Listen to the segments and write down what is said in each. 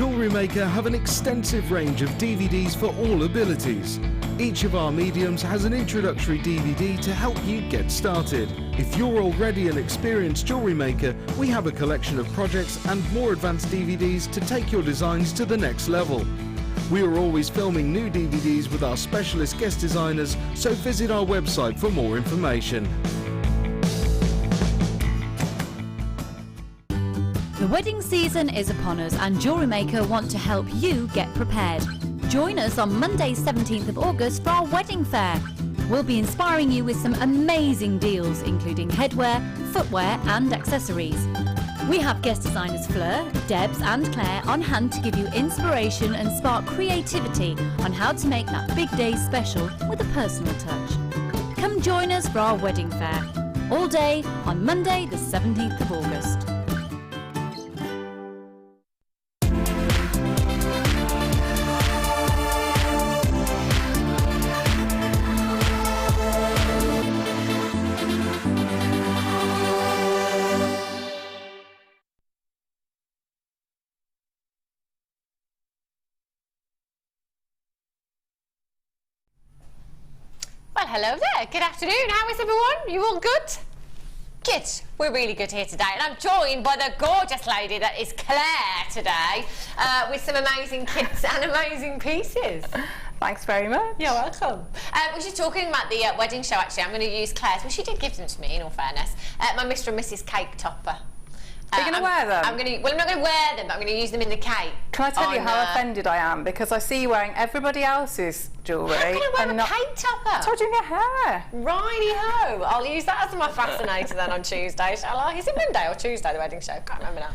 JewelleryMaker have an extensive range of DVDs for all abilities. Each of our mediums has an introductory DVD to help you get started. If you're already an experienced jewellery maker, we have a collection of projects and more advanced DVDs to take your designs to the next level. We are always filming new DVDs with our specialist guest designers, so visit our website for more information. The wedding season is upon us and JewelleryMaker want to help you get prepared. Join us on Monday 17th of August for our wedding fair. We'll be inspiring you with some amazing deals including headwear, footwear and accessories. We have guest designers Fleur, Debs and Claire on hand to give you inspiration and spark creativity on how to make that big day special with a personal touch. Come join us for our wedding fair. All day on Monday the 17th of August. Well, hello there. Good afternoon. How is everyone? You all good? Good. We're really good here today, and I'm joined by the gorgeous lady that is Claire today, with some amazing kits and amazing pieces. Thanks very much. You're welcome. We're just talking about the wedding show. Actually, I'm going to use Claire's. Well, she did give them to me, in all fairness. My Mr. and Mrs. Cake Topper. Are you going to wear them? Well, I'm not going to wear them, but I'm going to use them in the cake. Can I tell you how offended I am? Because I see you wearing everybody else's jewellery. How can I wear a cake topper? It's holding your hair. Righty-ho. I'll use that as my fascinator then on Tuesday, shall I? Is it Monday or Tuesday, the wedding show? Can't remember now.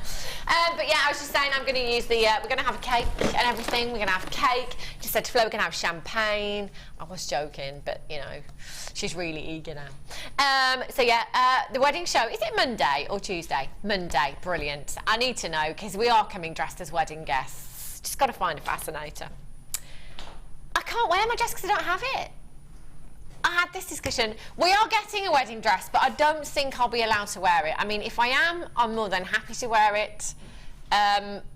But yeah, I was just saying I'm going to use the, we're going to have a cake and everything. We're going to have cake. Just said to Flo, we're going to have champagne. I was joking, but, you know, she's really eager now. So yeah, the wedding show, is it Monday or Tuesday? Monday. Brilliant. I need to know, because we are coming dressed as wedding guests. Just got to find a fascinator. I can't wear my dress because I don't have it. I had this discussion. We are getting a wedding dress, but I don't think I'll be allowed to wear it. I mean, if I am, I'm more than happy to wear it.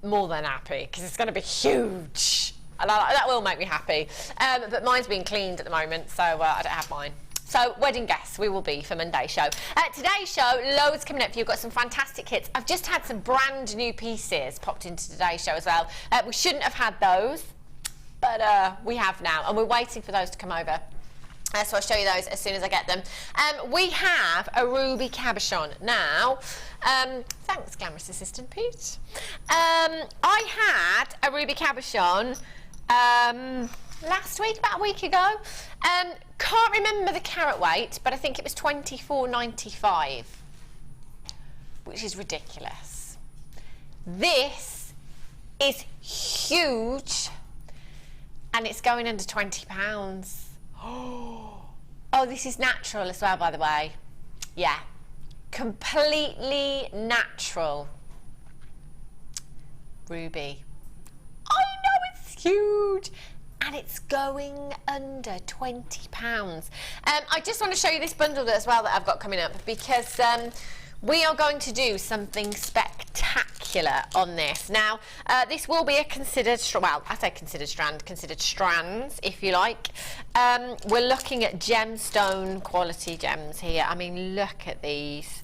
More than happy, because it's going to be huge. And that will make me happy. But mine's being cleaned at the moment, so I don't have mine. So, wedding guests we will be for Monday's show. Today's show, loads coming up for you. We've got some fantastic hits. I've just had some brand new pieces popped into today's show as well. We shouldn't have had those, but we have now, and we're waiting for those to come over. So I'll show you those as soon as I get them. We have a ruby cabochon. Now, thanks, glamorous assistant Pete. I had a ruby cabochon last week, about a week ago. Can't remember the carat weight, but I think it was £24.95, which is ridiculous. This is huge, and it's going under £20. Oh, this is natural as well, by the way. Yeah, completely natural ruby. I know, it's huge. And it's going under £20. I just want to show you this bundle as well that I've got coming up, because we are going to do something spectacular on this. Now, this will be a considered, well, I say considered strands, if you like. We're looking at gemstone quality gems here. I mean, look at these.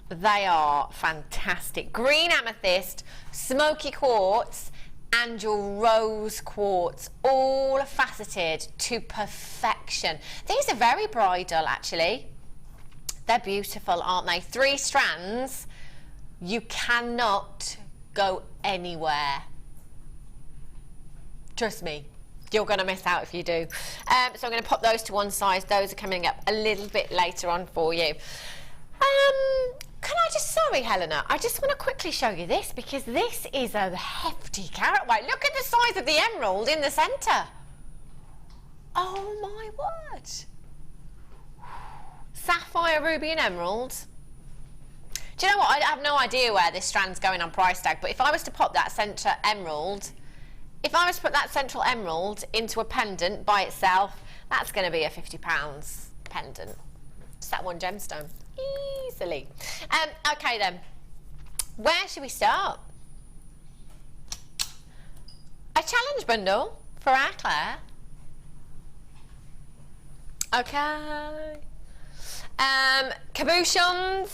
They are fantastic. Green amethyst, smoky quartz, and your rose quartz, all faceted to perfection. These are very bridal, actually. They're beautiful, aren't they? 3 strands. You cannot go anywhere. Trust me, you're going to miss out if you do. So I'm going to pop those to one side. Those are coming up a little bit later on for you. Can I just, sorry Helena, I just want to quickly show you this, because this is a hefty carat weight. Look at the size of the emerald in the centre. Oh my word. Sapphire, ruby and emerald. Do you know what, I have no idea where this strand's going on price tag, but if I was to pop that centre emerald, if I was to put that central emerald into a pendant by itself, that's going to be a £50 pendant. Just that one gemstone. Easily. Okay then, where should we start? challenge bundle for our Claire. Okay. Cabochons.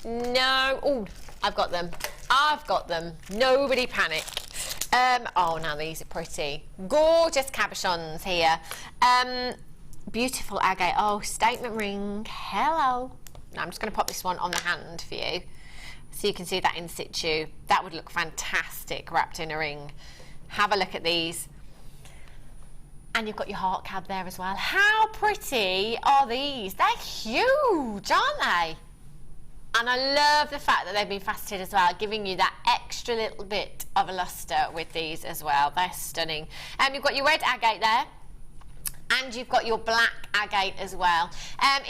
No. Oh, I've got them. I've got them. Nobody panic. Oh, now these are pretty. Gorgeous cabochons here. Beautiful agate. Oh, statement ring. Hello. Now I'm just going to pop this one on the hand for you, so you can see that in situ. That would look fantastic wrapped in a ring. Have a look at these. And you've got your heart cab there as well. How pretty are these? They're huge, aren't they? And I love the fact that they've been faceted as well, giving you that extra little bit of a luster with these as well. They're stunning. You've got your red agate there, and you've got your black agate as well.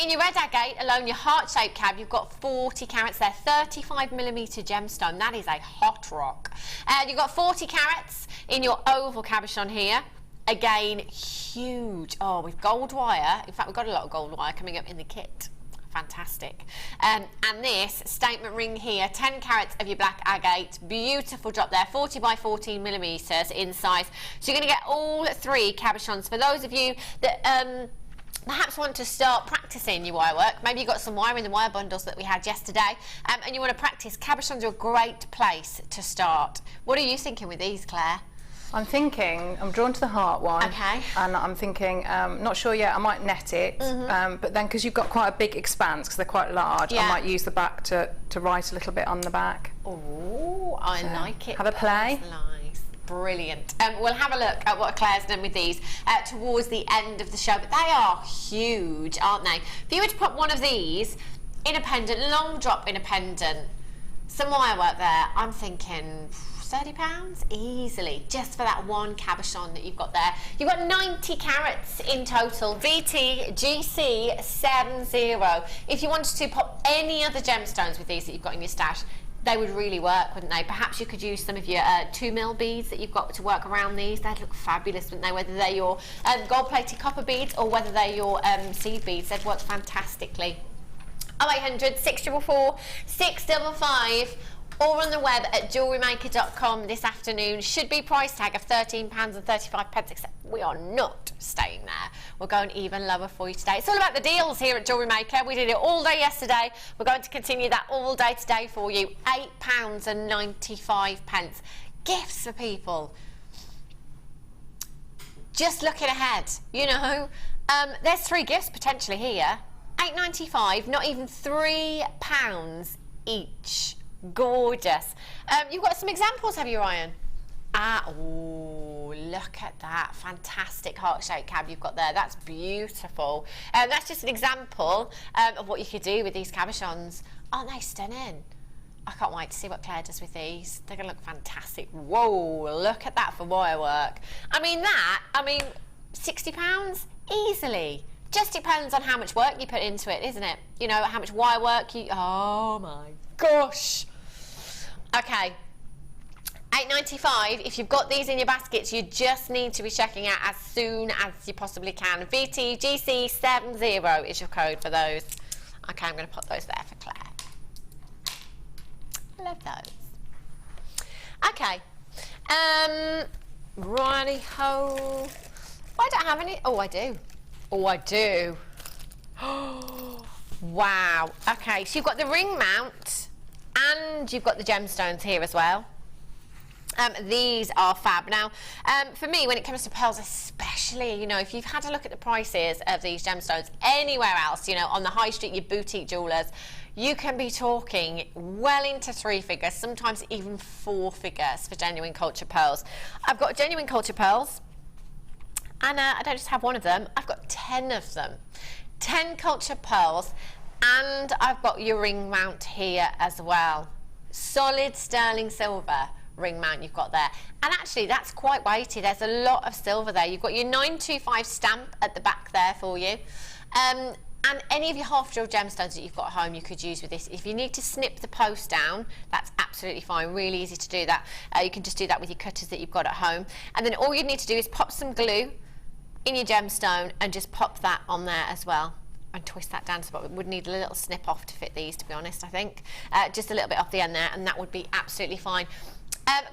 In your red agate alone, your heart-shaped cab, you've got 40 carats there, 35mm gemstone. That is a hot rock. You've got 40 carats in your oval cabochon here. Again, huge. Oh, with gold wire. In fact, we've got a lot of gold wire coming up in the kit. Fantastic. And this statement ring here, 10 carats of your black agate. Beautiful drop there, 40 by 14mm in size. So you're going to get all 3 cabochons. For those of you that perhaps want to start practicing your wire work, maybe you've got some wire in the wire bundles that we had yesterday, and you want to practice, cabochons are a great place to start. What are you thinking with these, Claire? I'm thinking, I'm drawn to the heart one. Okay. And I'm thinking, not sure yet, I might net it, but then because you've got quite a big expanse, because they're quite large, I might use the back to write a little bit on the back. Oh, I like it. Have a play. That's nice. Brilliant. We'll have a look at what Claire's done with these towards the end of the show, but they are huge, aren't they? If you were to put one of these in a pendant, long drop in a pendant, some wire work there, I'm thinking £30 easily, just for that one cabochon that you've got there. You've got 90 carats in total, VTGC70. If you wanted to pop any other gemstones with these that you've got in your stash, they would really work, wouldn't they? Perhaps you could use some of your 2mm beads that you've got to work around these. They'd look fabulous, wouldn't they? Whether they're your gold-plated copper beads or whether they're your seed beads, they'd work fantastically. 0800 644 655, or on the web at JewelleryMaker.com this afternoon. Should be price tag of £13.35, except we are not staying there. We're going even lower for you today. It's all about the deals here at Jewellery Maker. We did it all day yesterday. We're going to continue that all day today for you. £8.95. Gifts for people. Just looking ahead, you know. There's 3 gifts potentially here. £8.95, not even £3 each. Gorgeous. You've got some examples, have you, Ryan? Oh, look at that fantastic heart-shaped cab you've got there. That's beautiful. That's just an example of what you could do with these cabochons. Aren't they stunning? I can't wait to see what Claire does with these. They're going to look fantastic. Whoa, look at that for wire work. I mean, £60 easily. Just depends on how much work you put into it, isn't it? You know, how much wire work you... Oh, my gosh. Okay. £8.95. If you've got these in your baskets, you just need to be checking out as soon as you possibly can. VTGC70 is your code for those. Okay, I'm going to put those there for Claire. Love those. Okay. Righty-ho. I don't have any... Oh, I do. Oh, I do. Wow. Okay, so you've got the ring mount and you've got the gemstones here as well. These are fab. Now, for me, when it comes to pearls especially, you know, if you've had a look at the prices of these gemstones anywhere else, you know, on the high street, your boutique jewellers, you can be talking well into 3 figures, sometimes even 4 figures for genuine culture pearls. I've got genuine culture pearls. And I don't just have one of them, I've got 10 of them. 10 culture pearls, and I've got your ring mount here as well. Solid sterling silver ring mount you've got there. And actually, that's quite weighty. There's a lot of silver there. You've got your 925 stamp at the back there for you. And any of your half-drilled gemstones that you've got at home you could use with this. If you need to snip the post down, that's absolutely fine. Really easy to do that. You can just do that with your cutters that you've got at home. And then all you need to do is pop some glue in your gemstone and just pop that on there as well and twist that down to the bottom. It would need a little snip off to fit these, to be honest, I think. Just a little bit off the end there, and that would be absolutely fine.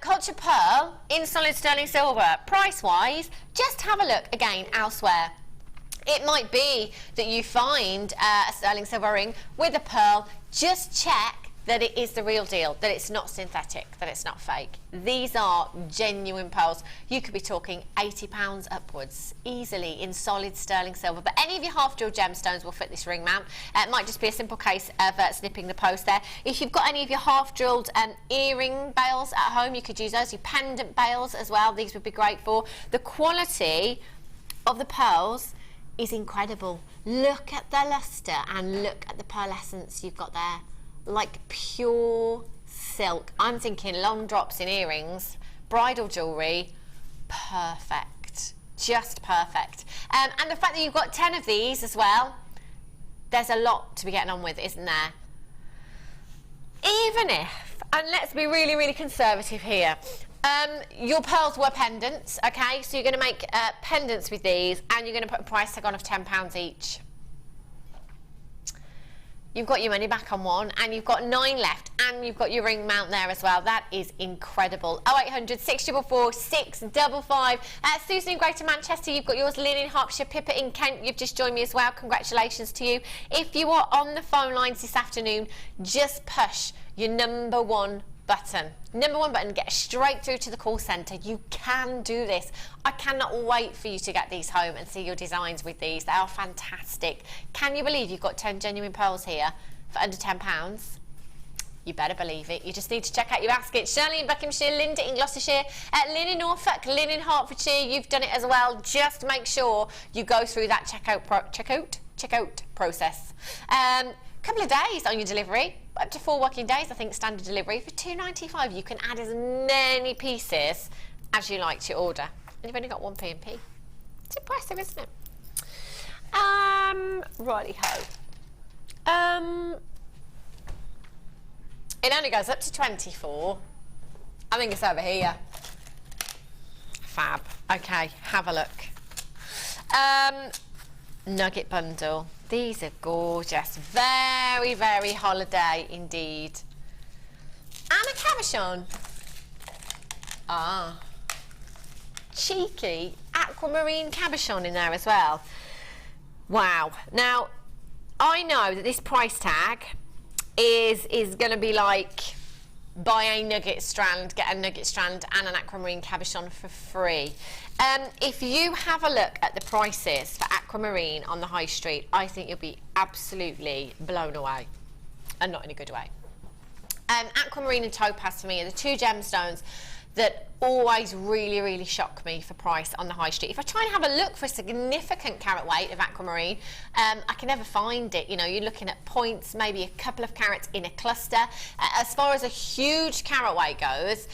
Culture Pearl in solid sterling silver. Price-wise, just have a look again elsewhere. It might be that you find a sterling silver ring with a pearl. Just check that it is the real deal, that it's not synthetic, that it's not fake. These are genuine pearls. You could be talking £80 upwards, easily, in solid sterling silver. But any of your half-drilled gemstones will fit this ring mount. It might just be a simple case of snipping the post there. If you've got any of your half-drilled earring bails at home, you could use those. Your pendant bails as well, these would be great for. The quality of the pearls is incredible. Look at the lustre and look at the pearlescence you've got there. Like pure silk. I'm thinking long drops in earrings, bridal jewellery, perfect, just perfect. And the fact that you've got 10 of these as well, there's a lot to be getting on with, isn't there? Even if, and let's be really, really conservative here, your pearls were pendants, okay? So you're going to make pendants with these, and you're going to put a price tag on of £10 each. You've got your money back on one, and you've got 9 left, and you've got your ring mount there as well. That is incredible. 0800 644 655. Susan in Greater Manchester, you've got yours. Lynn in Hertfordshire, Pippa in Kent, you've just joined me as well. Congratulations to you. If you are on the phone lines this afternoon, just push your number 1 button. Number 1 button, get straight through to the call centre. You can do this. I cannot wait for you to get these home and see your designs with these. They are fantastic. Can you believe you've got 10 genuine pearls here for under £10? You better believe it. You just need to check out your basket. Shirley in Buckinghamshire, Linda in Gloucestershire, Lynn in Norfolk, Lynn in Hertfordshire, you've done it as well. Just make sure you go through that checkout process. Couple of days on your delivery, up to 4 working days, I think, standard delivery. For £2.95, you can add as many pieces as you like to your order. And you've only got 1 P&P. It's impressive, isn't it? Righty-ho. It only goes up to 24. I think it's over here. Fab. Okay, have a look. Nugget bundle. These are gorgeous. Very, very holiday indeed. And a cabochon. Ah. Cheeky aquamarine cabochon in there as well. Wow. Now, I know that this price tag is going to be like, buy a nugget strand, get a nugget strand and an aquamarine cabochon for free. If you have a look at the prices for aquamarine on the high street, I think you'll be absolutely blown away, and not in a good way. Aquamarine and topaz for me are the 2 gemstones that always really, really shock me for price on the high street. If I try and have a look for a significant carat weight of aquamarine, I can never find it. You know, you're looking at points, maybe a couple of carats in a cluster. As far as a huge carat weight goes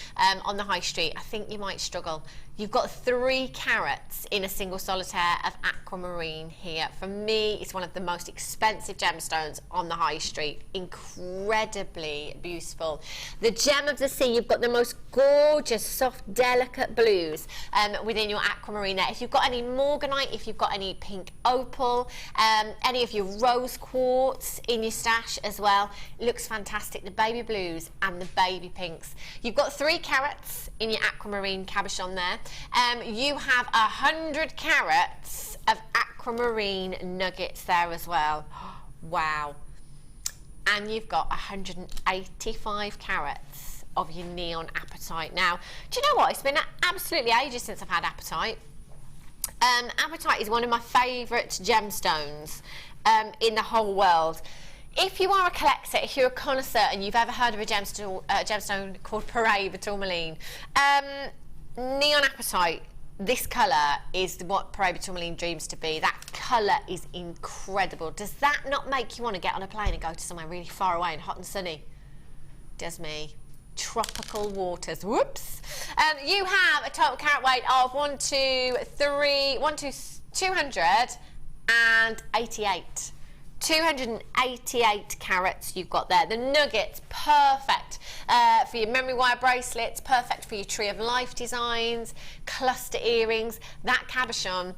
on the high street, I think you might struggle. You've got 3 carats in a single solitaire of aquamarine here. For me, it's one of the most expensive gemstones on the high street. Incredibly beautiful. The gem of the sea, you've got the most gorgeous, soft, delicate blues within your aquamarine there. If you've got any morganite, if you've got any pink opal, any of your rose quartz in your stash as well, it looks fantastic. The baby blues and the baby pinks. You've got 3 carats in your aquamarine cabochon there. You have 100 carats of aquamarine nuggets there as well. Wow. And you've got 185 carats of your neon apatite. Now, do you know what? It's been absolutely ages since I've had apatite. Apatite is one of my favourite gemstones in the whole world. If you are a collector, if you're a connoisseur and you've ever heard of a gemstone called Parade Tourmaline, neon apatite, this colour is what Parade Tourmaline dreams to be. That colour is incredible. Does that not make you want to get on a plane and go to somewhere really far away and hot and sunny? Does me. Tropical waters. Whoops. You have a total carat weight of 288. 288 carats you've got there. The nuggets, perfect for your memory wire bracelets, perfect for your tree of life designs, cluster earrings. That cabochon,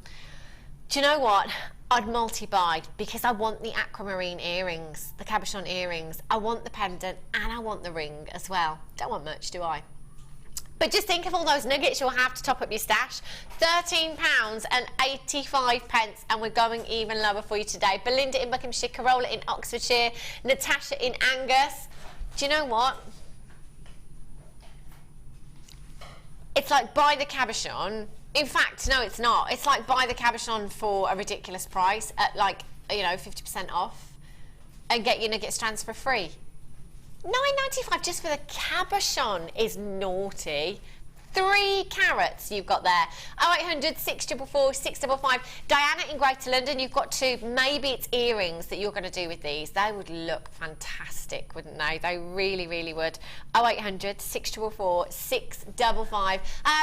do you know what? I'd multi-buy because I want the aquamarine earrings, the cabochon earrings. I want the pendant and I want the ring as well. Don't want much, do I? But just think of all those nuggets you'll have to top up your stash. £13.85, and we're going even lower for you today. Belinda in Buckinghamshire, Carola in Oxfordshire, Natasha in Angus. Do you know what? It's like buy the cabochon. In fact, no, it's not. It's like buy the cabochon for a ridiculous price at, like, you know, 50% off, and get your nugget strands for free. £9.95 just for the cabochon is naughty. 3 carats you've got there. 0800 644 655. Diana in Greater London, you've got 2. Maybe it's earrings that you're going to do with these. They would look fantastic, wouldn't they? They really, really would. 0800 644 655.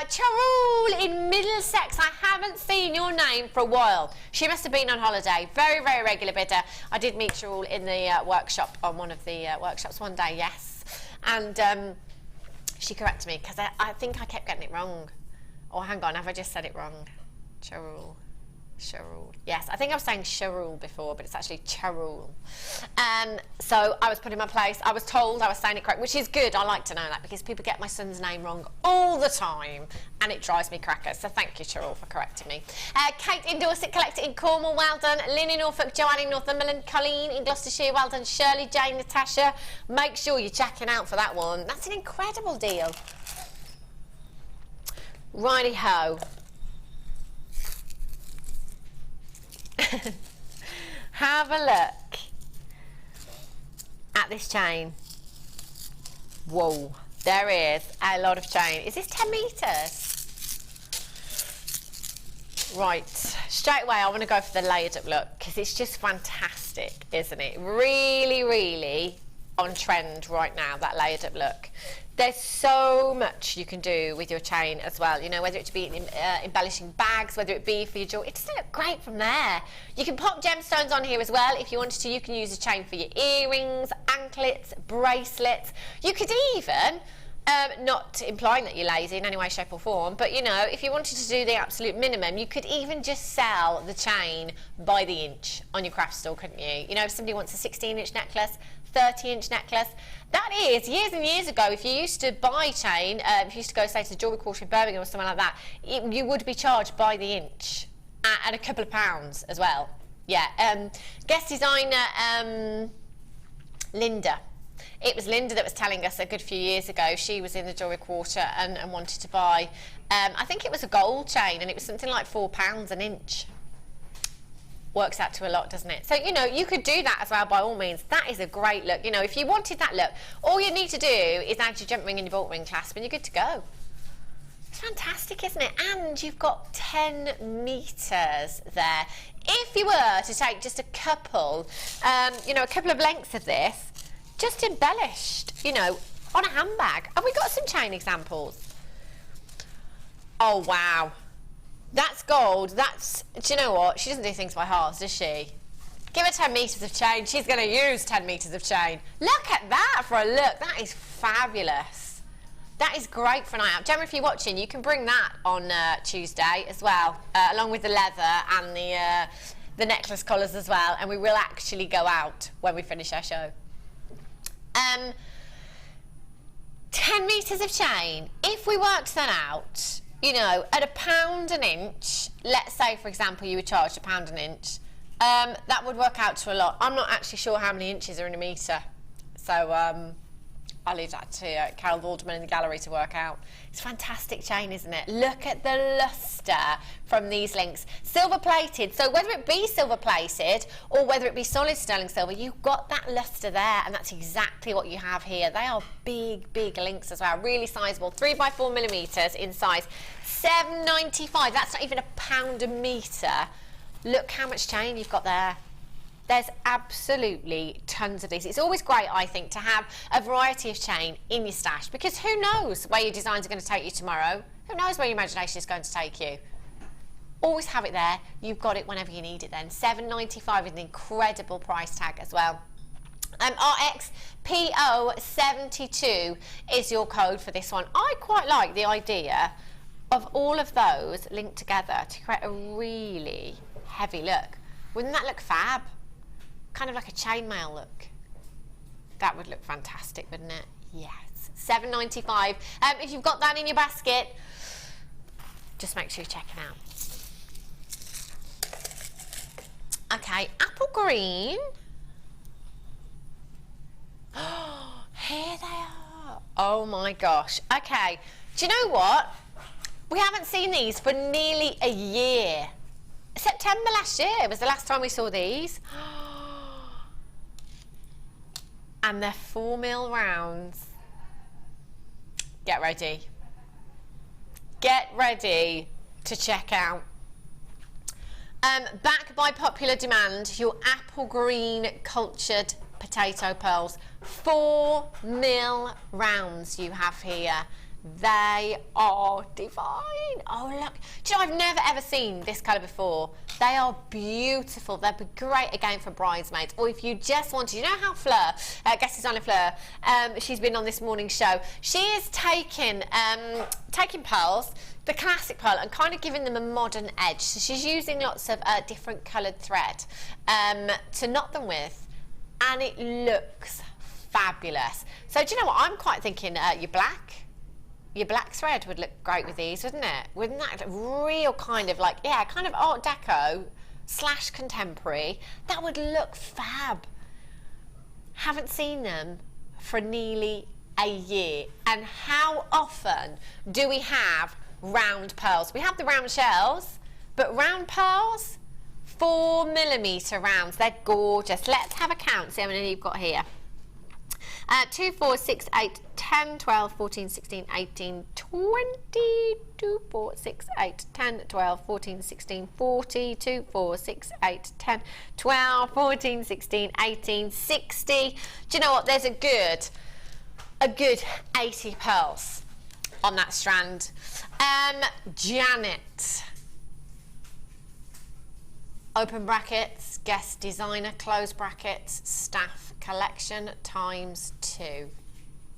Charul in Middlesex, I haven't seen your name for a while. She must have been on holiday. Very, very regular bidder. I did meet Charul in the workshop, on one of the workshops one day, yes. And she corrected me because I think I kept getting it wrong. Oh, hang on, have I just said it wrong? Charul. Yes, I think I was saying Charul before, but it's actually Charul. So I was put in my place. I was told I was saying it correct, which is good. I like to know that because people get my son's name wrong all the time, and it drives me crackers. So thank you, Charul, for correcting me. Kate in Dorset, Collector in Cornwall, well done. Lynn in Norfolk, Joanne in Northumberland, Colleen in Gloucestershire, well done. Shirley, Jane, Natasha, make sure you're checking out for that one. That's an incredible deal. Righty-ho. Have a look at this chain. Whoa, there is a lot of chain. Is this 10 metres? Right, straight away I want to go for the layered up look because it's just fantastic, isn't it? Really, really on trend right now, that layered up look. There's so much you can do with your chain as well, you know, whether it be embellishing bags, whether it be for your jewelry. It doesn't look great from there. You can pop gemstones on here as well if you wanted to. You can use a chain for your earrings, anklets, bracelets. You could even, not implying that you're lazy in any way, shape or form, but you know, if you wanted to do the absolute minimum, you could even just sell the chain by the inch on your craft store, couldn't you? You know, if somebody wants a 16-inch necklace, 30-inch necklace. That is, years and years ago, if you used to buy chain, if you used to go, say, to the Jewellery Quarter in Birmingham or something like that, you would be charged by the inch at a couple of pounds as well. Yeah. Guest designer, Linda. It was Linda that was telling us a good few years ago. She was in the Jewellery Quarter and wanted to buy, I think it was a gold chain, and it was something like £4 an inch. Works out to a lot, doesn't it? So, you know, you could do that as well, by all means. That is a great look. You know, if you wanted that look, all you need to do is add your jump ring and your bolt ring clasp and you're good to go. It's fantastic, isn't it? And you've got 10 metres there. If you were to take just a couple, you know, a couple of lengths of this, just embellished, you know, on a handbag. Have we got some chain examples? Oh, wow. That's gold. That's, do you know what? She doesn't do things by halves, does she? Give her 10 metres of chain. She's going to use 10 metres of chain. Look at that for a look. That is fabulous. That is great for a night out. Gemma, if you're watching, you can bring that on Tuesday as well, along with the leather and the necklace collars as well. And we will actually go out when we finish our show. 10 metres of chain. If we worked that out, you know, at £1 an inch, let's say, for example, you were charged £1 an inch, that would work out to a lot. I'm not actually sure how many inches are in a metre, so I'll leave that to Carol Vorderman in the gallery to work out. It's a fantastic chain, isn't it? Look at the lustre from these links. Silver plated, so whether it be silver plated or whether it be solid sterling silver, you've got that lustre there, and that's exactly what you have here. They are big, big links as well, really sizable. 3x4 millimetres in size, £7.95. That's not even £1 a metre. Look how much chain you've got there. There's absolutely tons of these. It's always great, I think, to have a variety of chain in your stash, because who knows where your designs are going to take you tomorrow? Who knows where your imagination is going to take you? Always have it there. You've got it whenever you need it then. £7.95 with an incredible price tag as well. RXPO72 is your code for this one. I quite like the idea of all of those linked together to create a really heavy look. Wouldn't that look fab? Kind of like a chainmail look. That would look fantastic, wouldn't it? Yes, £7.95. If you've got that in your basket, just make sure you check it out. Okay, apple green. Oh, here they are. Oh my gosh. Okay, do you know what? We haven't seen these for nearly a year. September last year was the last time we saw these. And they're 4mm rounds. Get ready. Get ready to check out. Back by popular demand, your apple green cultured potato pearls. 4mm rounds you have here. They are divine. Oh look, do you know, I've never ever seen this colour before. They are beautiful. They'd be great again for bridesmaids, or if you just wanted, you know how Fleur, guest designer Fleur, she's been on this morning show. She is taking pearls, the classic pearl, and kind of giving them a modern edge. So she's using lots of different coloured thread to knot them with, and it looks fabulous. So do you know what, I'm quite thinking your black thread would look great with these, wouldn't it? Wouldn't that real kind of like, yeah, kind of Art Deco / contemporary? That would look fab. Haven't seen them for nearly a year. And how often do we have round pearls? We have the round shells, but round pearls, 4mm rounds. They're gorgeous. Let's have a count, see how many you've got here. 2, 4, 6, 8, 10, 12, 14, 16, 18, 20, 2, 4, 6, 8, 10, 12, 14, 16, 40, 2, 4, 6, 8, 10, 12, 14, 16, 18, 60. Do you know what? There's a good 80 pearls on that strand. Janet. Open brackets, guest designer, close brackets, staff collection ×2.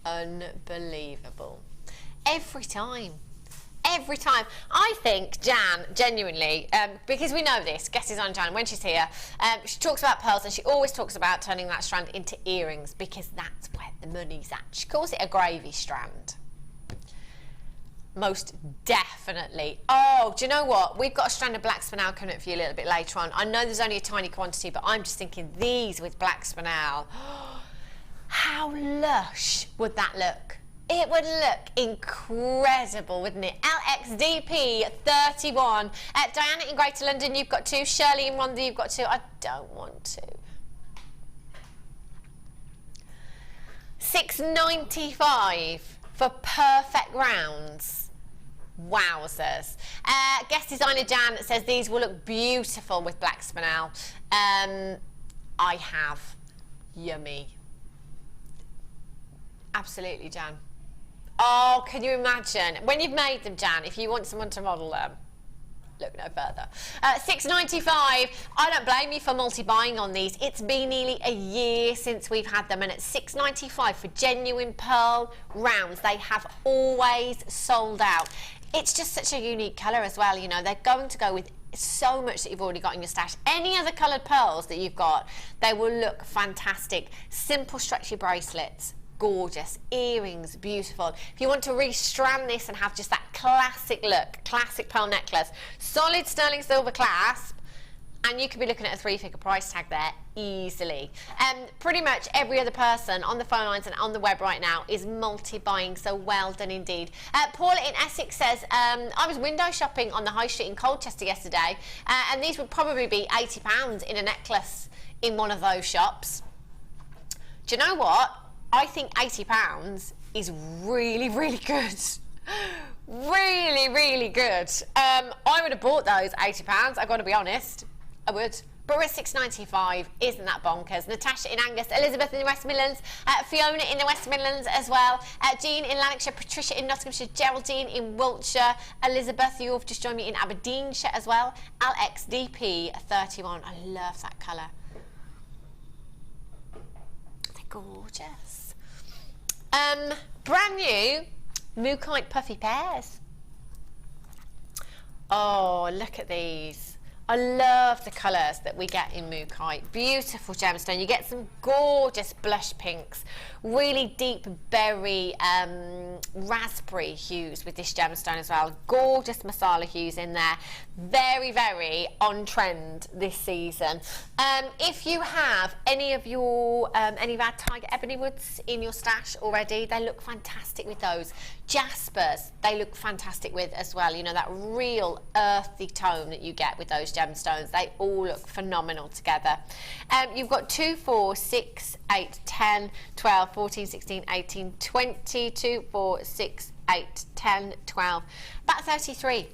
Unbelievable. Every time. I think Jan, genuinely, because we know this, guest designer Jan, when she's here, she talks about pearls, and she always talks about turning that strand into earrings, because that's where the money's at. She calls it a gravy strand. Most definitely. Oh, do you know what? We've got a strand of black spinel coming up for you a little bit later on. I know there's only a tiny quantity, but I'm just thinking these with black spinel. How lush would that look? It would look incredible, wouldn't it? LXDP 31. Diana in Greater London, you've got 2. Shirley in Rhondda, you've got 2. I don't want to. £6.95 for perfect rounds. Wowzers. Guest designer Jan says these will look beautiful with black spinel. I have. Yummy. Absolutely, Jan. Oh, can you imagine? When you've made them, Jan, if you want someone to model them, look no further. £6.95. I don't blame you for multi-buying on these. It's been nearly a year since we've had them, and at £6.95 for genuine pearl rounds, they have always sold out. It's just such a unique colour as well, you know. They're going to go with so much that you've already got in your stash. Any other coloured pearls that you've got, they will look fantastic. Simple stretchy bracelets, gorgeous. Earrings, beautiful. If you want to restrand this and have just that classic look, classic pearl necklace, solid sterling silver clasp, and you could be looking at a 3-figure price tag there easily. Pretty much every other person on the phone lines and on the web right now is multi-buying, so well done indeed. Paula in Essex says, I was window shopping on the high street in Colchester yesterday, and these would probably be £80 in a necklace in one of those shops. Do you know what? I think £80 is really, really good. Really, really good. I would have bought those £80, I've got to be honest. I would. But we're at £6.95. Isn't that bonkers? Natasha in Angus, Elizabeth in the West Midlands, Fiona in the West Midlands as well, Jean in Lanarkshire, Patricia in Nottinghamshire, Geraldine in Wiltshire, Elizabeth, you've just joined me in Aberdeenshire as well, LXDP 31. I love that colour. They're gorgeous. Brand new Mookite puffy pears. Oh, look at these. I love the colours that we get in Mookaite. Beautiful gemstone. You get some gorgeous blush pinks, really deep berry, raspberry hues with this gemstone as well. Gorgeous masala hues in there. Very, very on trend this season. If you have any of our Tiger Ebony Woods in your stash already, they look fantastic with those. Jaspers, they look fantastic with as well. You know, that real earthy tone that you get with those gemstones. They all look phenomenal together. You've got 2, 4, 6, 8, 10, 12, 14, 16, 18, 20, 2, 4, 6, 8, 10, 12, about 33.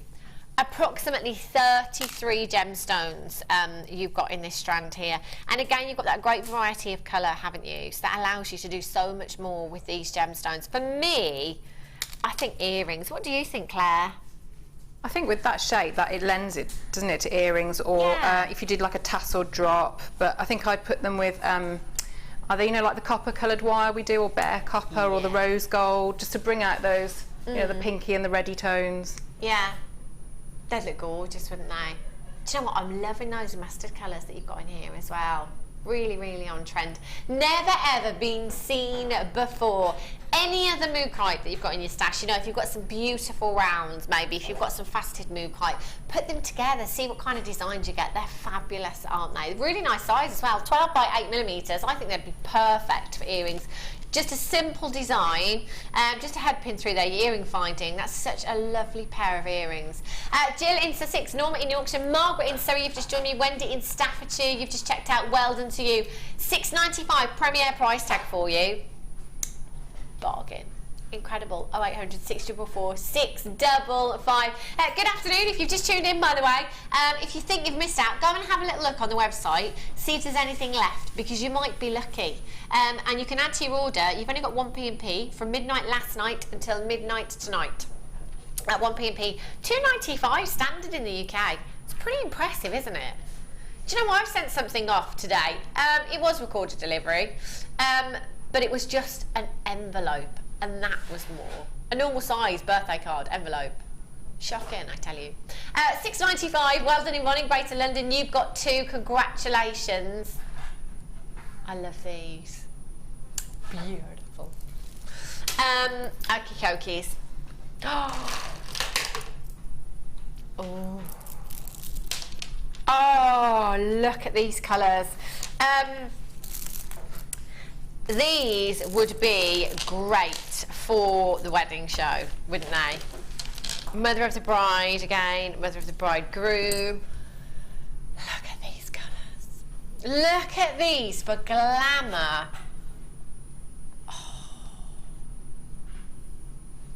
Approximately 33 gemstones you've got in this strand here. And again, you've got that great variety of colour, haven't you? So that allows you to do so much more with these gemstones. For me, I think earrings. What do you think, Claire? I think with that shape, that it lends it, doesn't it, to earrings, or if you did like a tassel drop. But I think I'd put them with either, you know, like the copper coloured wire we do, or bare copper, or the rose gold, just to bring out those, you know, the pinky and the reddy tones. Yeah, they'd look gorgeous, wouldn't they? Do you know what? I'm loving those mustard colours that you've got in here as well. Really, really on trend. Never ever been seen before. Any other Mookaite that you've got in your stash, you know, if you've got some beautiful rounds, maybe if you've got some faceted Mookaite, put them together, see what kind of designs you get. They're fabulous, aren't they? Really nice size as well, 12 by 8 millimetres. I think they'd be perfect for earrings. Just a simple design, just a head pin through there, your earring finding. That's such a lovely pair of earrings. Jill in Sussex, Norma in Yorkshire, Margaret in Surrey, you've just joined me, Wendy in Staffordshire, you've just checked out, well done to you. £6.95 premier price tag for you. Bargain. Incredible. 0800 644 655. Good afternoon. If you've just tuned in, by the way, if you think you've missed out, go and have a little look on the website, see if there's anything left, because you might be lucky. And you can add to your order. You've only got 1 P&P from midnight last night until midnight tonight. At 1 P&P, £2.95 standard in the UK. It's pretty impressive, isn't it? Do you know what? I've sent something off today. It was recorded delivery, but it was just an envelope. And that was more. A normal size birthday card envelope. Shocking, I tell you. £6.95, well done in running, Greater London. You've got 2, congratulations. I love these. Beautiful. Okie dokies. Oh. Oh, look at these colours. These would be great for the wedding show, wouldn't they? Mother of the bride again, mother of the bridegroom. Look at these colours. Look at these for glamour. Oh.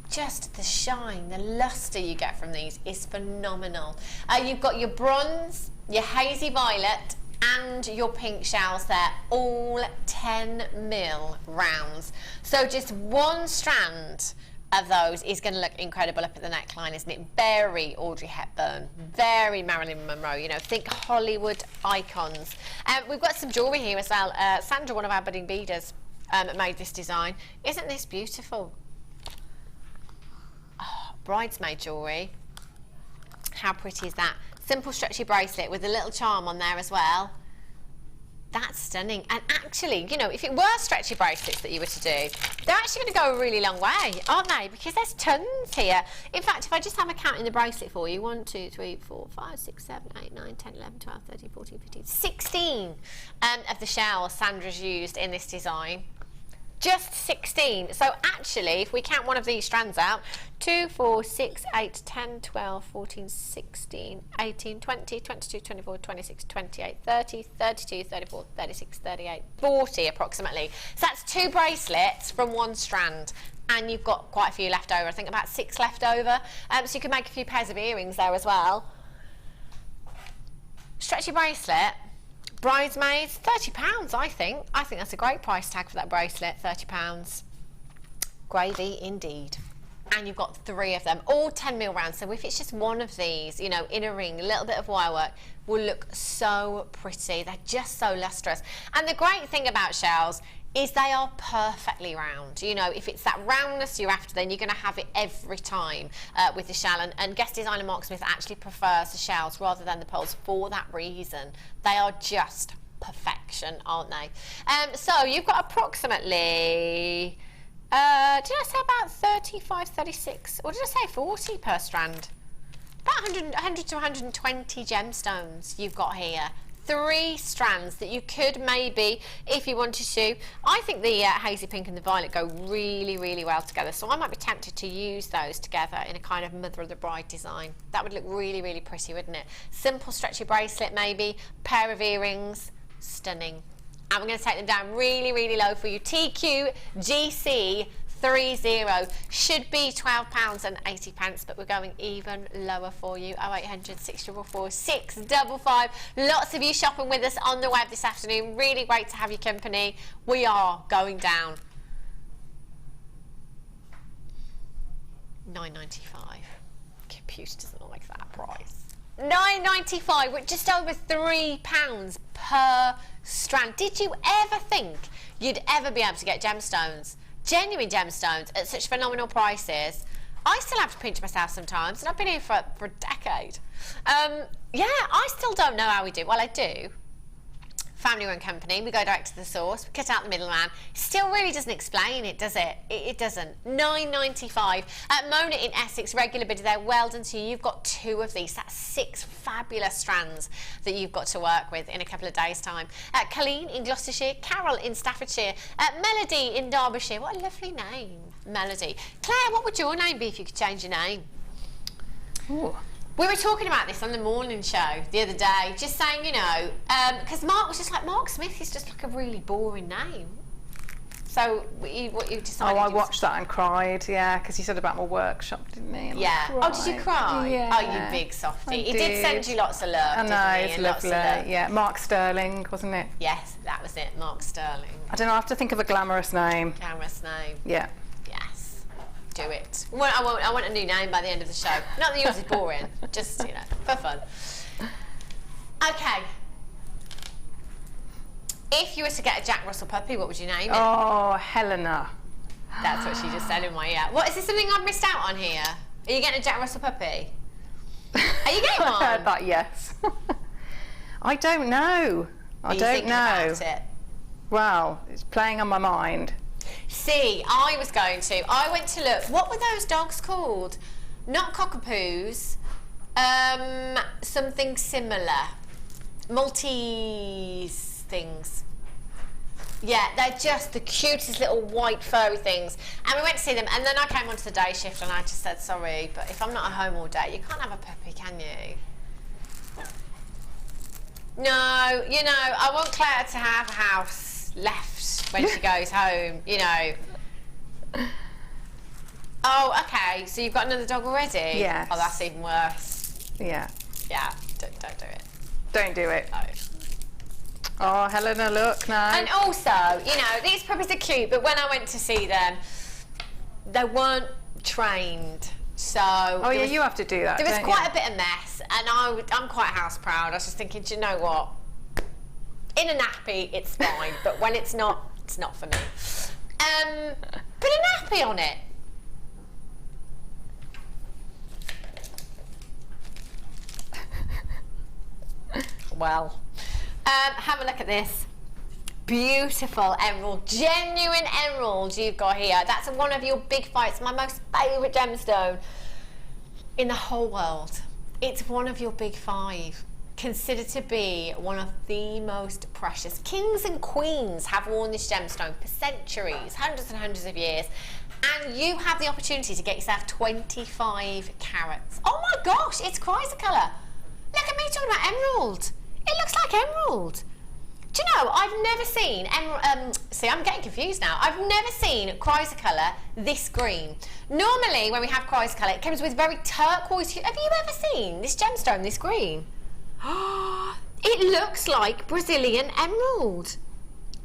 Just the shine, the lustre you get from these is phenomenal. You've got your bronze, your hazy violet, and your pink shells there, all 10 mil rounds. So just one strand of those is going to look incredible up at the neckline, isn't it? Very Audrey Hepburn, very Marilyn Monroe, you know, think Hollywood icons. We've got some jewellery here as well. Sandra, one of our budding beaders, made this design. Isn't this beautiful? Oh, bridesmaid jewellery. How pretty is that? Simple stretchy bracelet with a little charm on there as well. That's stunning. And actually, you know, if it were stretchy bracelets that you were to do, they're actually going to go a really long way, aren't they? Because there's tons here. In fact, if I just have a count in the bracelet for you, 1, 2, 3, 4, 5, 6, 7, 8, 9, 10, 11, 12, 13, 14, 15, 16 of the shells Sandra's used in this design. Just 16. So actually, if we count one of these strands out, 2, 4, 6, 8, 10, 12, 14, 16, 18, 20, 22, 24, 26, 28, 30, 32, 34, 36, 38, 40 approximately. So that's 2 bracelets from one strand. And you've got quite a few left over. I think about 6 left over. So you can make a few pairs of earrings there as well. Stretchy bracelet. Bridesmaids, £30, I think. I think that's a great price tag for that bracelet, £30. Gravy indeed. and you've got 3 of them, all 10mm rounds. So if it's just one of these, you know, in a ring, a little bit of wire work, will look so pretty. They're just so lustrous. And the great thing about shells is they are perfectly round. You know, if it's that roundness you're after, then you're going to have it every time with the shell. And guest designer Mark Smith actually prefers the shells rather than the pearls for that reason. They are just perfection, aren't they? So you've got approximately, did I say about 35, 36, or did I say 40 per strand? About 100 to 120 gemstones you've got here. 3 strands that you could maybe, if you wanted to. I think the hazy pink and the violet go really, really well together, so I might be tempted to use those together in a kind of mother of the bride design. That would look really, really pretty, wouldn't it? Simple stretchy bracelet maybe, pair of earrings, stunning. And we're going to take them down really, really low for you. TQGC 30 should be £12.80, but we're going even lower for you. 0800 644 655. Lots of you shopping with us on the web this afternoon. Really great to have your company. We are going down £9.95. Computer doesn't like that price. £9.95, with just over £3 per strand. Did you ever think you'd ever be able to get gemstones, genuine gemstones, at such phenomenal prices? I still have to pinch myself sometimes, and I've been here for a decade. Yeah, I still don't know how we do. Well, I do. Family-run company, we go direct to the source, we cut out the middleman. Still really doesn't explain it, does it? It doesn't. £9.95. Mona in Essex, regular bidder there, well done to you. You've got 2 of these. That's 6 fabulous strands that you've got to work with in a couple of days' time. Colleen in Gloucestershire, Carol in Staffordshire, Melody in Derbyshire. What a lovely name, Melody. Claire, what would your name be if you could change your name? Ooh. We were talking about this on the morning show the other day, just saying, you know, because Mark was just like, Mark Smith is just like a really boring name. So what you decided? Oh, I watched that and cried, yeah, because he said about my workshop, didn't he? And yeah. Oh, did you cry? Yeah. Oh, you big softie. He did send you lots of love, I know, didn't he? it's And lots lovely. of love. Yeah, Mark Sterling, wasn't it? Yes, that was it, Mark Sterling. I don't know, I have to think of a glamorous name. Glamorous name. Yeah. Yes. Do it. Well, I want a new name by the end of the show. Not that yours is boring, just, you know, for fun. Okay. If you were to get a Jack Russell puppy, what would you name it? Oh, Helena. That's what she just said in my ear. What, is this something I've missed out on here? Are you getting a Jack Russell puppy? Are you getting one? I heard that, yes. I don't know. I don't know. About it? Well, it's playing on my mind. See, I went to look. What were those dogs called? Not cockapoos. Something similar. Maltese things. Yeah, they're just the cutest little white furry things. And we went to see them, and then I came onto the day shift and I just said, sorry, but if I'm not at home all day, you can't have a puppy, can you? No, you know, I want Claire to have a house left when she goes home, you know. Oh, okay, so you've got another dog already? Yes. Oh, that's even worse. Yeah. Yeah, don't do it. Don't do it. No. Oh, Helena, look now. And also, you know, these puppies are cute, but when I went to see them, they weren't trained. So Oh yeah, you have to do that. There was don't quite you? a bit of mess, and I'm quite house proud. I was just thinking, do you know what? In a nappy, it's fine, but when it's not for me. Put a nappy on it. Well, have a look at this. Beautiful emerald, genuine emerald you've got here. That's one of your big fights, my most favourite gemstone in the whole world. It's one of your big 5. Considered to be one of the most precious. Kings and queens have worn this gemstone for centuries, hundreds and hundreds of years. And you have the opportunity to get yourself 25 carats. Oh my gosh, it's chrysocolour. Look at me talking about emerald. It looks like emerald. Do you know, I've never seen emerald, see, I'm getting confused now. I've never seen chrysocolour this green. Normally, when we have chrysocolour, it comes with very turquoise. Have you ever seen this gemstone this green? It looks like Brazilian emerald.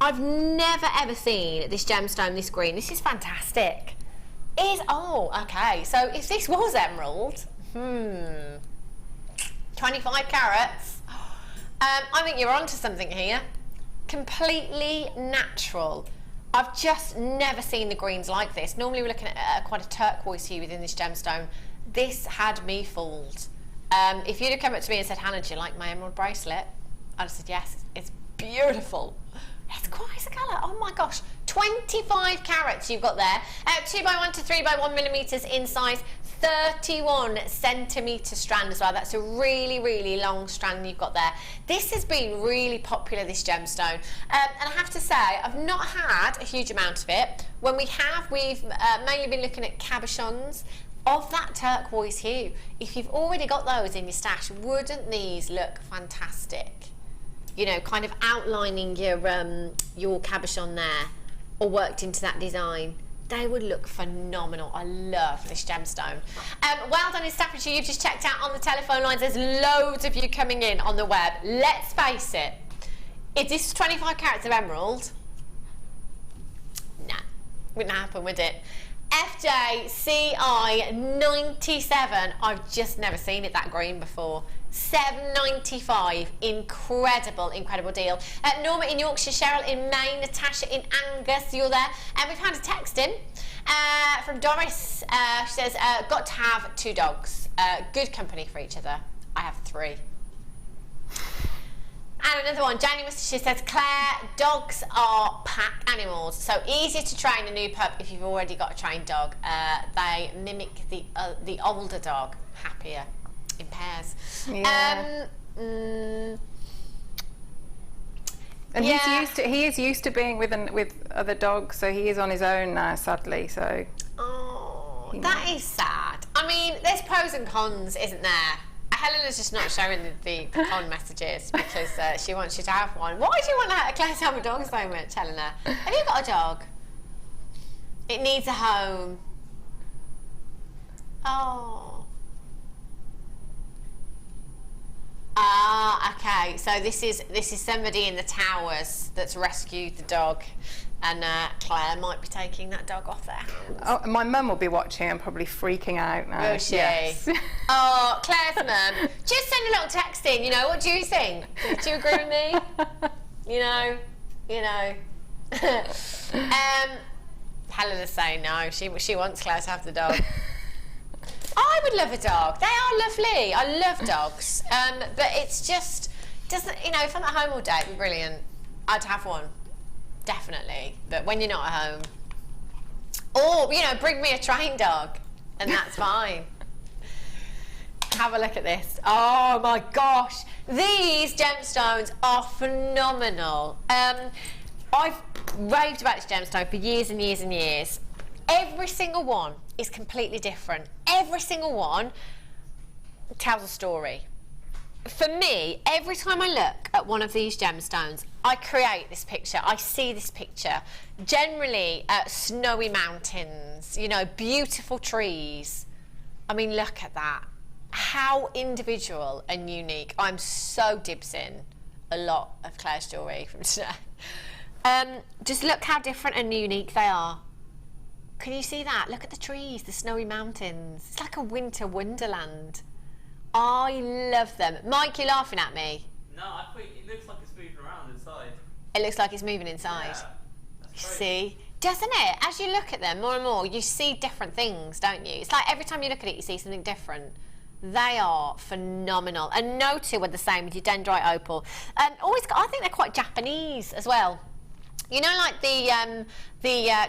I've never ever seen this gemstone this green. This is fantastic. Oh, okay. So if this was emerald, 25 carats. I think you're onto something here. Completely natural. I've just never seen the greens like this. Normally we're looking at quite a turquoise hue within this gemstone. This had me fooled. If you'd have come up to me and said, Hannah, do you like my emerald bracelet? I'd have said, yes, it's beautiful. It's quite a colour. Oh my gosh. 25 carats you've got there. 2x1 to 3x1 millimetres in size. 31 centimetre strand as well. That's a really, really long strand you've got there. This has been really popular, this gemstone. And I have to say, I've not had a huge amount of it. When we have, we've mainly been looking at cabochons of that turquoise hue. If you've already got those in your stash, wouldn't these look fantastic? You know, kind of outlining your cabochon there, or worked into that design. They would look phenomenal. I love this gemstone. Well done in Staffordshire. You've just checked out on the telephone lines. There's loads of you coming in on the web. Let's face it. If this was 25 carats of emerald, nah, wouldn't happen, would it? FJCI 97. I've just never seen it that green before. $7.95. Incredible, incredible deal. Norma in Yorkshire, Cheryl in Maine, Natasha in Angus, you're there. And we've had a text in from Doris. She says, got to have 2 dogs. Good company for each other. I have 3. And another one, Janie, she says, Claire, dogs are pack animals, so easier to train a new pup if you've already got a trained dog. They mimic the older dog, happier in pairs. Yeah. And yeah. he is used to being with other dogs, so he is on his own now, sadly. So. Oh, that is sad. I mean, there's pros and cons, isn't there? Helena's just not showing the con messages because she wants you to have one. Why do you want Claire to have a dog so much, Helena? Have you got a dog? It needs a home. Oh. Ah, okay. So this is somebody in the towers that's rescued the dog. And Claire might be taking that dog off their hands. Oh, my mum will be watching and probably freaking out now. Will she? Yes. Oh, Claire's mum. Just send a little text in, you know, what do you think? Do you agree with me? You know. Helena's saying no, she wants Claire to have the dog. I would love a dog. They are lovely. I love dogs. But it's just, doesn't, you know, if I'm at home all day, it'd be brilliant. I'd have one. Definitely, but when you're not at home, or you know, bring me a trained dog, and that's fine. Have a look at this. Oh my gosh, these gemstones are phenomenal. I've raved about this gemstone for years and years and years. Every single one is completely different. Every single one tells a story. For me, every time I look at one of these gemstones, I create this picture. I see this picture. Generally, snowy mountains, you know, beautiful trees. I mean, look at that. How individual and unique. I'm so dibsing a lot of Claire's jewellery from today. Just look how different and unique they are. Can you see that? Look at the trees, the snowy mountains. It's like a winter wonderland. I love them. Mike, you're laughing at me. No, I think it looks like it's moving around inside. It looks like it's moving inside. Yeah, that's great. See? Doesn't it? As you look at them more and more, you see different things, don't you? It's like every time you look at it, you see something different. They are phenomenal. And no two are the same with your dendrite opal. And always, I think they're quite Japanese as well. You know, like the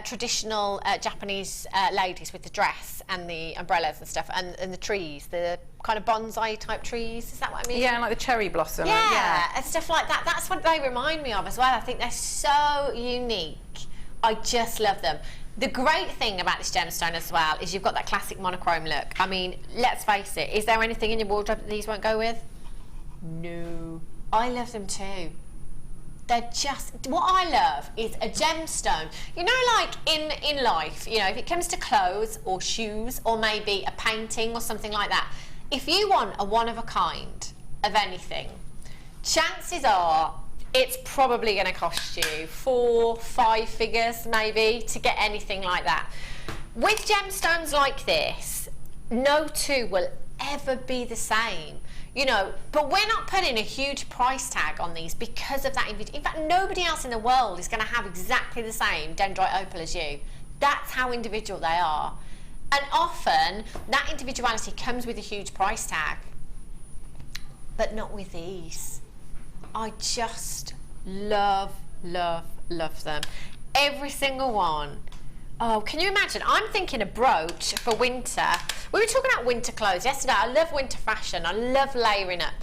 traditional Japanese ladies with the dress and the umbrellas and stuff, and the trees, the kind of bonsai type trees. Is that what I mean? Yeah, like the cherry blossom. Yeah, and stuff like that. That's what they remind me of as well. I think they're so unique. I just love them. The great thing about this gemstone as well is you've got that classic monochrome look. I mean, let's face it. Is there anything in your wardrobe that these won't go with? No. I love them too. They're just, what I love is a gemstone. You know, like in life, you know, if it comes to clothes or shoes or maybe a painting or something like that, if you want a one of a kind of anything, chances are it's probably going to cost you 4-5 figures maybe to get anything like that. With gemstones like this, no two will ever be the same. You know, but we're not putting a huge price tag on these because of that. In fact, nobody else in the world is going to have exactly the same dendrite opal as you. That's how individual they are. And often, that individuality comes with a huge price tag. But not with these. I just love, love, love them. Every single one. Oh, can you imagine? I'm thinking a brooch for winter. We were talking about winter clothes yesterday. I love winter fashion. I love layering up,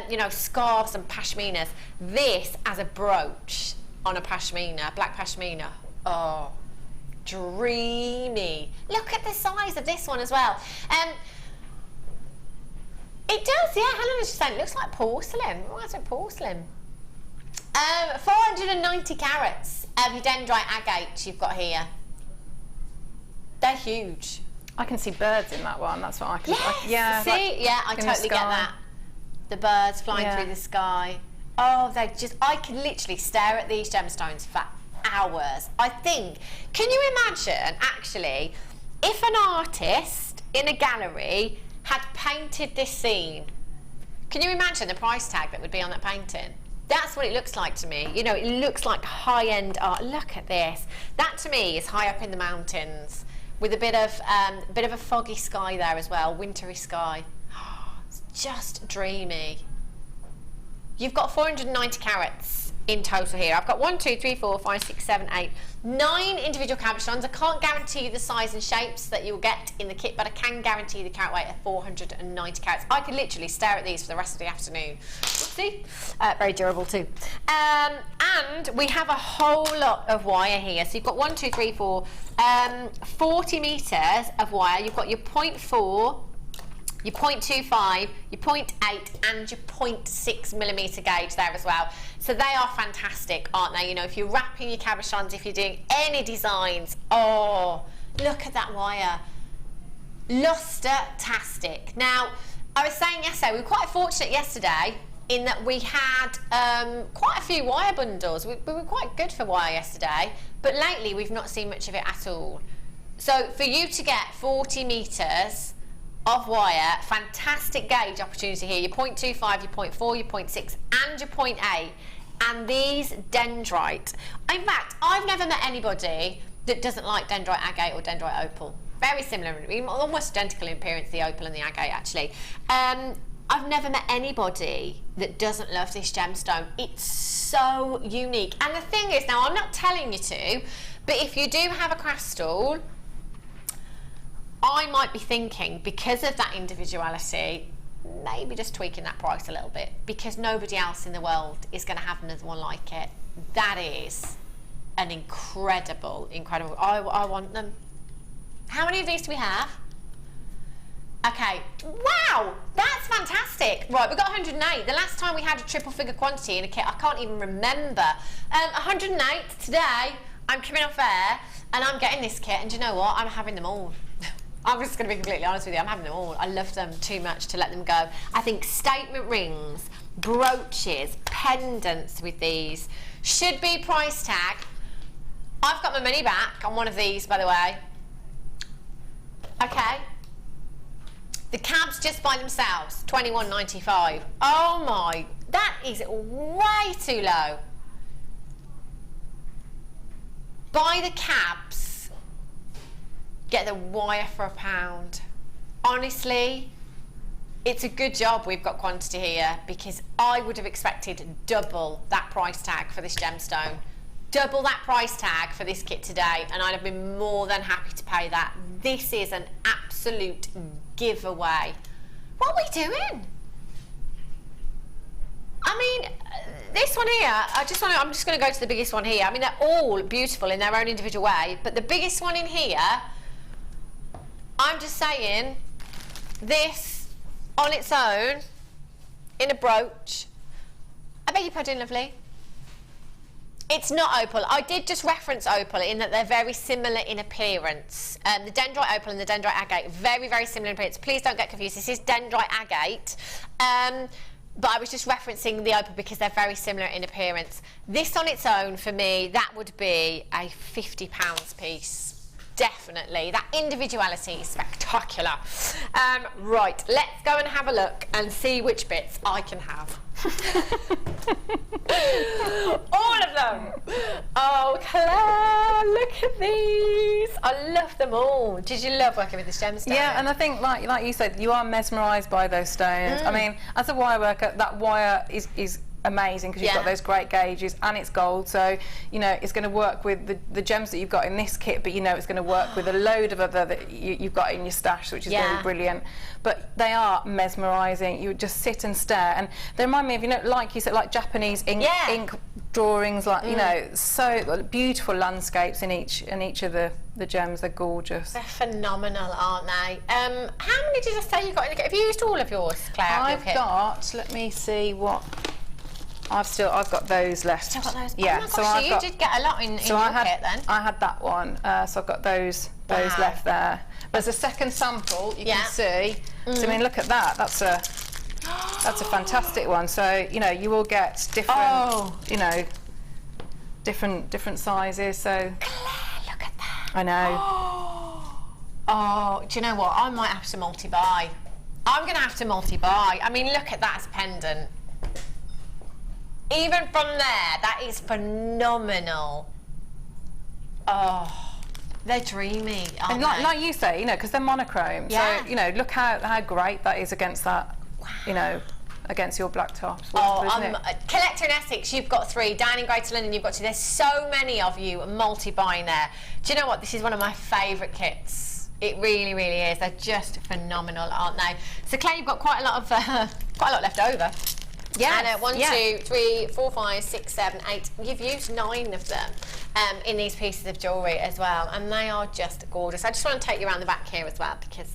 you know, scarves and pashminas. This as a brooch on a pashmina, black pashmina. Oh, dreamy. Look at the size of this one as well. It does, yeah. Helen was just saying, it looks like porcelain. Why is it porcelain? 490 carats of your dendrite agate you've got here. They're huge. I can see birds in that one. That's what I can. Yes. Yeah. See, like yeah, I totally get that. The birds flying through the sky. Oh, they just. I can literally stare at these gemstones for hours. I think. Can you imagine, actually, if an artist in a gallery had painted this scene? Can you imagine the price tag that would be on that painting? That's what it looks like to me. You know, it looks like high-end art. Look at this. That to me is high up in the mountains, with a bit of a foggy sky there as well, wintry sky. Oh, it's just dreamy. You've got 490 carats in total here. I've got 1, 2, 3, 4, 5, 6, 7, 8, 9 individual cabochons. I can't guarantee you the size and shapes that you'll get in the kit, but I can guarantee you the carat weight of 490 carats. I could literally stare at these for the rest of the afternoon. Oopsie. Very durable too. And we have a whole lot of wire here. So you've got 1, 2, 3, 4, 40 metres of wire. You've got your 0.4, your 0.25, your 0.8 and your 0.6 millimetre gauge there as well. So they are fantastic, aren't they? You know, if you're wrapping your cabochons, if you're doing any designs, oh, look at that wire. Luster-tastic. Now, I was saying yesterday, we were quite fortunate yesterday in that we had quite a few wire bundles. We were quite good for wire yesterday, but lately we've not seen much of it at all. So for you to get 40 metres of wire, fantastic gauge opportunity here. Your 0.25, your 0.4, your 0.6 and your 0.8, and these dendrite. In fact, I've never met anybody that doesn't like dendrite agate or dendrite opal. Very similar, almost identical in appearance, the opal and the agate actually. I've never met anybody that doesn't love this gemstone. It's so unique. And the thing is, now I'm not telling you to, but if you do have a crystal, I might be thinking, because of that individuality, maybe just tweaking that price a little bit, because nobody else in the world is going to have another one like it. That is an incredible, incredible. I want them. How many of these do we have? Okay, wow, that's fantastic. Right, we've got 108. The last time we had a triple figure quantity in a kit, I can't even remember. 108 today. I'm coming off air and I'm getting this kit, and do you know what? I'm having them all. I'm just going to be completely honest with you, I'm having them all. I love them too much to let them go. I think statement rings, brooches, pendants with these should be price tag. I've got my money back on one of these, by the way. Okay. The cabs just by themselves, $21.95. Oh my, that is way too low. Buy the cabs, get the wire for £1. Honestly, it's a good job we've got quantity here, because I would have expected double that price tag for this gemstone. Double that price tag for this kit today, and I'd have been more than happy to pay that. This is an absolute giveaway. What are we doing? I mean, this one here, I'm just going to go to the biggest one here. I mean, they're all beautiful in their own individual way, but the biggest one in here, I'm just saying, this on its own, in a brooch, I beg your pardon, lovely. It's not opal. I did just reference opal in that they're very similar in appearance. The dendrite opal and the dendrite agate, very, very similar in appearance. Please don't get confused. This is dendrite agate. But I was just referencing the opal because they're very similar in appearance. This on its own, for me, that would be a £50 piece. definitely. That individuality is spectacular. Right, let's go and have a look and see which bits I can have. All of them. Oh, Claire, look at these. I love them all. Did you love working with this gemstone? Yeah, and I think, like you said, you are mesmerised by those stones. I mean, as a wire worker, that wire is amazing because you've got those great gauges and it's gold, so you know it's going to work with the gems that you've got in this kit, but you know it's going to work with a load of other that you've got in your stash, which is going to be brilliant. But they are mesmerising. You would just sit and stare, and they remind me of, you know, like you said, like Japanese ink drawings, like you know, so beautiful landscapes in each of the gems. They're gorgeous. They're phenomenal, aren't they? How many did I say you got in the kit? Have you used all of yours, Claire? I've got, let me see what I've got those left. Still got those? Yeah. Oh my gosh, so you did get a lot in your kit then. I had that one, so I've got those left there. There's a second sample you can see. So I mean, look at that. That's a fantastic one. So you know, you will get different, you know, different sizes. So Claire, look at that. I know. Oh, do you know what? I might have to multi-buy. I'm going to have to multi-buy. I mean, look at that as a pendant. Even from there, that is phenomenal. Oh, they're dreamy, aren't And they? like you say, you know, because they're monochrome. Yeah. So, you know, look how great that is against that, you know, against your black tops. Collector in Essex, you've got 3. Down in Greater London, you've got 2. There's so many of you multi-buying there. Do you know what? This is one of my favourite kits. It really, really is. They're just phenomenal, aren't they? So, Claire, you've got quite a lot left over. Yeah. And 1, 2, 3, 4, 5, 6, 7, 8. You've used 9 of them in these pieces of jewellery as well, and they are just gorgeous. I just want to take you around the back here as well, because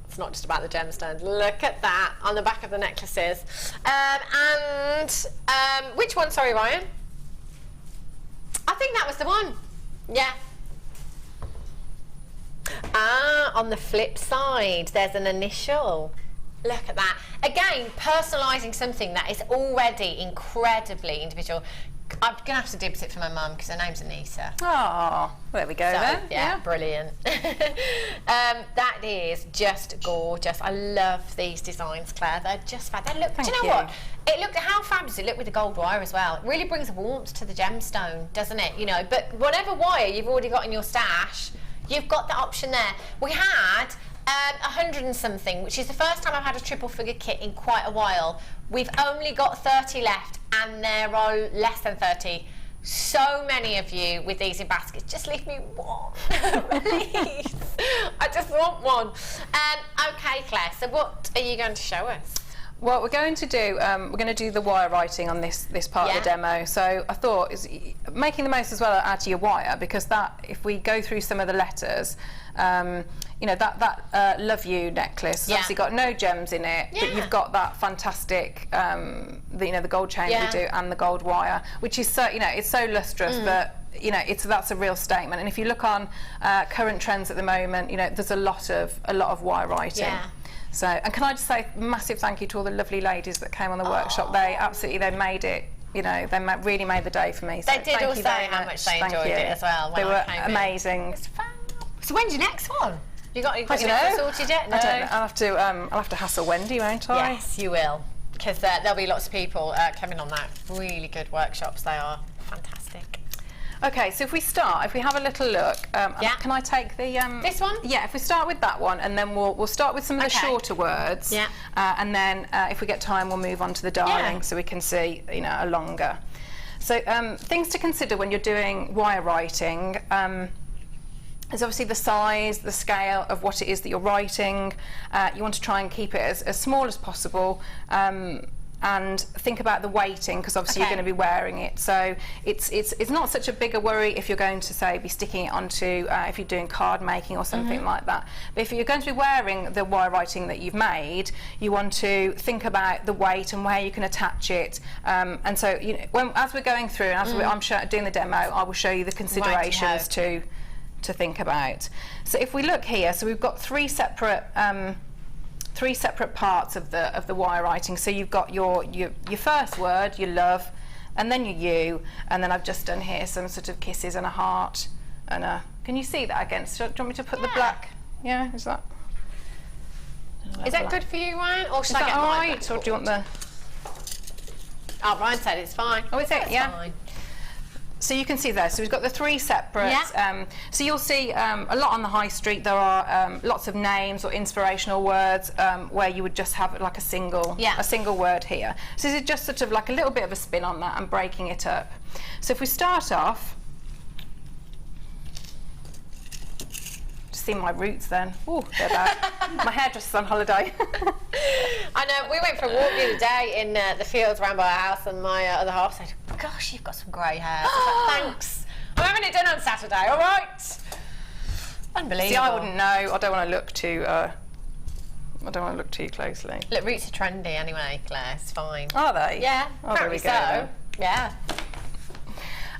it's not just about the gemstones. Look at that on the back of the necklaces. Which one? Sorry, Ryan. I think that was the one. Yeah. On the flip side, there's an initial. Look at that. Again, personalising something that is already incredibly individual. I'm going to have to dibs it for my mum because her name's Anissa. Oh, there we go then. Yeah, brilliant. That is just gorgeous. I love these designs, Claire. They're just fab. They look. Do you know what? How fab does it look with the gold wire as well? It really brings a warmth to the gemstone, doesn't it? You know, but whatever wire you've already got in your stash, you've got the option there. We had 100 and something, which is the first time I've had a triple figure kit in quite a while. We've only got 30 left, and there are less than 30. So many of you with these in baskets. Just leave me one, please. I just want one. Okay, Claire, so what are you going to show us? Well, we're going to do the wire writing on this part of the demo. So I thought is making the most as well out of your wire, because that, if we go through some of the letters, you know, that Love You necklace has obviously got no gems in it, but you've got that fantastic, the gold chain that we do and the gold wire, which is so, you know, it's so lustrous that, you know, that's a real statement. And if you look on current trends at the moment, you know, there's a lot of wire writing. Yeah. So, and can I just say massive thank you to all the lovely ladies that came on the workshop. They made it, you know, they really made the day for me. So they did all say how much they enjoyed it as well. They were amazing. So when's your next one? You got your sorted yet? No. I don't know. I'll have to hassle Wendy, won't I? Yes, you will, because there'll be lots of people coming on that. Really good workshops. They are fantastic. Okay, so if we have a little look, can I take the this one? Yeah, if we start with that one, and then we'll start with some of the shorter words. Yeah. And then if we get time, we'll move on to the dialing, so we can see, you know, a longer. So things to consider when you're doing wire writing. Is obviously the size, the scale of what it is that you're writing. You want to try and keep it as small as possible. And think about the weighting, because obviously you're going to be wearing it. So it's not such a big a worry if you're going to, say, be sticking it onto, if you're doing card making or something like that. But if you're going to be wearing the wire writing that you've made, you want to think about the weight and where you can attach it. And so, you know, as we're going through, and as I'm doing the demo, I will show you the considerations to think about. So if we look here, so we've got three separate parts of the wire writing. So you've got your first word, your love, and then your U, and then I've just done here some sort of kisses and a heart and a. Can you see that against? Do you want me to put the black? Yeah, is that? Is that good for you, Ryan? Or should Is I that get all mine right, or do you want the? Oh, Ryan said it's fine. Oh, is it? That's Yeah. fine. So you can see there, so we've got the three separate, Yeah. so you'll see a lot on the high street. There are lots of names or inspirational words where you would just have like a single word here. So this is just sort of like a little bit of a spin on that and breaking it up. So if we start off, see my roots then. Oh, they're back. My hairdresser's on holiday. I know, we went for a walk the other day in the fields around by our house, and my other half said, gosh, you've got some grey hair. I was like, thanks. I'm having it done on Saturday, all right? Unbelievable. See, I wouldn't know. I don't want to look too closely. Look, roots are trendy anyway, Claire. It's fine. Are they? Yeah, Oh, there we apparently go. so. Then.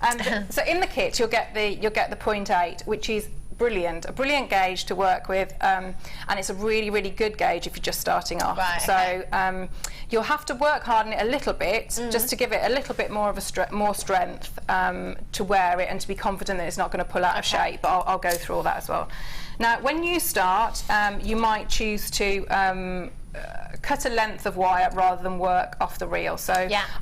Yeah. So in the kit, you'll get the 0.8, which is brilliant, a brilliant gauge to work with, and it's a really, really good gauge if you're just starting off. Right, so you'll have to work hard on it a little bit, just to give it a little bit more of more strength to wear it and to be confident that it's not going to pull out of shape. But I'll go through all that as well. Now, when you start, you might choose to cut a length of wire rather than work off the reel. So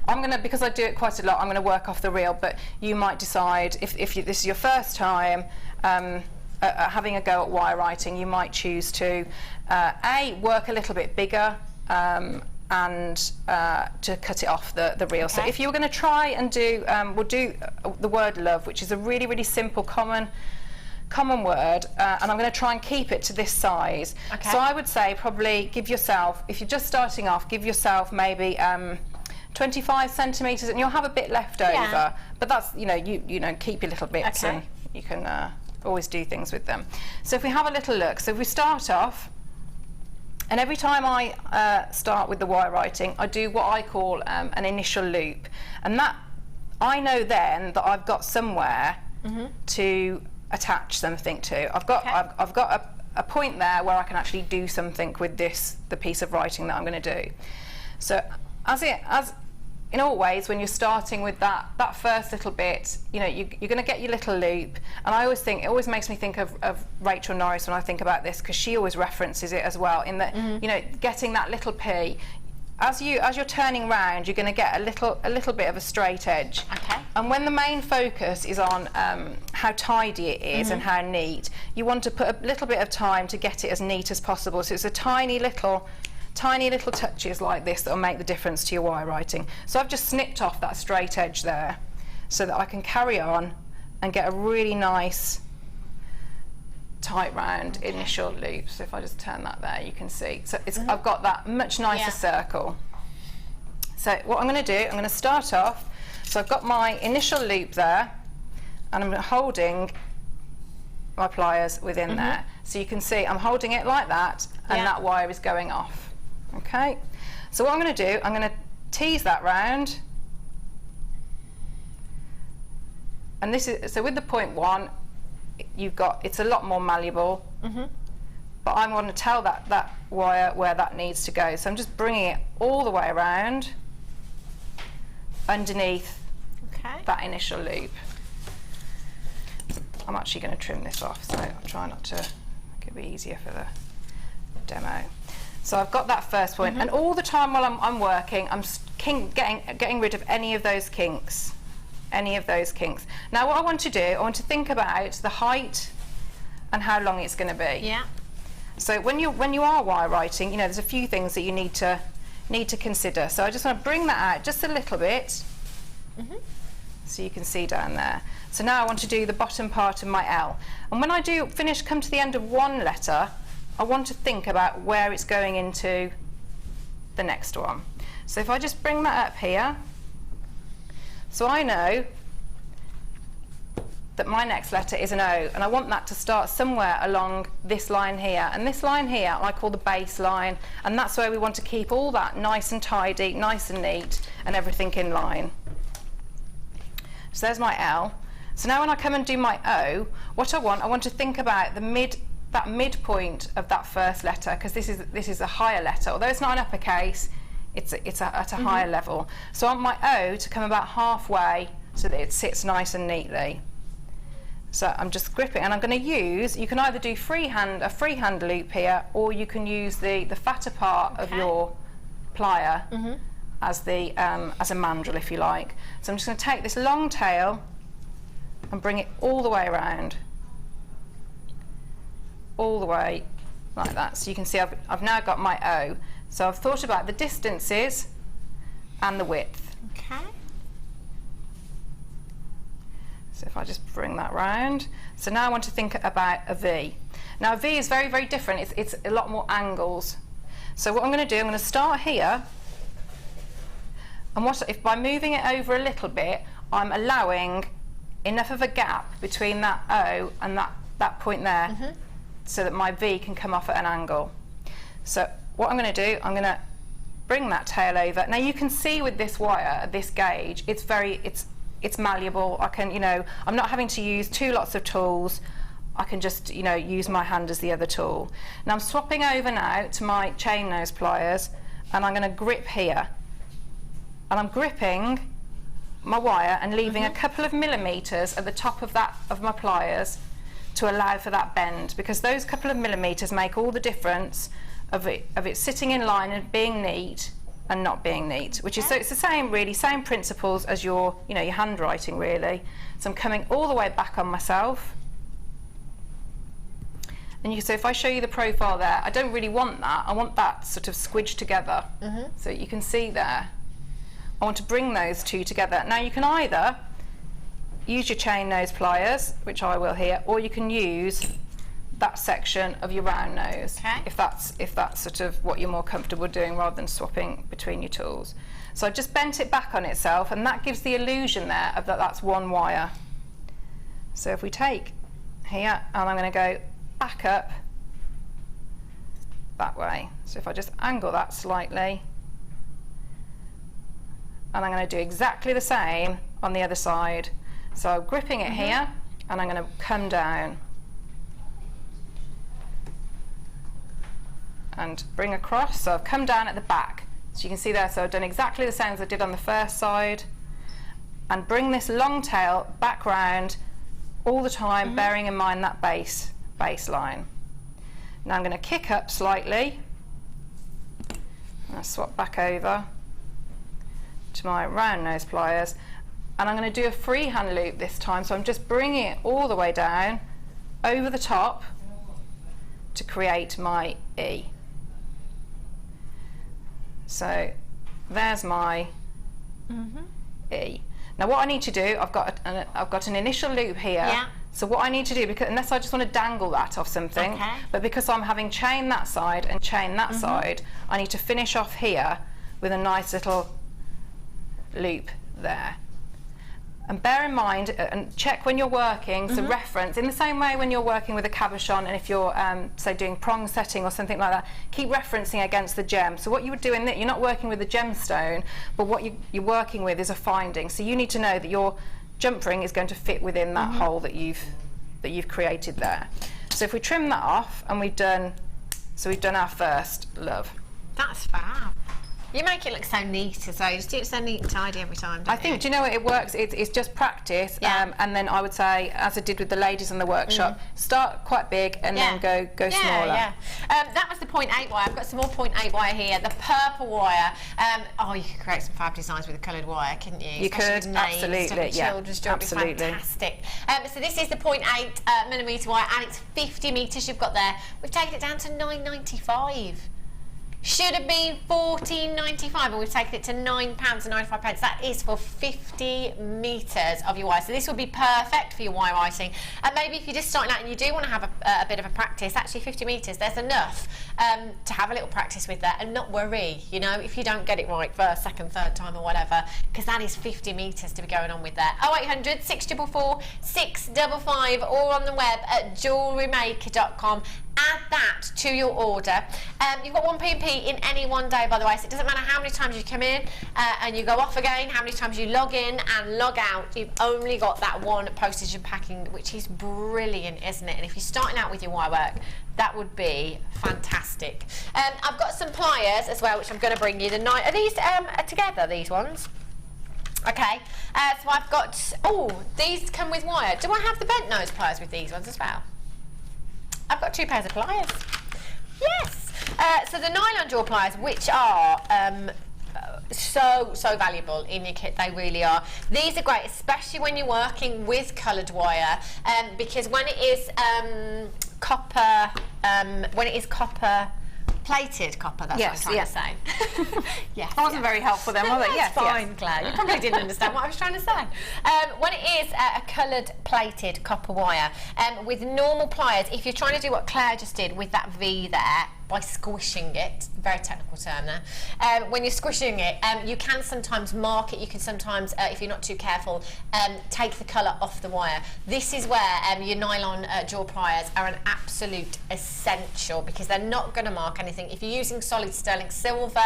I'm going to, because I do it quite a lot, I'm going to work off the reel, but you might decide, if this is your first time having a go at wire writing, you might choose to work a little bit bigger and to cut it off the reel. So if you were going to try and do, we'll do the word love, which is a really, really simple, common word, and I'm going to try and keep it to this size. So I would say probably give yourself, if you're just starting off, give yourself maybe 25 centimetres, and you'll have a bit left over. But that's, you know, keep your little bits, and you can always do things with them. So if we have a little look, so if we start off, and every time I start with the wire writing, I do what I call an initial loop, and that I know then that I've got somewhere to attach something to. I've got a point there where I can actually do something with the piece of writing that I'm going to do. So as in all ways, when you're starting with that first little bit, you know, you're going to get your little loop. And I always think, it always makes me think of Rachel Norris when I think about this, because she always references it as well, in that, you know, getting that little P. As you're turning round, you're going to get a little bit of a straight edge. And when the main focus is on how tidy it is and how neat, you want to put a little bit of time to get it as neat as possible. So it's a tiny little touches like this that will make the difference to your wire writing. So I've just snipped off that straight edge there so that I can carry on and get a really nice tight round initial loop. So if I just turn that there, you can see. So I've got that much nicer circle. So what I'm going to do, I'm going to start off. So I've got my initial loop there, and I'm holding my pliers within there. So you can see I'm holding it like that, and that wire is going off. Okay, so what I'm going to do, I'm going to tease that round, and this is, so with the 0.1, it's a lot more malleable, but I'm going to tell that wire where that needs to go. So I'm just bringing it all the way around underneath that initial loop. I'm actually going to trim this off, so I'll try not to make it be easier for the demo. So I've got that first point, and all the time while I'm working, I'm getting rid of any of those kinks. Now what I want to do, I want to think about the height and how long it's going to be. So when you are wire writing, you know, there's a few things that you need to consider. So I just want to bring that out just a little bit, so you can see down there. So now I want to do the bottom part of my L, and when I do come to the end of one letter, I want to think about where it's going into the next one. So if I just bring that up here, so I know that my next letter is an O, and I want that to start somewhere along this line here. And this line here I call the base line, and that's where we want to keep all that nice and tidy, nice and neat, and everything in line. So there's my L. So now when I come and do my O, what I want to think about that midpoint of that first letter, because this is a higher letter. Although it's not an uppercase, it's at a higher level. So I want my O to come about halfway so that it sits nice and neatly. So I'm just gripping, and I'm going to use, you can either do a freehand loop here, or you can use the fatter part of your plier as a mandrel, if you like. So I'm just going to take this long tail and bring it all the way around. All the way like that. So you can see I've now got my O. So I've thought about the distances and the width. Okay. So if I just bring that round. So now I want to think about a V. Now a V is very, very different. It's a lot more angles. So what I'm going to do, I'm going to start here. And if by moving it over a little bit, I'm allowing enough of a gap between that O and that point there, so that my V can come off at an angle. So what I'm going to do, I'm going to bring that tail over. Now you can see with this wire, this gauge, it's malleable. I can, I'm not having to use lots of tools. I can just, use my hand as the other tool. Now I'm swapping over now to my chain nose pliers, and I'm going to grip here. And I'm gripping my wire and leaving a couple of millimeters at the top of my pliers to allow for that bend, because those couple of millimeters make all the difference of it sitting in line and being neat and not being neat, which is, so it's the same principles as your handwriting, really. So I'm coming all the way back on myself, and so if I show you the profile there, I don't really want that. I want that sort of squidged together. So you can see there, I want to bring those two together. Now you can either use your chain nose pliers, which I will here, or you can use that section of your round nose, if that's sort of what you're more comfortable doing, rather than swapping between your tools. So I've just bent it back on itself, and that gives the illusion there of that's one wire. So if we take here, and I'm going to go back up that way. So if I just angle that slightly, and I'm going to do exactly the same on the other side. So I'm gripping it here, and I'm going to come down and bring across. So I've come down at the back. So you can see there, so I've done exactly the same as I did on the first side, and bring this long tail back round all the time, bearing in mind that baseline. Now I'm going to kick up slightly, and I'll swap back over to my round nose pliers, and I'm going to do a freehand loop this time. So I'm just bringing it all the way down over the top to create my E. So there's my E. Now what I need to do, I've got an initial loop here. So what I need to do, because unless I just want to dangle that off something, but because I'm having chain that side and chain that side, I need to finish off here with a nice little loop there. And bear in mind, and check when you're working, so reference, in the same way when you're working with a cabochon, and if you're, say, doing prong setting or something like that, keep referencing against the gem. So what you would do in that, you're not working with a gemstone, but what you're working with is a finding. So you need to know that your jump ring is going to fit within that hole that you've created there. So if we trim that off, and we've done our first love. That's fab. You make it look so neat as well. You just do it so neat and tidy every time, don't you? I think, do you know what, it works, it's just practice, and then I would say, as I did with the ladies in the workshop, start quite big and then go smaller. That was the 0.8 wire. I've got some more 0.8 wire here. The purple wire. You could create some fab designs with a coloured wire, couldn't you? You could, absolutely, children's jewellery, fantastic. So this is the 0.8 millimetre wire, and it's 50 metres you've got there. We've taken it down to £9.95. Should have been £14.95, and we've taken it to £9.95. That is for 50 metres of your wire. So this would be perfect for your wire writing. And maybe if you're just starting out and you do want to have a bit of a practice, actually 50 metres, there's enough to have a little practice with that and not worry, if you don't get it right first, second, third time or whatever, because that is 50 metres to be going on with there. 0800 644 655, or on the web at jewellerymaker.com. add that to your order. You've got 1 P&P in any one day, by the way, so it doesn't matter how many times you come in and you go off again, how many times you log in and log out, you've only got that one postage and packing, which is brilliant, isn't it? And if you're starting out with your wire work, that would be fantastic. I've got some pliers as well, which I'm going to bring you. Are these together, these ones? Okay, so I've got, these come with wire. Do I have the bent nose pliers with these ones as well? I've got 2 pairs of pliers. Yes. So the nylon jaw pliers, which are so valuable in your kit, they really are. These are great, especially when you're working with coloured wire, because when it is copper, plated copper, that's yes, what I'm trying to say. Yes, I wasn't very helpful then, was it? Yes, fine, Claire. You probably didn't understand what I was trying to say. When it is a coloured plated copper wire, with normal pliers, if you're trying to do what Claire just did with that V there, by squishing it, very technical term there, when you're squishing it, you can sometimes mark it, you can sometimes, if you're not too careful, take the colour off the wire. This is where your nylon jaw pliers are an absolute essential, because they're not going to mark anything. If you're using solid sterling silver,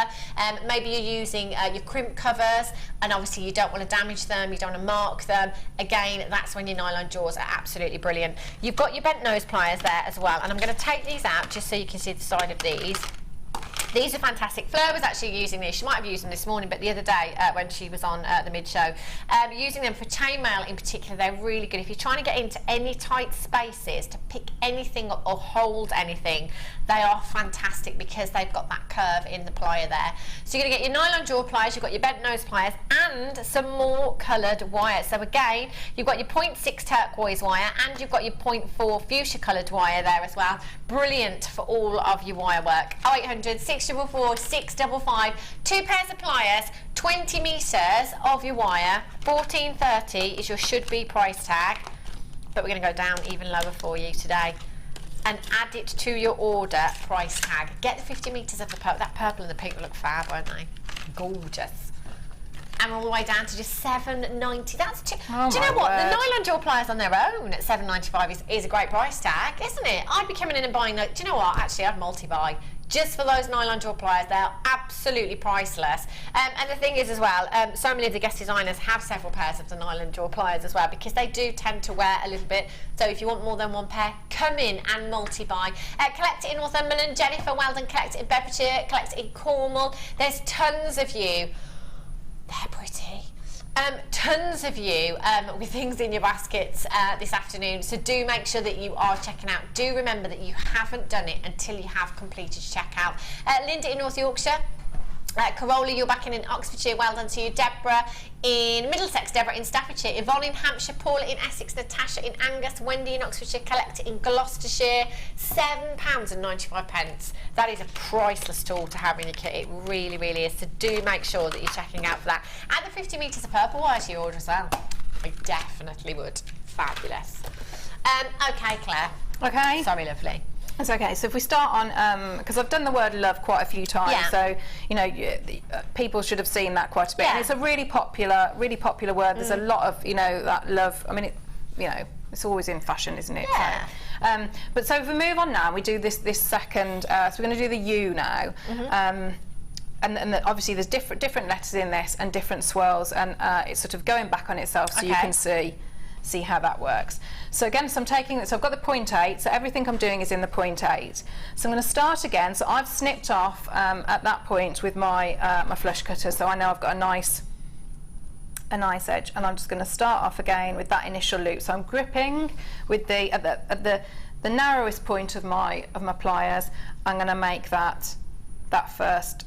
maybe you're using your crimp covers, and obviously you don't want to damage them, you don't want to mark them, again, that's when your nylon jaws are absolutely brilliant. You've got your bent nose pliers there as well, and I'm going to take these out just so you can see the side of these. These are fantastic. Fleur was actually using these. She might have used them this morning, but the other day when she was on the mid-show, using them for chainmail in particular, they're really good. If you're trying to get into any tight spaces to pick anything up or hold anything, they are fantastic because they've got that curve in the plier there. So you're going to get your nylon jaw pliers, you've got your bent nose pliers, and some more coloured wire. So again, you've got your 0.6 turquoise wire and you've got your 0.4 fuchsia coloured wire there as well. Brilliant for all of your wire work. 0800 644 655, 2 pairs of pliers, 20 metres of your wire, 14.30 is your should be price tag, but we're going to go down even lower for you today and add it to your order price tag. Get the 50 metres of the purple. That purple and the pink will look fab, won't they? Gorgeous. And all the way down to just $7.90. That's do you know what? The nylon jaw pliers on their own at $7.95 is a great price tag, isn't it? I'd be coming in and buying those. Do you know what? Actually, I'd multi-buy just for those nylon jaw pliers. They're absolutely priceless. And the thing is as well, so many of the guest designers have several pairs of the nylon jaw pliers as well, because they do tend to wear a little bit. So if you want more than one pair, come in and multi-buy. Collect it in Northumberland. Jennifer Weldon collect it in Bedfordshire, collect it in Cornwall. There's tons of you. They're pretty. Tons of you with things in your baskets this afternoon, so do make sure that you are checking out. Do remember that you haven't done it until you have completed checkout. Linda in North Yorkshire, Carola, you're back in Oxfordshire, well done to you. Deborah in Middlesex, Deborah in Staffordshire, Yvonne in Hampshire, Paula in Essex, Natasha in Angus, Wendy in Oxfordshire, Collector in Gloucestershire. £7.95. That is a priceless tool to have in your kit. It really, really is. So do make sure that you're checking out for that. Add the 50 metres of purple wire to your order as well. I definitely would. Fabulous. Okay, Claire. Okay. Sorry, lovely. It's okay. So if we start on, because I've done the word love quite a few times, so you know people should have seen that quite a bit. And it's a really popular word. There's a lot of that love. I mean, it's always in fashion, isn't it? Yeah. So, but so if we move on now, we do this second. So we're going to do the U now. And obviously there's different letters in this and different swirls, and it's sort of going back on itself, so you can see how that works. So again, so I'm taking this, so I've got the 0.8, so everything I'm doing is in the 0.8. So I'm going to start again. So I've snipped off at that point with my my flush cutter, so I know I've got a nice edge, and I'm just going to start off again with that initial loop. So I'm gripping with at the narrowest point of my pliers. I'm going to make that first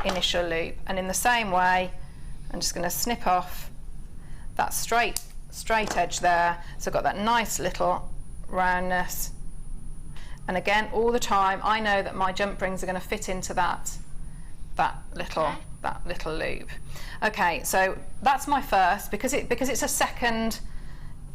initial loop, and in the same way I'm just going to snip off that straight edge there, so I've got that nice little roundness, and again all the time I know that my jump rings are going to fit into that little loop. Okay, so that's my first, because it's a second,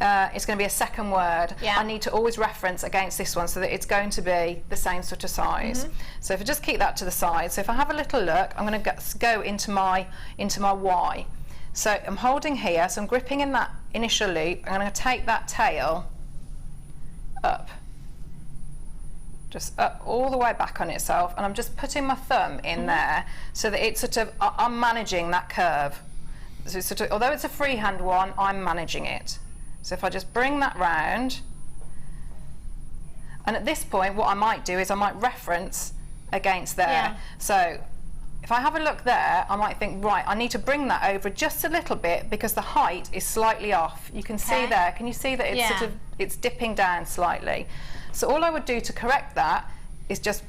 it's going to be a second word. I need to always reference against this one so that it's going to be the same sort of size. So if I just keep that to the side, so if I have a little look, I'm going to go into my Y. So I'm holding here, so I'm gripping in that initial loop. I'm going to take that tail up, just up all the way back on itself, and I'm just putting my thumb in there so that it's sort of, I'm managing that curve. So it's sort of, although it's a freehand one, I'm managing it. So if I just bring that round, and at this point what I might do is I might reference against there. Yeah. So if I have a look there, I might think, right, I need to bring that over just a little bit because the height is slightly off. You can see there, can you see that it's sort of, it's dipping down slightly. So all I would do to correct that is just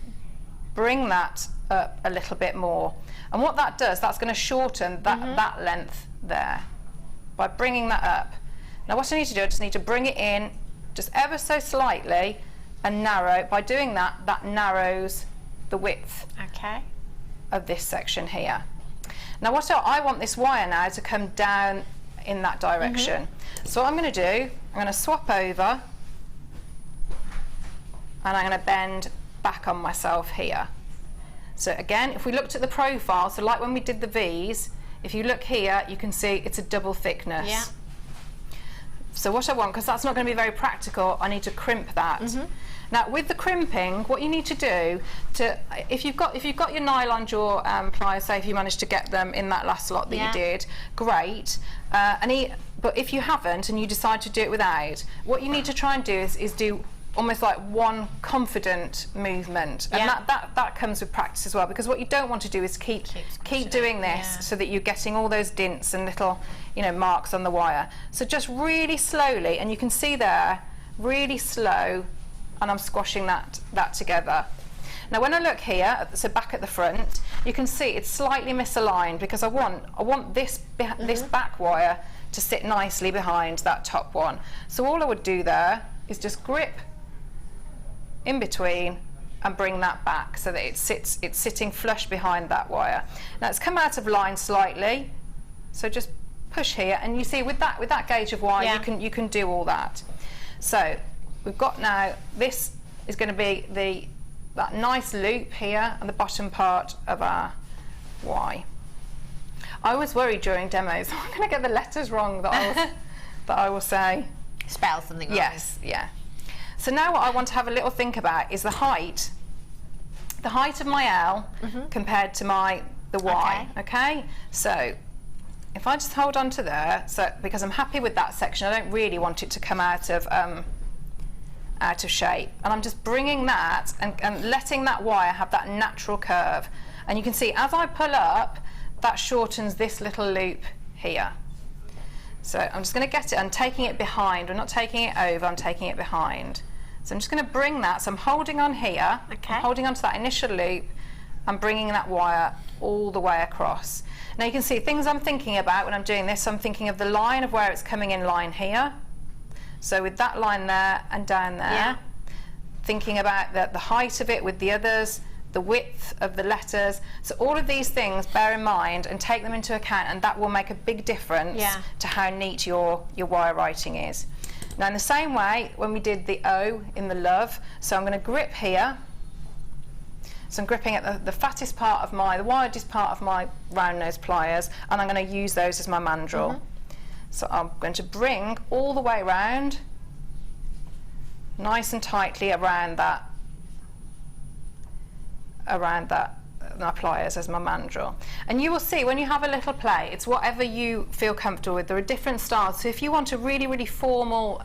bring that up a little bit more. And what that does, that's going to shorten that length there by bringing that up. Now what I need to do, I just need to bring it in just ever so slightly and narrow. By doing that, that narrows the width of this section here. Now what I want this wire now to come down in that direction. So what I'm going to do, I'm going to swap over and I'm going to bend back on myself here. So again, if we looked at the profile, so like when we did the V's, if you look here, you can see it's a double thickness. Yeah. So what I want, because that's not going to be very practical, I need to crimp that. Now with the crimping, what you need to do, if you've got your nylon jaw pliers, say if you managed to get them in that last lot that you did, great. But if you haven't and you decide to do it without, what you need to try and do is do almost like one confident movement, and that comes with practice as well, because what you don't want to do is keep doing this so that you're getting all those dints and little marks on the wire. So just really slowly, and you can see there, really slow, and I'm squashing that together. Now when I look here, so back at the front, you can see it's slightly misaligned because I want this this back wire to sit nicely behind that top one. So all I would do there is just grip in between and bring that back so that it's sitting flush behind that wire. Now it's come out of line slightly, so just push here, and you see with that gauge of wire you can do all that. So we've got now, this is going to be that nice loop here and the bottom part of our Y. I always worry during demos I'm going to get the letters wrong that I will say. Spell something wrong. Yes, yeah. So now what I want to have a little think about is the height of my L compared to the Y. Okay. So if I just hold on to there, so because I'm happy with that section, I don't really want it to come out of shape, and I'm just bringing that and letting that wire have that natural curve. And you can see as I pull up, that shortens this little loop here. So I'm just going to get it, I'm taking it behind, I'm not taking it over, I'm taking it behind. So I'm just going to bring that, so I'm holding on here, I'm holding on to that initial loop, I'm bringing that wire all the way across. Now you can see things I'm thinking about when I'm doing this, I'm thinking of the line of where it's coming in line here. So with that line there and down there, thinking about the height of it with the others, the width of the letters. So all of these things bear in mind and take them into account, and that will make a big difference to how neat your wire writing is. Now in the same way, when we did the O in the love, so I'm going to grip here. So I'm gripping at the fattest part of the widest part of my round nose pliers, and I'm going to use those as my mandrel. So I'm going to bring all the way around, nice and tightly around my pliers as my mandrel. And you will see when you have a little play, it's whatever you feel comfortable with. There are different styles, so if you want a really, really formal,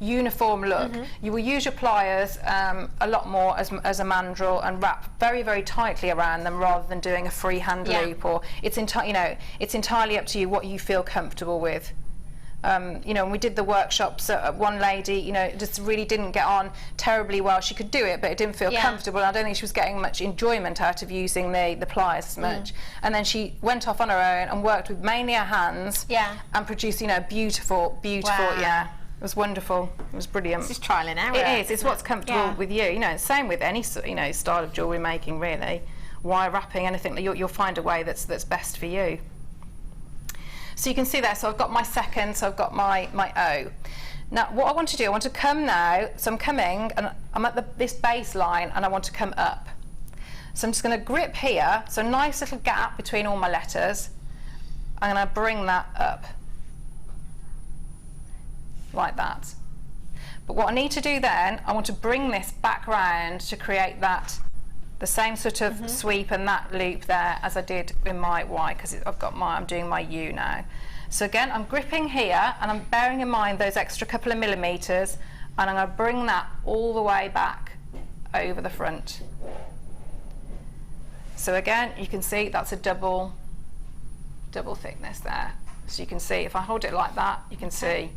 uniform look, you will use your pliers a lot more as a mandrel and wrap very, very tightly around them rather than doing a freehand loop. Or it's entirely up to you what you feel comfortable with. When we did the workshops, one lady, just really didn't get on terribly well. She could do it, but it didn't feel comfortable. I don't think she was getting much enjoyment out of using the pliers as much. And then she went off on her own and worked with mainly her hands and produced, beautiful, it was wonderful. It was brilliant. It's just trial and error. It is. It's what's comfortable with you. Same with any style of jewellery making, really. Wire wrapping, anything. You'll find a way that's best for you. So you can see there, so I've got my second, so I've got my O. Now what I want to do, I want to come now, so I'm coming and I'm at this base line and I want to come up. So I'm just going to grip here, so a nice little gap between all my letters. I'm going to bring that up, like that. But what I need to do then, I want to bring this back round to create that, the same sort of sweep and that loop there as I did in my Y, because I'm doing my U now. So again, I'm gripping here and I'm bearing in mind those extra couple of millimetres, and I'm going to bring that all the way back over the front. So again, you can see that's a double thickness there. So you can see if I hold it like that, you can see.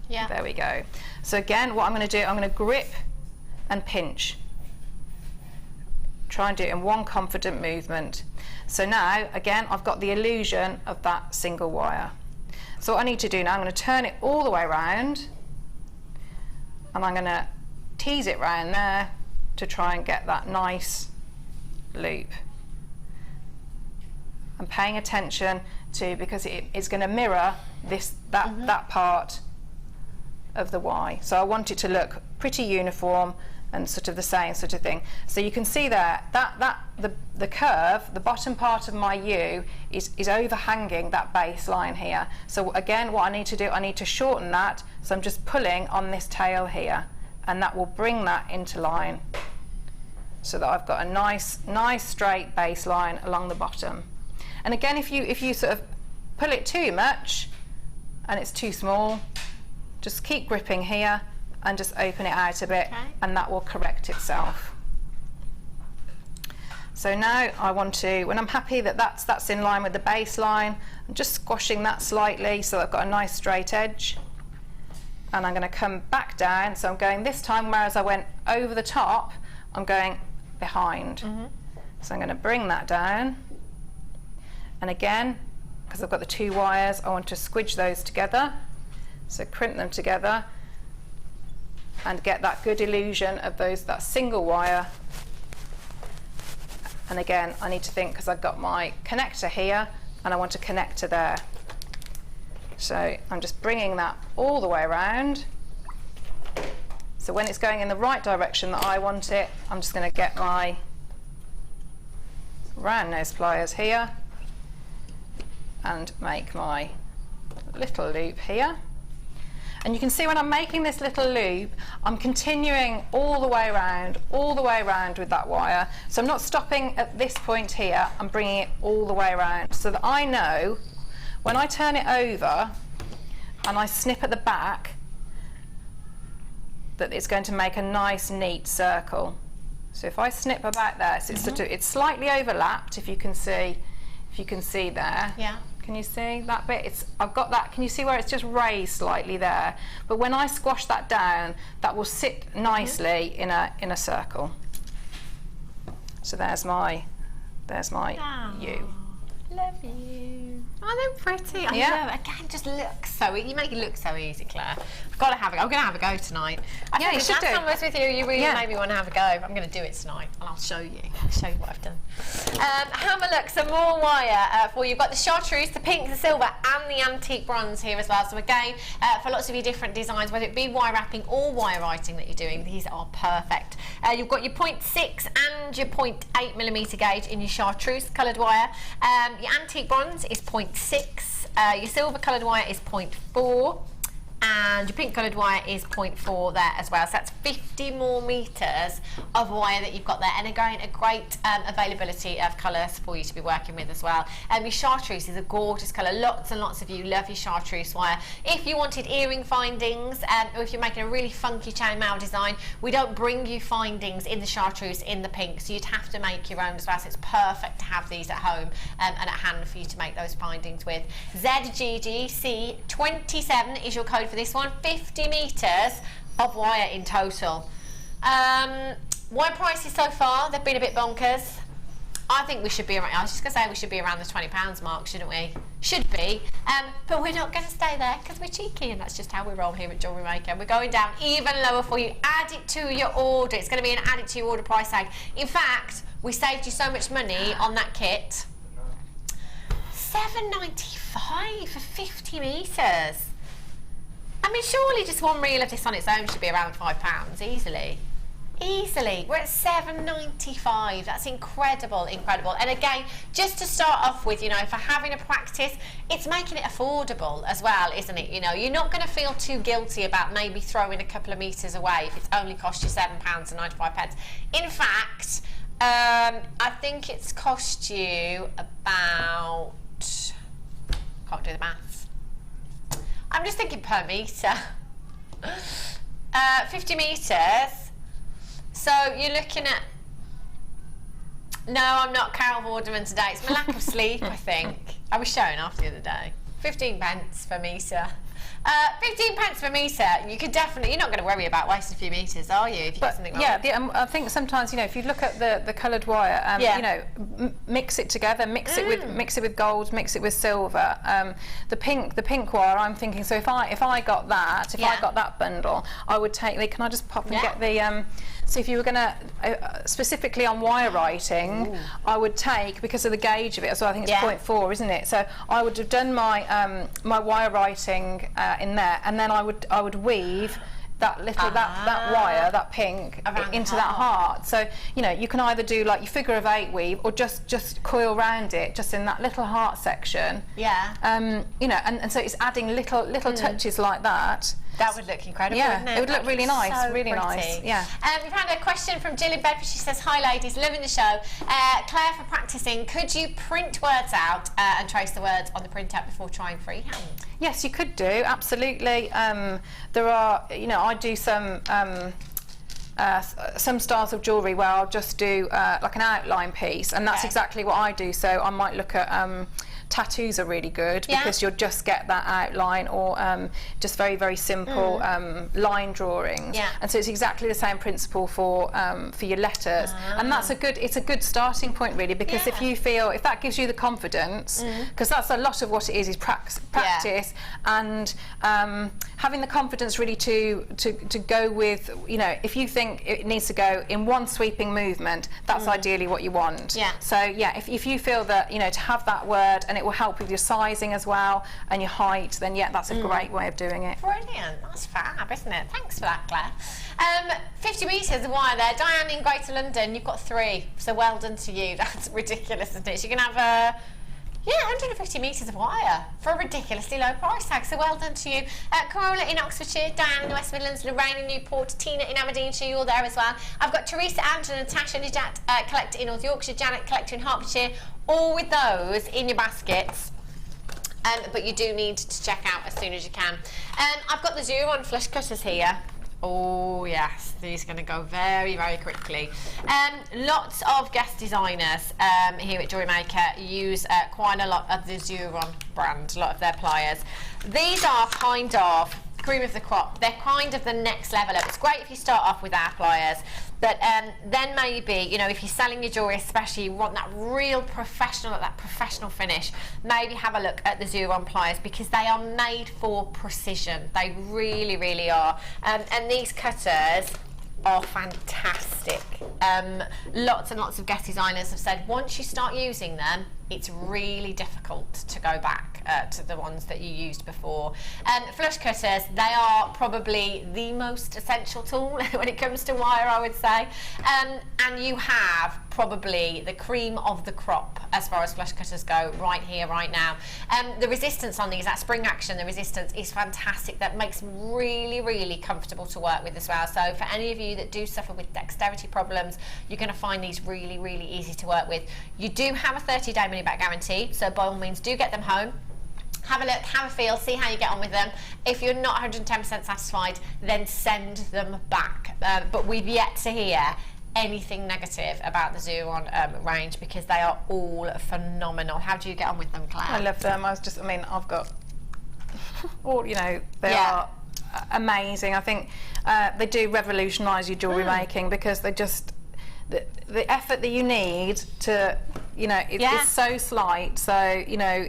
Yeah. There we go. So again, what I'm going to do, I'm going to grip and pinch. Try and do it in one confident movement. So now, again, I've got the illusion of that single wire. So what I need to do now, I'm going to turn it all the way around, and I'm going to tease it round there to try and get that nice loop. I'm paying attention to, because it's going to mirror that part of the Y. So I want it to look pretty uniform and sort of the same sort of thing. So you can see there that the curve, the bottom part of my U is overhanging that base line here. So again, what I need to do, I need to shorten that. So I'm just pulling on this tail here, and that will bring that into line, so that I've got a nice straight base line along the bottom. And again, if you sort of pull it too much and it's too small, just keep gripping here and just open it out a bit, and that will correct itself. So now I want to, when I'm happy that that's in line with the baseline, I'm just squashing that slightly so I've got a nice straight edge, and I'm going to come back down. So I'm going this time, whereas I went over the top, I'm going behind. So I'm going to bring that down, and again, because I've got the two wires, I want to squidge those together. So crimp them together and get that good illusion of that single wire. And again, I need to think, because I've got my connector here and I want a connector there. So I'm just bringing that all the way around. So when it's going in the right direction that I want it, I'm just going to get my round nose pliers here and make my little loop here. And you can see when I'm making this little loop, I'm continuing all the way around with that wire. So I'm not stopping at this point here, I'm bringing it all the way around, so that I know when I turn it over and I snip at the back, that it's going to make a nice neat circle. So if I snip about there, so it's slightly overlapped, if you can see there. Yeah. Can you see that bit? I've got that. Can you see where it's just raised slightly there? But when I squash that down, that will sit nicely in a circle. So there's my U. Love you. Oh, they're pretty. I love it. Again, just looks so. You make it look so easy, Claire. I've got to have it. I'm going to have a go tonight. I think you should do. Last time I was with you, you really made me want to have a go. I'm going to do it tonight, and I'll show you. I'll show you what I've done. Have a look. Some more wire for you. You've got the chartreuse, the pink, the silver, and the antique bronze here as well. So again, for lots of your different designs, whether it be wire wrapping or wire writing that you're doing, these are perfect. You've got your 0.6 and your 0.8mm gauge in your chartreuse coloured wire. Your antique bronze is 0.6. Your silver coloured wire is 0.4, and your pink coloured wire is 0.4 there as well. So that's 50 more metres of wire that you've got there, and again a great availability of colours for you to be working with as well. Your chartreuse is a gorgeous colour. Lots and lots of you love your chartreuse wire. If you wanted earring findings, or if you're making a really funky chainmail design, we don't bring you findings in the chartreuse in the pink, so you'd have to make your own as well. So it's perfect to have these at home and at hand for you to make those findings with. ZGGC27 is your code for this one. 50 metres of wire in total. Wire prices so far, they've been a bit bonkers. I think we should be around, I was just going to say we should be around the £20 mark, shouldn't we? Should be, but we're not going to stay there because we're cheeky, and that's just how we roll here at JewelleryMaker. We're going down even lower for you. Add it to your order. It's going to be an add it to your order price tag. In fact, we saved you so much money on that kit. £7.95 for 50 metres. I mean, surely just one reel of this on its own should be around £5 easily. Easily. We're at £7.95. That's incredible, incredible. And again, just to start off with, you know, for having a practice, it's making it affordable as well, isn't it? You know, you're not going to feel too guilty about maybe throwing a couple of metres away if it's only cost you £7.95. In fact, I think it's cost you about... Can't do the maths. I'm just thinking per metre. 50 metres. So you're looking at... No, I'm not Carol Vorderman today. It's my lack of sleep, I think. I was showing off the other day. 15 pence per metre. 15 pence per metre. You could definitely... You're not going to worry about wasting a few metres, are you? If you get something wrong. Yeah, I think sometimes, you know, if you look at the coloured wire, you know, mix it together, mix it with gold, mix it with silver. The pink wire, I'm thinking. So if I got that, I got that bundle, I would take. Can I just pop and get the? So if you were going to specifically on wire writing, I would take, because of the gauge of it as well. I think it's 0.4, isn't it? So I would have done my my wire writing in there, and then I would weave that little that wire, that pink, into that heart. So you know, you can either do like your figure of 8 weave, or just coil round it just in that little heart section. Yeah. You know, and so it's adding little touches like that. That would look incredible, wouldn't it? It would look really nice, so really pretty. nice. Yeah. We've had a question from Jill in Bedford. She says, "Hi ladies, loving the show. Claire, for practicing, could you print words out and trace the words on the printout before trying freehand?" Yes, you could do, absolutely. There are, you know, I do some styles of jewellery where I'll just do like an outline piece, and that's exactly what I do. So I might look at tattoos are really good because you'll just get that outline, or just very simple line drawings. And so it's exactly the same principle for your letters, and that's it's a good starting point really, because if you feel, if that gives you the confidence, because that's a lot of what it is practice, and having the confidence really to go with, you know, if you think it needs to go in one sweeping movement, that's ideally what you want. So yeah, if you feel that, you know, to have that word, and it will help with your sizing as well and your height, then yeah, that's a great way of doing it. Brilliant. That's fab, isn't it? Thanks for that, Claire. 50 metres of wire there. Diane in Greater London, you've got 3, so well done to you. That's ridiculous, isn't it? So you can have 150 metres of wire for a ridiculously low price tag, so well done to you. Corolla in Oxfordshire, Diane in the West Midlands, Lorraine in Newport, Tina in Aberdeenshire, you're there as well. I've got Teresa, Angela, Natasha, Nijat, collector in North Yorkshire, Janet, collector in Hertfordshire, all with those in your baskets. But you do need to check out as soon as you can. I've got the Xeron flush cutters here. Oh yes, these are going to go very quickly. Lots of guest designers here at JewelleryMaker use quite a lot of the Xeron brand, a lot of their pliers. These are kind of cream of the crop. They're kind of the next level up. It's great if you start off with our pliers, but then maybe, you know, if you're selling your jewellery especially, you want that real professional, that professional finish, maybe have a look at the Xeron pliers, because they are made for precision. They really are. And these cutters are fantastic. Lots and lots of guest designers have said once you start using them, it's really difficult to go back to the ones that you used before. Flush cutters, they are probably the most essential tool when it comes to wire, I would say. And you have probably the cream of the crop as far as flush cutters go right here, right now. The resistance on these, that spring action, the resistance is fantastic. That makes them really comfortable to work with as well. So for any of you that do suffer with dexterity problems, you're going to find these really easy to work with. You do have a 30-day money-back guarantee, so by all means do get them home. Have a look, have a feel, see how you get on with them. If you're not 110% satisfied, then send them back. But we've yet to hear anything negative about the Xeron range, because they are all phenomenal. How do you get on with them, Claire? I love them. I've got all, you know, they are amazing. I think they do revolutionise your jewellery making, because they just, the effort that you need to, you know, it's so slight. So, you know,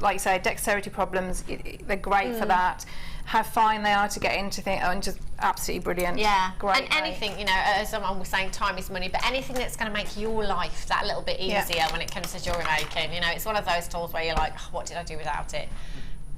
like you say, dexterity problems, they're great for that. How fine they are to get into things, and just absolutely brilliant. Yeah, great. And anything, you know, as someone was saying, time is money, but anything that's going to make your life that little bit easier when it comes to jewellery making, you know, it's one of those tools where you're like, oh, what did I do without it?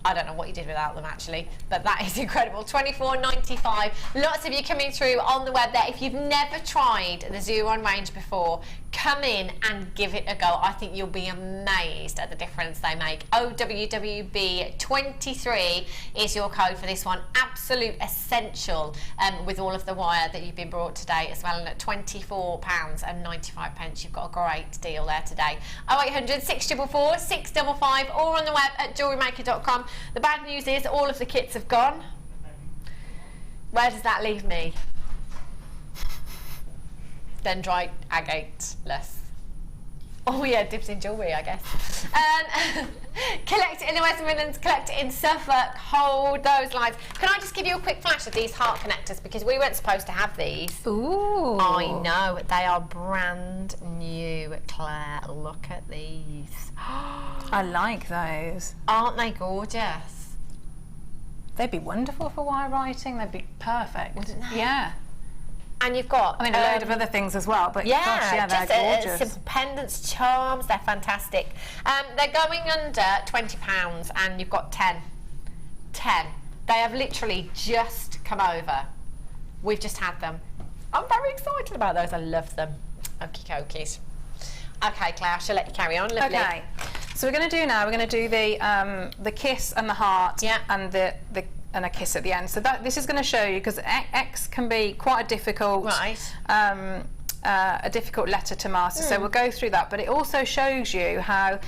I don't know what you did without them actually, but that is incredible. $24.95. Lots of you coming through on the web there. If you've never tried the Xeron range before, come in and give it a go. I think you'll be amazed at the difference they make. OWWB23 is your code for this one. Absolute essential with all of the wire that you've been brought today as well, and at £24.95 you've got a great deal there today. 0800 644 655 or on the web at jewellerymaker.com. The bad news is all of the kits have gone. Where does that leave me? Dendrite, agate-less. Oh yeah, dips in jewellery, I guess. Collect it in the West Midlands, collect it in Suffolk, hold those lines. Can I just give you a quick flash of these heart connectors, because we weren't supposed to have these. Ooh. I know, they are brand new, Claire. Look at these. I like those. Aren't they gorgeous? They'd be wonderful for wire writing. They'd be perfect. Wouldn't they? Yeah. And you've got... I mean, a load of other things as well, but yeah, gosh, yeah, they're just gorgeous. simple pendants, charms, they're fantastic. They're going under £20 and you've got 10. 10. They have literally just come over. We've just had them. I'm very excited about those. I love them. Okie dokies. Okay, Claire, I shall let you carry on. Lovely. Okay, so we're going to do now, we're going to do the kiss and the heart, Yeah. and and a kiss at the end. So this is going to show you, because X can be quite a difficult, Right. a difficult letter to master. So we'll go through that, but it also shows you how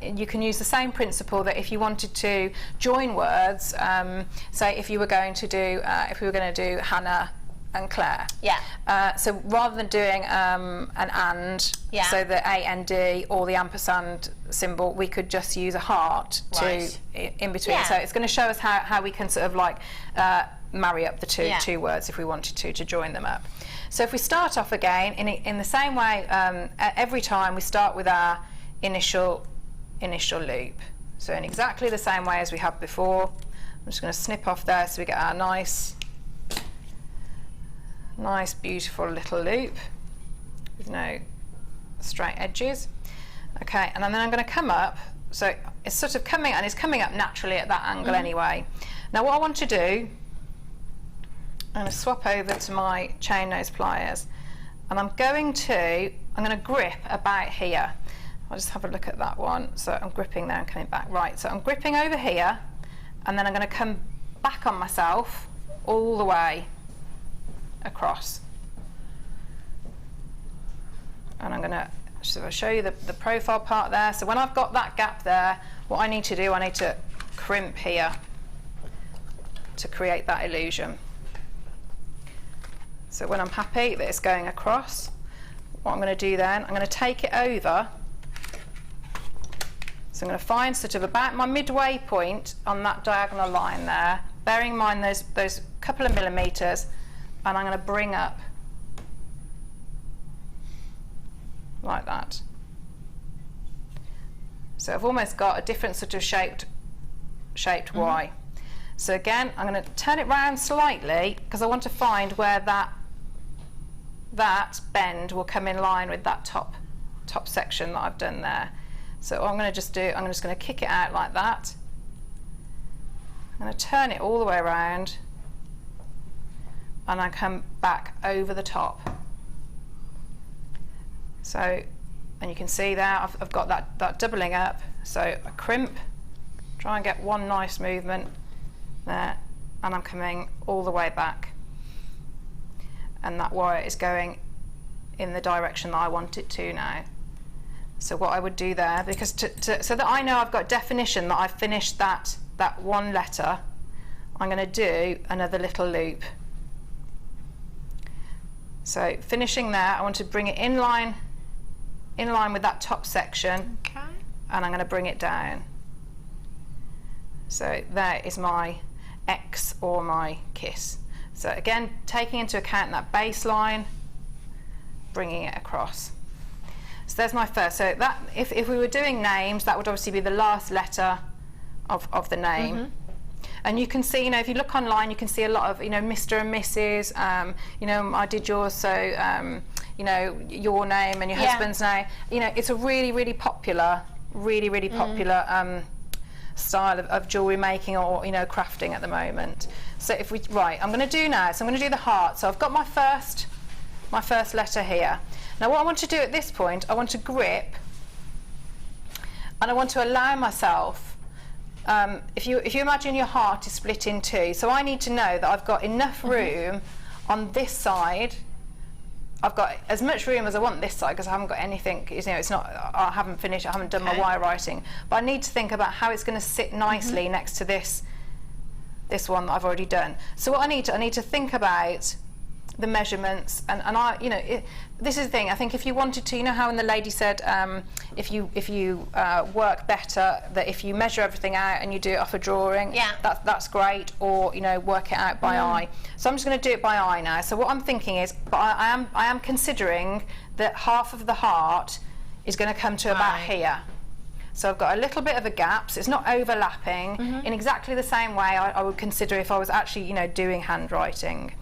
you can use the same principle that if you wanted to join words, say if you were going to do, if we were going to do Hannah and Claire. Yeah. So rather than doing an and, Yeah. so the A-N-D or the ampersand symbol, we could just use a heart Right. in between. Yeah. So it's going to show us how we can sort of like marry up the two words if we wanted to join them up. So if we start off again in the same way, every time we start with our initial loop. So in exactly the same way as we have before. I'm just going to snip off there so we get our nice beautiful little loop with no straight edges. Okay, and then I'm going to come up, so it's sort of coming, and it's coming up naturally at that angle anyway. Now what I want to do, I'm going to swap over to my chain nose pliers, and I'm going to grip about here. I'll just have a look at that one. So I'm gripping there and coming back. Right, so I'm gripping over here, and then I'm going to come back on myself all the way across, and I'm going to show you the profile part there. So when I've got that gap there, what I need to do, I need to crimp here to create that illusion. So when I'm happy that it's going across, what I'm going to do then, I'm going to take it over. So I'm going to find sort of about my midway point on that diagonal line there, bearing in mind those couple of millimeters, and I'm going to bring up like that. So I've almost got a different sort of shaped Y. So again, I'm going to turn it round slightly, because I want to find where that bend will come in line with that top section that I've done there. So what I'm going to just do, I'm just going to kick it out like that. I'm going to turn it all the way around, and I come back over the top. So, and you can see there I've got that doubling up. So I crimp, try and get one nice movement there, and I'm coming all the way back, and that wire is going in the direction that I want it to now. So what I would do there, because so that I know I've got definition that I've finished that one letter, I'm going to do another little loop. So finishing there, I want to bring it in line with that top section, Okay. and I'm going to bring it down. So there is my X or my kiss. So again, taking into account that baseline, bringing it across. So there's my first. So that if we were doing names, that would obviously be the last letter of the name. And you can see, if you look online, you can see a lot of, Mr. and Mrs. I did yours, so your name and your husband's name. It's a really, really popular, style of jewellery making or, you know, crafting at the moment. So if we, right, I'm going to do now, so I'm going to do the heart. So I've got my first letter here. Now what I want to do at this point, I want to grip and I want to allow myself, if you imagine your heart is split in two, so I need to know that I've got enough room on this side. I've got as much room as I want this side because I haven't got anything, you know, it's not, I haven't finished, I haven't done my wire writing, but I need to think about how it's going to sit nicely next to this one that I've already done. So what I need to think about the measurements, and I, you know, this is the thing. I think if you wanted to, you know how when the lady said, if you work better, that if you measure everything out and you do it off a drawing, that's great, or, you know, work it out by eye. So I'm just going to do it by eye now. So what I'm thinking is, but I am considering that half of the heart is going to come to about here. So I've got a little bit of a gap, so it's not overlapping in exactly the same way I would consider if I was actually, you know, doing handwriting.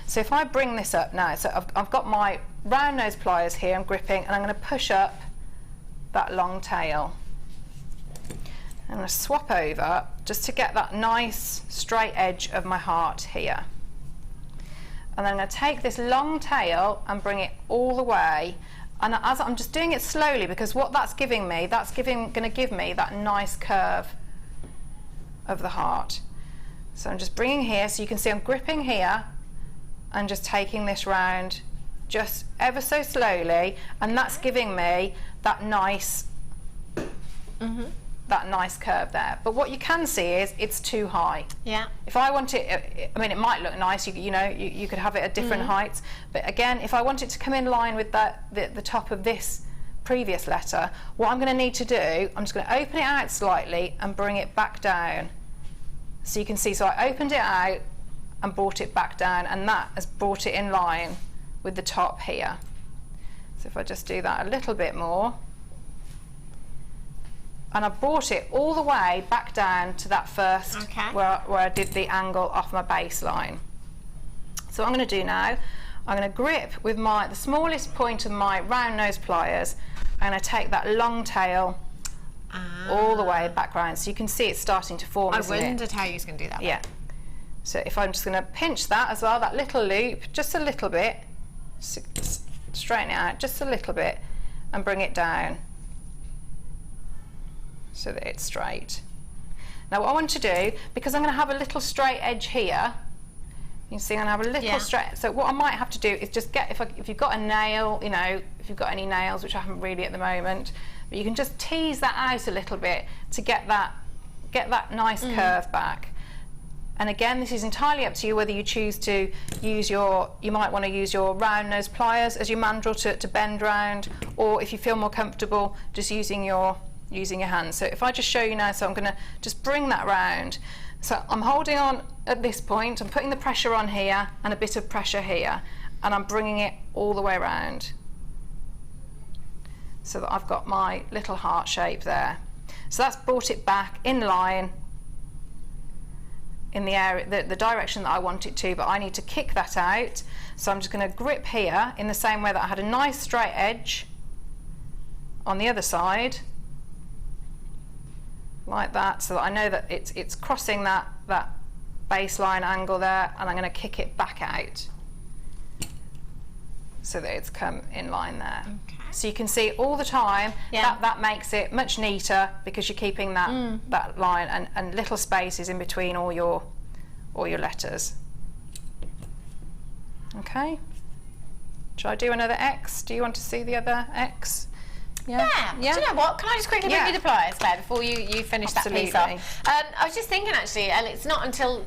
So if I bring this up now, so I've got my round nose pliers here, I'm gripping, and I'm going to push up that long tail. I'm going to swap over just to get that nice straight edge of my heart here. And then I'm going to take this long tail and bring it all the way. And as I'm just doing it slowly, because what that's giving me, going to give me that nice curve of the heart. So I'm just bringing here, so you can see I'm gripping here, and just taking this round just ever so slowly, and that's giving me that nice curve there. But what you can see is it's too high. Yeah. If I want it, I mean, it might look nice, you know, you could have it at different heights, but again, if I want it to come in line with the top of this previous letter, what I'm going to need to do, I'm just going to open it out slightly and bring it back down. So you can see, so I opened it out and brought it back down, and that has brought it in line with the top here. So if I just do that a little bit more, and I brought it all the way back down to that first where I did the angle off my baseline. So what I'm going to do now, I'm going to grip with the smallest point of my round nose pliers, and I take that long tail all the way back round. So you can see it's starting to form. I wondered how you was going to do that. Yeah. So if I'm just going to pinch that as well, that little loop, just a little bit, straighten it out just a little bit, and bring it down so that it's straight. Now what I want to do, because I'm going to have a little straight edge here, you can see I'm going to have a little straight, so what I might have to do is just get, if you've got a nail, you know, if you've got any nails, which I haven't really at the moment, but you can just tease that out a little bit to get that nice curve back. And again, this is entirely up to you whether you choose to use you might want to use your round nose pliers as your mandrel to bend round, or if you feel more comfortable just using your hands. So if I just show you now, so I'm going to just bring that round. So I'm holding on at this point, I'm putting the pressure on here and a bit of pressure here, and I'm bringing it all the way around so that I've got my little heart shape there. So that's brought it back in line in the area, the direction that I want it to, but I need to kick that out. So I'm just going to grip here in the same way that I had a nice straight edge on the other side, like that, so that I know that it's crossing that baseline angle there, and I'm going to kick it back out so that it's come in line there. So you can see all the time that makes it much neater, because you're keeping that line and little spaces in between all your letters. Okay. Shall I do another X? Do you want to see the other X? Yeah. Do you know what? Can I just quickly bring you the pliers, Claire, before you finish that piece off? I was just thinking, actually, and it's not until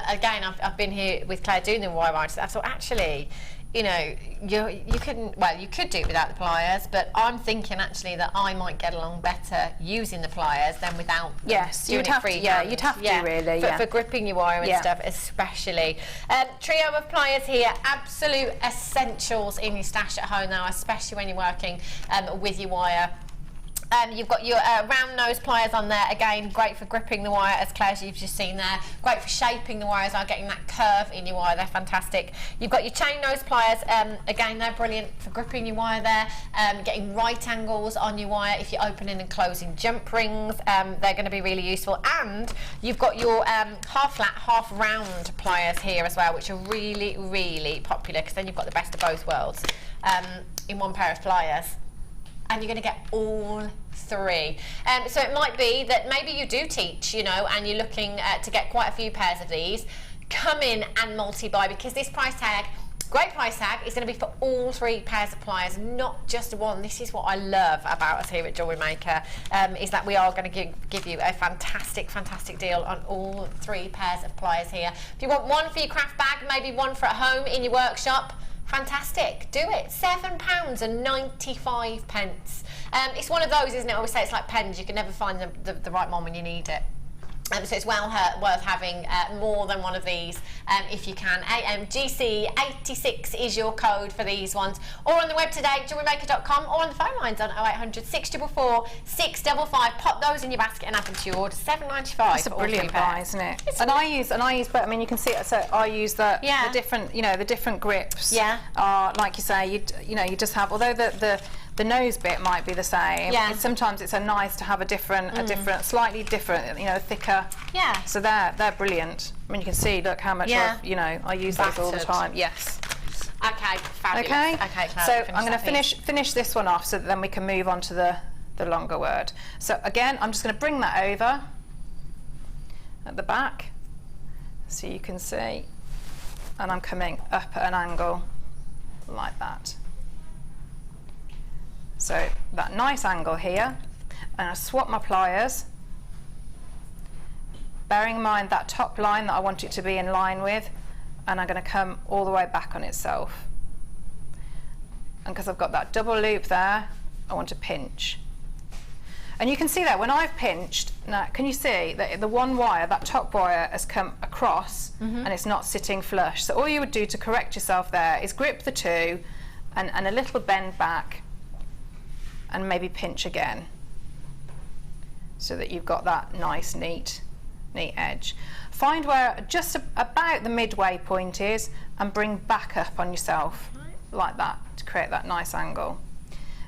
again I've been here with Claire doing the wire writing, I thought, actually, you know, you could do it without the pliers, but I'm thinking actually that I might get along better using the pliers than without them. Yes, doing you'd it have to. Yeah, you'd have to really. For gripping your wire and stuff, especially. Trio of pliers here, absolute essentials in your stash at home now, especially when you're working with your wire. You've got your round nose pliers on there, again great for gripping the wire, as Claire, you've just seen there. Great for shaping the wire as well, getting that curve in your wire, they're fantastic. You've got your chain nose pliers, again they're brilliant for gripping your wire there, getting right angles on your wire if you're opening and closing jump rings, they're going to be really useful. And you've got your half flat, half round pliers here as well, which are really, really popular, because then you've got the best of both worlds in one pair of pliers. And you're going to get all three. So it might be that maybe you do teach, you know, and you're looking to get quite a few pairs of these. Come in and multi-buy, because this price tag, great price tag, is going to be for all three pairs of pliers, not just one. This is what I love about us here at Jewellery Maker, is that we are going to give you a fantastic, fantastic deal on all three pairs of pliers here. If you want one for your craft bag, maybe one for at home in your workshop, fantastic, do it. £7.95. It's one of those, isn't it? I always say it's like pens, you can never find the right one when you need it. So it's well worth having more than one of these if you can. AMGC86 is your code for these ones. Or on the web today, jewellerymaker.com, or on the phone lines on 0800 644 655. Pop those in your basket and add them to your order. £7.95. That's a brilliant buy, isn't it? And I use, but I mean, you can see it. So I use the different, you know, the different grips. Yeah. Like you say, you know, you just have, although the nose bit might be the same. Yeah. Sometimes it's nice to have a different, slightly different, you know, thicker. Yeah. So they're brilliant. I mean, you can see, look how much I use those all the time. Yes. Okay, fabulous. Okay. Okay, Claire, so I'm going to finish this one off, so that then we can move on to the longer word. So again, I'm just going to bring that over at the back, so you can see, and I'm coming up at an angle like that. So that nice angle here, and I swap my pliers, bearing in mind that top line that I want it to be in line with, and I'm going to come all the way back on itself. And because I've got that double loop there, I want to pinch. And you can see that when I've pinched, now can you see that the one wire, that top wire, has come across and it's not sitting flush. So all you would do to correct yourself there is grip the two and a little bend back, and maybe pinch again, so that you've got that nice neat edge. Find where just about the midway point is, and bring back up on yourself like that to create that nice angle.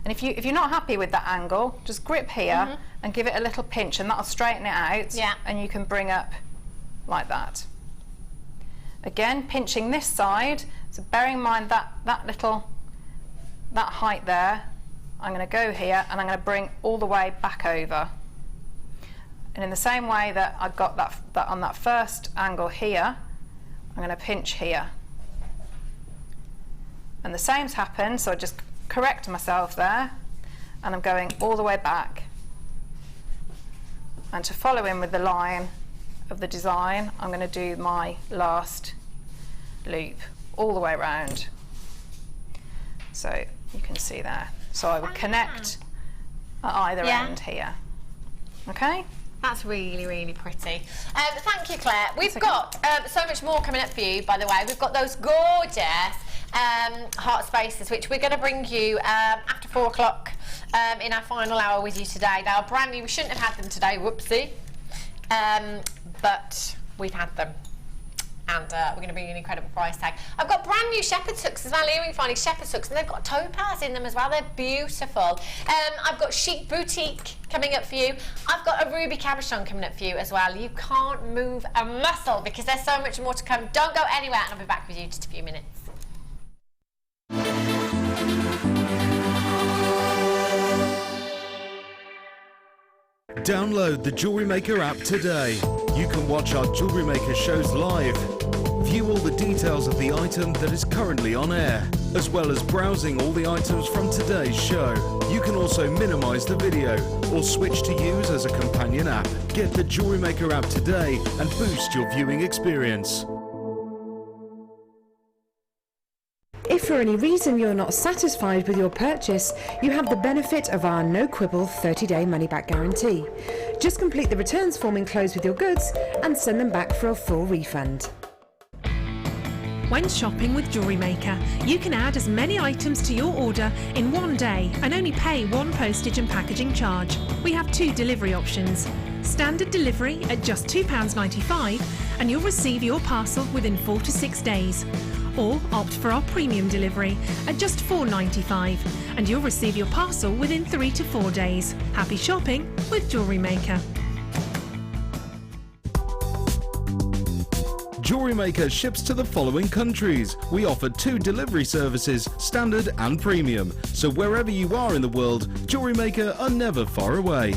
And if you're not happy with that angle, just grip here and give it a little pinch, and that'll straighten it out. Yeah. And you can bring up like that. Again, pinching this side, so bearing in mind that height there, I'm going to go here and I'm going to bring all the way back over. And in the same way that I got that on that first angle here, I'm going to pinch here. And the same's happened, so I just correct myself there, and I'm going all the way back. And to follow in with the line of the design, I'm going to do my last loop all the way around. So you can see there. So I would connect at either end here. Okay? That's really, really pretty. Thank you, Claire. We've got so much more coming up for you, by the way. We've got those gorgeous heart spaces, which we're going to bring you after 4 o'clock in our final hour with you today. They are brand new. We shouldn't have had them today, whoopsie. But we've had them. And we're going to bring you an incredible price tag. I've got brand new shepherd's hooks as well, earring findings shepherd's hooks, and they've got topaz in them as well. They're beautiful. I've got chic boutique coming up for you. I've got a ruby cabochon coming up for you as well. You can't move a muscle, because there's so much more to come. Don't go anywhere, and I'll be back with you in just a few minutes. Download the Jewellery Maker app today. You can watch our Jewellery Maker shows live, view all the details of the item that is currently on air, as well as browsing all the items from today's show. You can also minimize the video or switch to use as a companion app. Get the Jewellery Maker app today and boost your viewing experience. If for any reason you're not satisfied with your purchase, you have the benefit of our no quibble 30-day money-back guarantee. Just complete the returns form enclosed with your goods and send them back for a full refund. When shopping with JewelleryMaker, you can add as many items to your order in one day and only pay one postage and packaging charge. We have 2 delivery options. Standard delivery at just £2.95 and you'll receive your parcel within 4 to 6 days. Or opt for our premium delivery at just £4.95 and you'll receive your parcel within 3 to 4 days. Happy shopping with JewelleryMaker. JewelleryMaker ships to the following countries. We offer 2 delivery services, standard and premium. So wherever you are in the world, JewelleryMaker are never far away.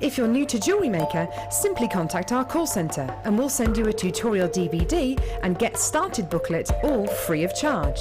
If you're new to JewelleryMaker, simply contact our call centre and we'll send you a tutorial DVD and Get Started booklet, all free of charge.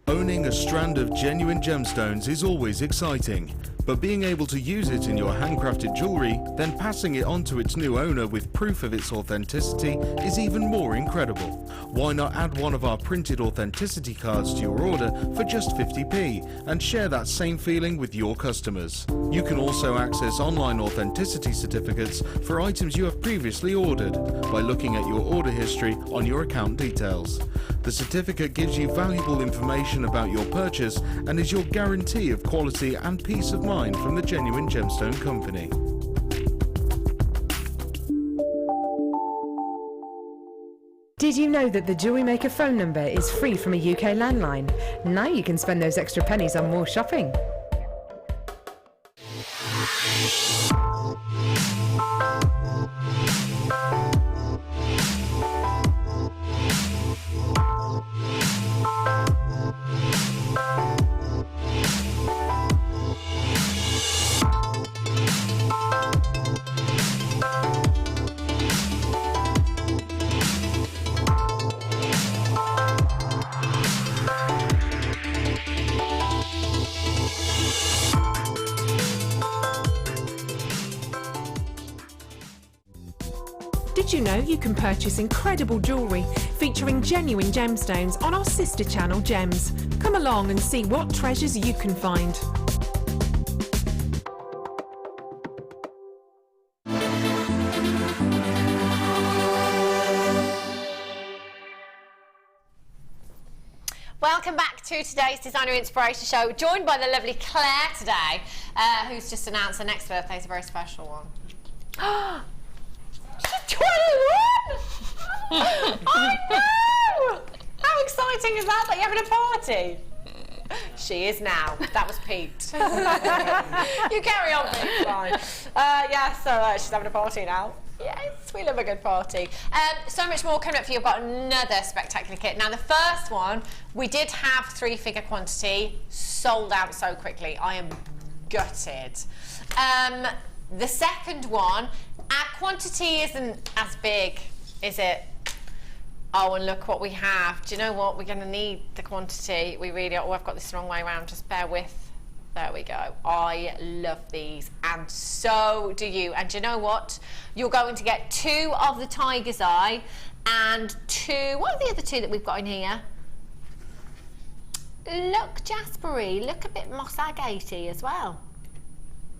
Owning a strand of genuine gemstones is always exciting, but being able to use it in your handcrafted jewellery, then passing it on to its new owner with proof of its authenticity is even more incredible. Why not add one of our printed authenticity cards to your order for just 50p and share that same feeling with your customers? You can also access online authenticity certificates for items you have previously ordered by looking at your order history on your account details. The certificate gives you valuable information about your purchase and is your guarantee of quality and peace of mind from the genuine gemstone company. Did you know that the JewelleryMaker phone number is free from a UK landline? Now you can spend those extra pennies on more shopping. Did you know you can purchase incredible jewellery featuring genuine gemstones on our sister channel Gems? Come along and see what treasures you can find. Welcome back to today's Designer Inspiration Show, joined by the lovely Claire today, who's just announced her next birthday is a very special one. She's 21! I know! How exciting is that you're having a party? She is now. That was Pete. You carry on, Pete. Fine. So she's having a party now. Yes, we love a good party. So much more coming up for you. I've got another spectacular kit. Now, the first one, we did have 3-figure quantity, sold out so quickly. I am gutted. The second one, our quantity isn't as big, is it? Oh, and look what we have. Do you know what? We're going to need the quantity. We really are. Oh, I've got this the wrong way around. Just bear with. There we go. I love these, and so do you. And do you know what? You're going to get 2 of the Tiger's Eye and 2. What are the other 2 that we've got in here? Look Jaspery. Look a bit moss agate-y as well.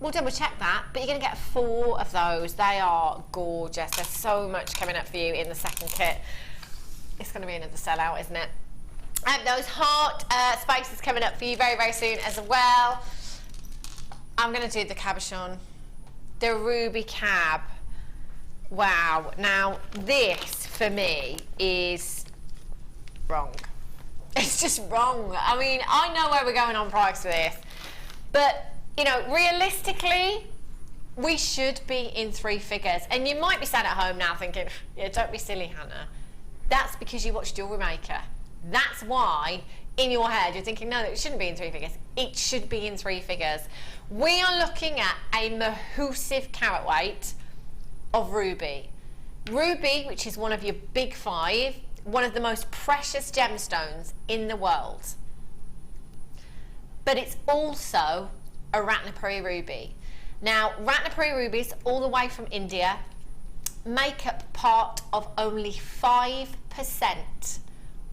We'll double check that, but you're going to get 4 of those. They are gorgeous. There's so much coming up for you in the second kit. It's going to be another sellout, isn't it? And those heart spaces coming up for you very, very soon as well. I'm going to do the cabochon, the ruby cab. Wow. Now, this for me is wrong. It's just wrong. I mean, I know where we're going on price for this, but you know, realistically, we should be in 3 figures. And you might be sat at home now thinking, yeah, don't be silly, Hannah. That's because you watch JewelleryMaker. That's why, in your head, you're thinking, no, it shouldn't be in 3 figures. It should be in 3 figures. We are looking at a massive carat weight of ruby. Ruby, which is one of your big 5, one of the most precious gemstones in the world. But it's also a Ratnapuri ruby. Now, Ratnapuri rubies, all the way from India, make up part of only 5%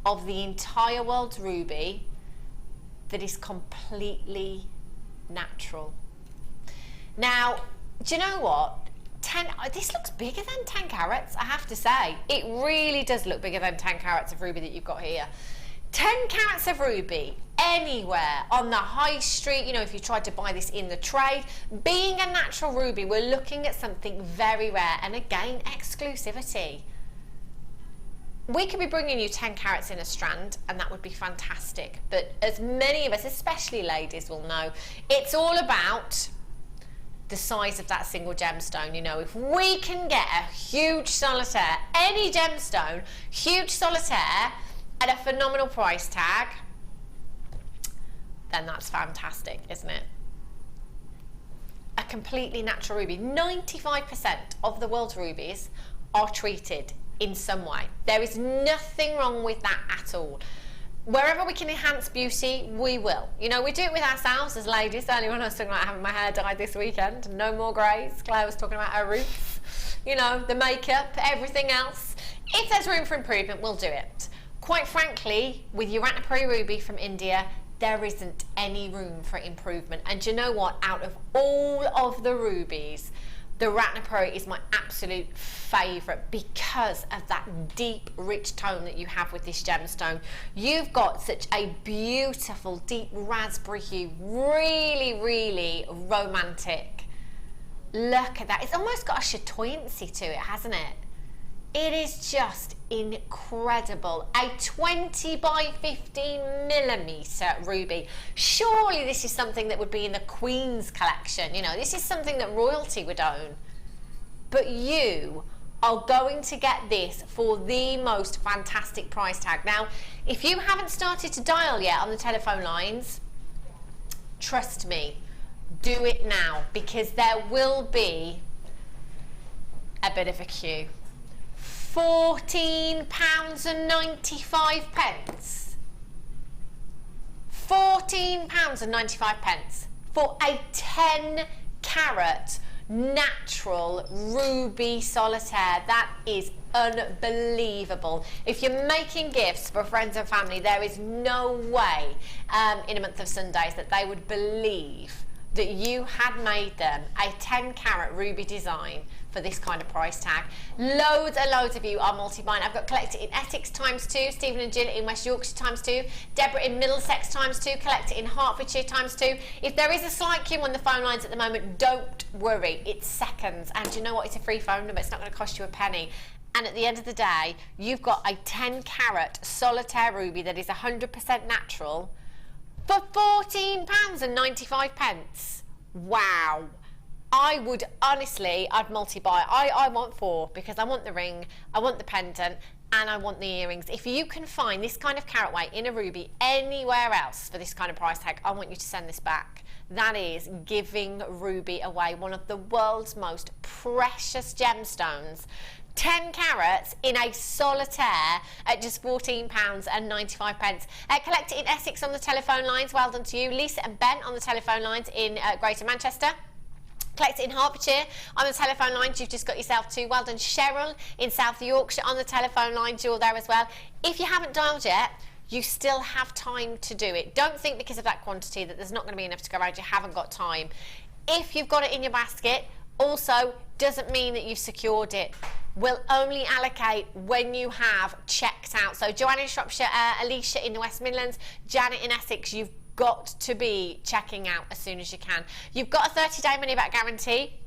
of the entire world's ruby that is completely natural. Now, do you know what? this looks bigger than 10 carats, I have to say. It really does look bigger than 10 carats of ruby that you've got here. 10 carats of ruby anywhere on the high street, you know, if you tried to buy this in the trade, being a natural ruby, we're looking at something very rare, and again, exclusivity. We could be bringing you 10 carats in a strand, and that would be fantastic, but as many of us, especially ladies, will know, it's all about the size of that single gemstone. You know, if we can get a huge solitaire, any gemstone, huge solitaire at a phenomenal price tag, then that's fantastic, isn't it? A completely natural ruby. 95% of the world's rubies are treated in some way. There is nothing wrong with that at all. Wherever we can enhance beauty, we will. You know, we do it with ourselves as ladies. Earlier on I was talking about having my hair dyed this weekend. No more greys. Claire was talking about her roots. You know, the makeup, everything else. If there's room for improvement, we'll do it. Quite frankly, with your Ratnapuri ruby from India, there isn't any room for improvement. And do you know what? Out of all of the rubies, the Ratnapuri is my absolute favourite because of that deep, rich tone that you have with this gemstone. You've got such a beautiful, deep raspberry hue, really, really romantic. Look at that. It's almost got a chatoyancy to it, hasn't it? It is just incredible. A 20 by 15 millimetre ruby. Surely this is something that would be in the Queen's collection. You know, this is something that royalty would own. But you are going to get this for the most fantastic price tag. Now, if you haven't started to dial yet on the telephone lines, trust me, do it now, because there will be a bit of a queue. £14.95. £14.95 for a 10 carat natural ruby solitaire. That is unbelievable. If you're making gifts for friends and family, there is no way in a month of Sundays that they would believe that you had made them a 10 carat ruby design for this kind of price tag. Loads and loads of you are multi-buying. I've got Collect It in Essex ×2, Stephen and Jill in West Yorkshire ×2, Deborah in Middlesex ×2, Collect It in Hertfordshire ×2. If there is a slight queue on the phone lines at the moment, don't worry, it's seconds. And you know what, it's a free phone number, it's not going to cost you a penny. And at the end of the day, you've got a 10 carat solitaire ruby that is 100% natural for £14.95. Wow. I would honestly, I'd multi-buy. I want 4 because I want the ring, I want the pendant, and I want the earrings. If you can find this kind of carat weight in a ruby anywhere else for this kind of price tag, I want you to send this back. That is giving ruby away, one of the world's most precious gemstones. 10 carats in a solitaire at just £14.95. Collect It in Essex on the telephone lines. Well done to you. Lisa and Ben on the telephone lines in Greater Manchester. Collect It in Hertfordshire on the telephone lines. You've just got yourself 2. Well done, Cheryl in South Yorkshire on the telephone lines. You're there as well. If you haven't dialed yet, you still have time to do it. Don't think because of that quantity that there's not going to be enough to go around. You haven't got time. If you've got it in your basket, also doesn't mean that you've secured it. We'll only allocate when you have checked out. So Joanna in Shropshire, Alicia in the West Midlands, Janet in Essex, you've got to be checking out as soon as you can. You've got a 30-day money-back guarantee.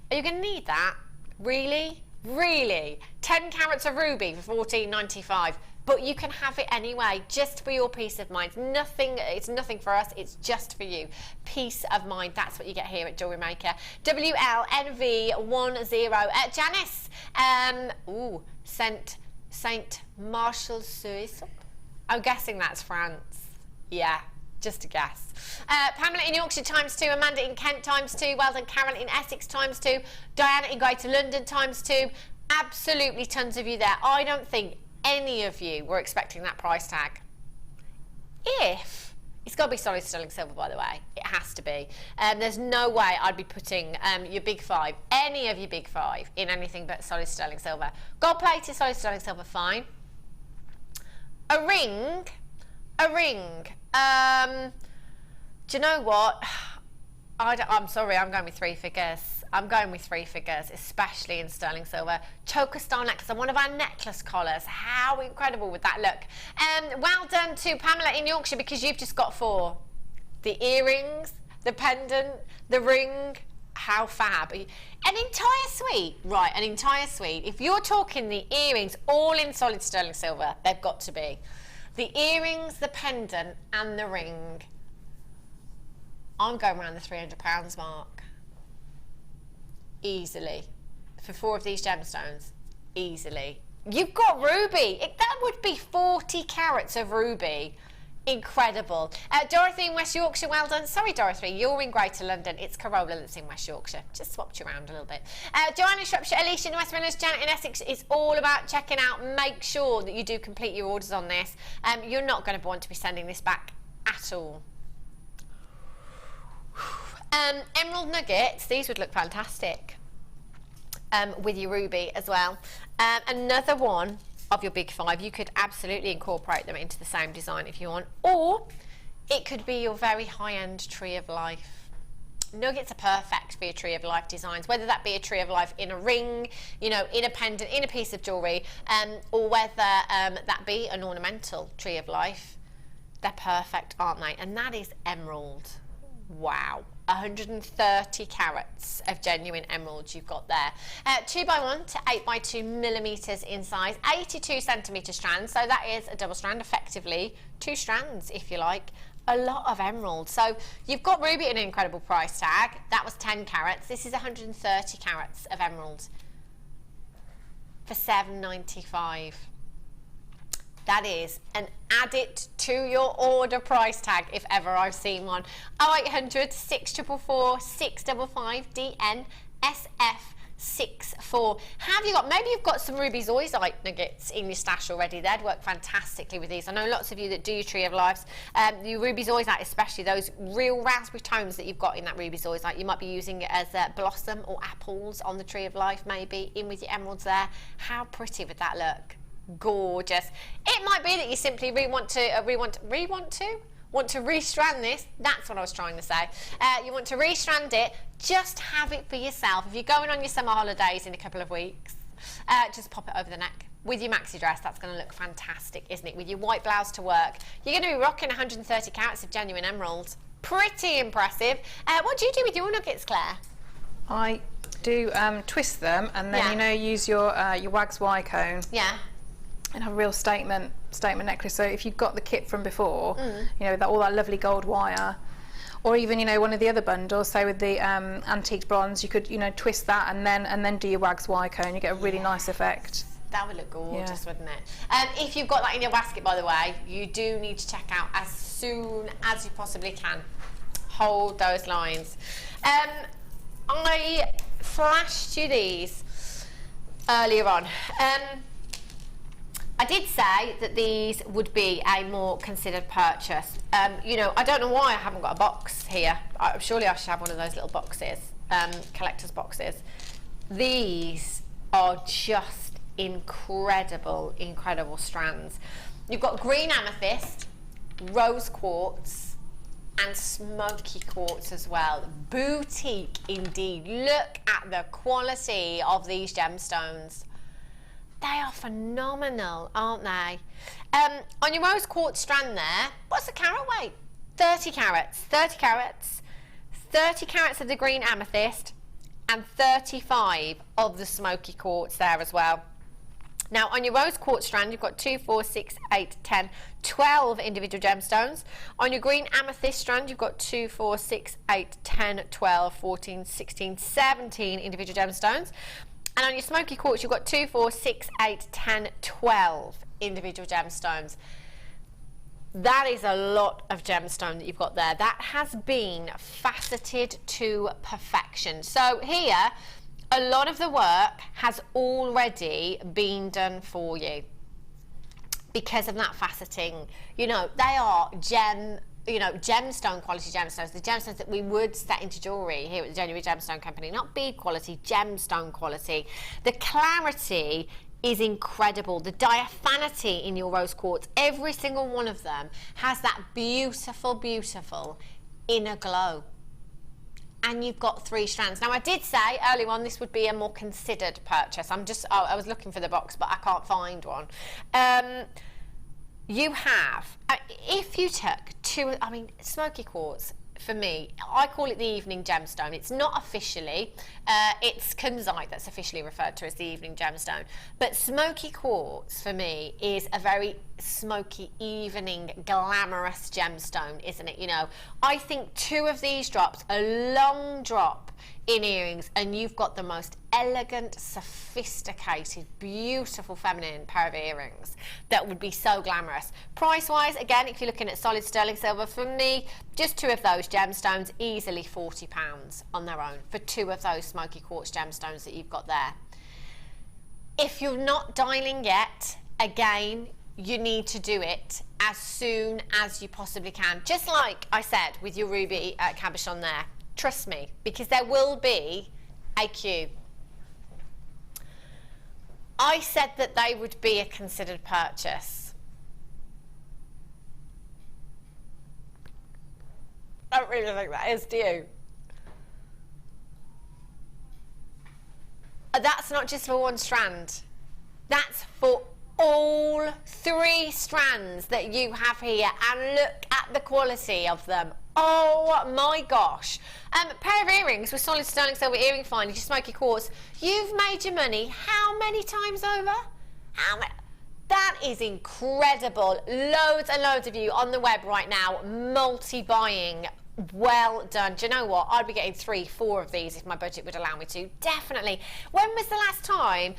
Are you going to need that? Really? Really? 10 carats of ruby for £14.95. But you can have it anyway, just for your peace of mind. Nothing, it's nothing for us, it's just for you. Peace of mind, that's what you get here at Jewellery Maker. WLNV10. Janice, Saint Marshall Suisse. I'm guessing that's France. Yeah. Just a guess. Pamela in Yorkshire ×2, Amanda in Kent ×2, well done, Carol in Essex ×2, Diana in Greater London ×2. Absolutely tons of you there. I don't think any of you were expecting that price tag. If it's got to be solid sterling silver, by the way, it has to be. There's no way I'd be putting your big 5, any of your big 5, in anything but solid sterling silver. Gold plated solid sterling silver, fine. A ring. Do you know what? I'm sorry, I'm going with 3 figures. I'm going with 3 figures, especially in sterling silver. Choker style necklace on one of our necklace collars. How incredible would that look? Well done to Pamela in Yorkshire, because you've just got 4. The earrings, the pendant, the ring. How fab. An entire suite, right, an entire suite. If you're talking the earrings, all in solid sterling silver, they've got to be. The earrings, the pendant, and the ring. I'm going around the £300 mark. Easily. For 4 of these gemstones. Easily. You've got ruby. That would be 40 carats of ruby. Incredible. Dorothy in West Yorkshire, well done. Sorry, Dorothy, you're in Greater London. It's Corolla that's in West Yorkshire. Just swapped you around a little bit. Joanne in Shropshire, Alicia in West Midlands, Janet in Essex. It's all about checking out. Make sure that you do complete your orders on this. You're not going to want to be sending this back at all. Emerald nuggets, these would look fantastic with your ruby as well. Another one of your big 5, you could absolutely incorporate them into the same design if you want, or it could be your very high-end tree of life. Nuggets are perfect for your tree of life designs, whether that be a tree of life in a ring, you know, in a pendant, in a piece of jewellery, or whether that be an ornamental tree of life. They're perfect, aren't they? And that is emerald. Wow. 130 carats of genuine emeralds you've got there. 2x1 to 8x2 millimeters in size, 82 centimeter strands, so that is a double strand, effectively 2 strands if you like. A lot of emeralds. So you've got ruby at an incredible price tag. That was 10 carats. This is 130 carats of emerald for $7.95. That is an add it to your order price tag if ever I've seen one. 0800 644 655 DN SF64. Have you got, maybe you've got some ruby zoisite nuggets in your stash already. They'd work fantastically with these. I know lots of you that do your tree of lives, your ruby zoisite, especially those real raspberry tones that you've got in that ruby zoisite, you might be using it as blossom or apples on the tree of life, maybe in with your emeralds there. How pretty would that look? Gorgeous. It might be that you simply want to restrand this. That's what I was trying to say. You want to restrand it. Just have it for yourself. If you're going on your summer holidays in a couple of weeks, just pop it over the neck with your maxi dress. That's going to look fantastic, isn't it? With your white blouse to work, you're going to be rocking 130 carats of genuine emerald. Pretty impressive. What do you do with your nuggets, Claire? I do twist them and then, you know, use your wax Y cone. Yeah. And have a real statement necklace. So if you've got the kit from before, you know, all that lovely gold wire, or even, you know, one of the other bundles, say with the antique bronze, you could, you know, twist that and then do your wax Y cone. You get a really nice effect. That would look gorgeous, wouldn't it? If you've got that in your basket, by the way, you do need to check out as soon as you possibly can. Hold those lines. I flashed you these earlier on. I did say that these would be a more considered purchase. You know, I don't know why I haven't got a box here. Surely I should have one of those little boxes, collector's boxes. These are just incredible, incredible strands. You've got green amethyst, rose quartz, and smoky quartz as well. Boutique indeed. Look at the quality of these gemstones. They are phenomenal, aren't they? On your rose quartz strand there, what's the carat weight? 30 carats. 30 carats. 30 carats of the green amethyst and 35 of the smoky quartz there as well. Now, on your rose quartz strand, you've got 2, 4, 6, 8, 10, 12 individual gemstones. On your green amethyst strand, you've got 2, 4, 6, 8, 10, 12, 14, 16, 17 individual gemstones. And on your smoky quartz, you've got 2, 4, 6, 8, 10, 12 individual gemstones. That is a lot of gemstone that you've got there. That has been faceted to perfection. So here, a lot of the work has already been done for you because of that faceting. You know, they are gemstone quality gemstones, the gemstones that we would set into jewellery here at the Jewellery Gemstone Company, not bead quality, gemstone quality. The clarity is incredible. The diaphanity in your rose quartz, every single one of them has that beautiful, beautiful inner glow. and you've got 3 strands. Now, I did say earlier on this would be a more considered purchase. I was looking for the box, but I can't find one. You have, if you took 2, I mean, smoky quartz, for me, I call it the evening gemstone. It's not officially, it's kunzite that's officially referred to as the evening gemstone. But smoky quartz, for me, is a very smoky, evening, glamorous gemstone, isn't it? You know, I think 2 of these drops, a long drop in earrings, and you've got the most elegant, sophisticated, beautiful feminine pair of earrings that would be so glamorous. Price wise, again, if you're looking at solid sterling silver, for me, just 2 of those gemstones, easily £40 on their own for 2 of those smoky quartz gemstones that you've got there. If you're not dialing yet, again, you need to do it as soon as you possibly can. Just like I said with your ruby cabochon there. Trust me, because there will be a queue. I said that they would be a considered purchase. I don't really think that is, do you? That's not just for 1 strand. That's for all 3 strands that you have here, and look at the quality of them. Oh my gosh. Pair of earrings with solid sterling silver earring findings, your smoky quartz. You've made your money how many times over? How many? That is incredible. Loads and loads of you on the web right now, multi-buying. Well done. Do you know what? I'd be getting 3, 4 of these if my budget would allow me to. Definitely. When was the last time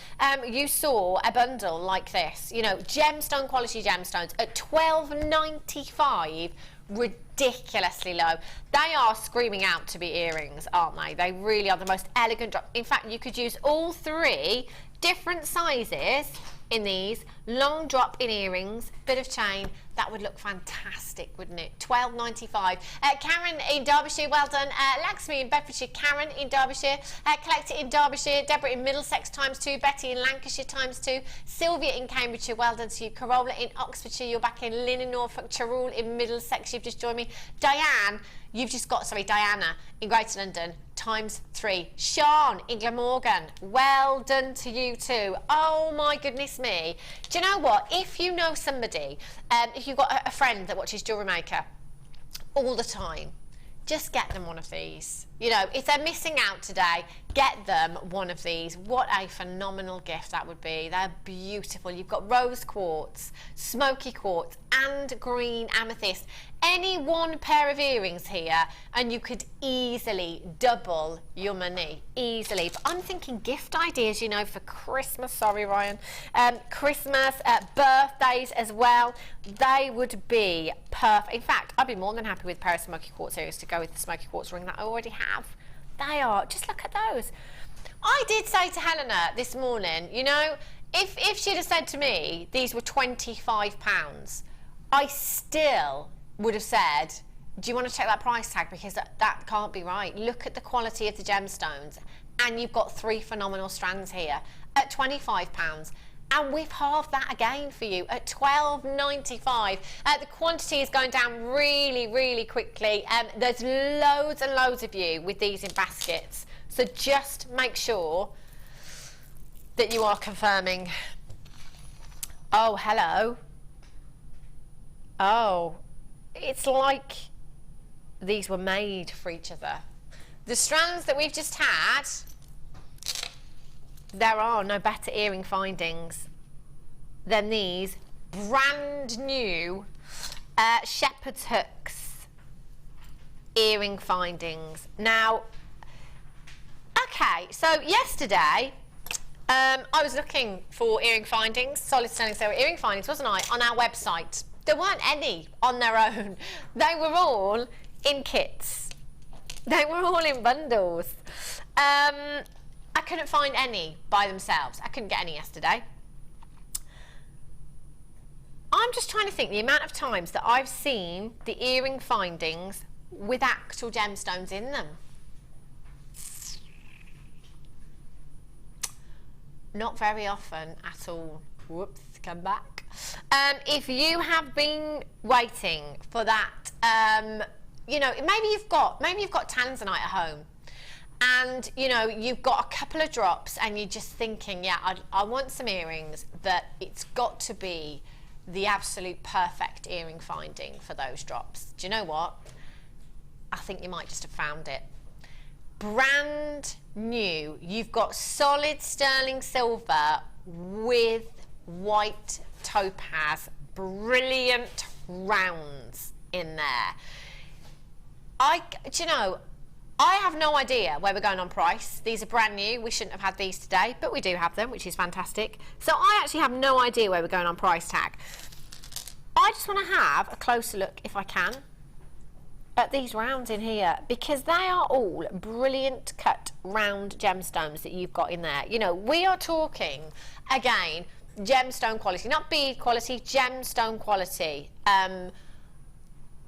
you saw a bundle like this? You know, gemstone quality gemstones at $12.95. Ridiculously low. They are screaming out to be earrings, aren't they? They really are the most elegant drop. In fact, you could use all 3 different sizes in these, long drop in earrings, bit of chain. That would look fantastic, wouldn't it? $12.95. Karen in Derbyshire, well done. Laxmi in Bedfordshire, Karen in Derbyshire, Collector in Derbyshire, Deborah in Middlesex ×2, Betty in Lancashire ×2, Sylvia in Cambridgeshire, well done to you. Carola in Oxfordshire, you're back in Lynn in Norfolk, Charul in Middlesex, you've just joined me. Diana in Greater London ×3. Sean in Glamorgan, well done to you too. Oh my goodness me. Do you know what? If you know somebody, if you've got a friend that watches JewelleryMaker all the time, just get them one of these. You know, if they're missing out today, get them one of these. What a phenomenal gift that would be. They're beautiful. You've got rose quartz, smoky quartz, and green amethyst. Any 1 pair of earrings here, and you could easily double your money. Easily. But I'm thinking gift ideas, you know, for Christmas. Sorry, Ryan. Christmas, birthdays as well. They would be perfect. In fact, I'd be more than happy with a pair of smoky quartz earrings to go with the smoky quartz ring that I already have. They are, just look at those. I did say to Helena this morning, you know, if she'd have said to me these were £25, I still would have said, do you want to check that price tag, because that can't be right. Look at the quality of the gemstones, and you've got 3 phenomenal strands here at £25. And we've halved that again for you at $12.95. The quantity is going down really, really quickly. There's loads and loads of you with these in baskets. So just make sure that you are confirming. Oh, hello. Oh, it's like these were made for each other. The strands that we've just had, there are no better earring findings than these brand new shepherd's hooks earring findings. Now, okay, so yesterday I was looking for earring findings, solid sterling silver earring findings, wasn't I, on our website. There weren't any on their own. They were all in kits. They were all in bundles. I couldn't find any by themselves. I couldn't get any yesterday. I'm just trying to think the amount of times that I've seen the earring findings with actual gemstones in them. Not very often at all. Whoops, come back. If you have been waiting for that, you know, maybe you've got tanzanite at home and you know you've got a couple of drops and you're just thinking, yeah, I want some earrings that it's got to be the absolute perfect earring finding for those drops. Do you know what? I think you might just have found it. Brand new. You've got solid sterling silver with white topaz, brilliant rounds in there. Do you know, I have no idea where we're going on price. These are brand new. We shouldn't have had these today, but we do have them, which is fantastic. So I actually have no idea where we're going on price tag. I just want to have a closer look, if I can, at these rounds in here, because they are all brilliant cut round gemstones that you've got in there. You know, we are talking, again, gemstone quality, not bead quality, gemstone quality.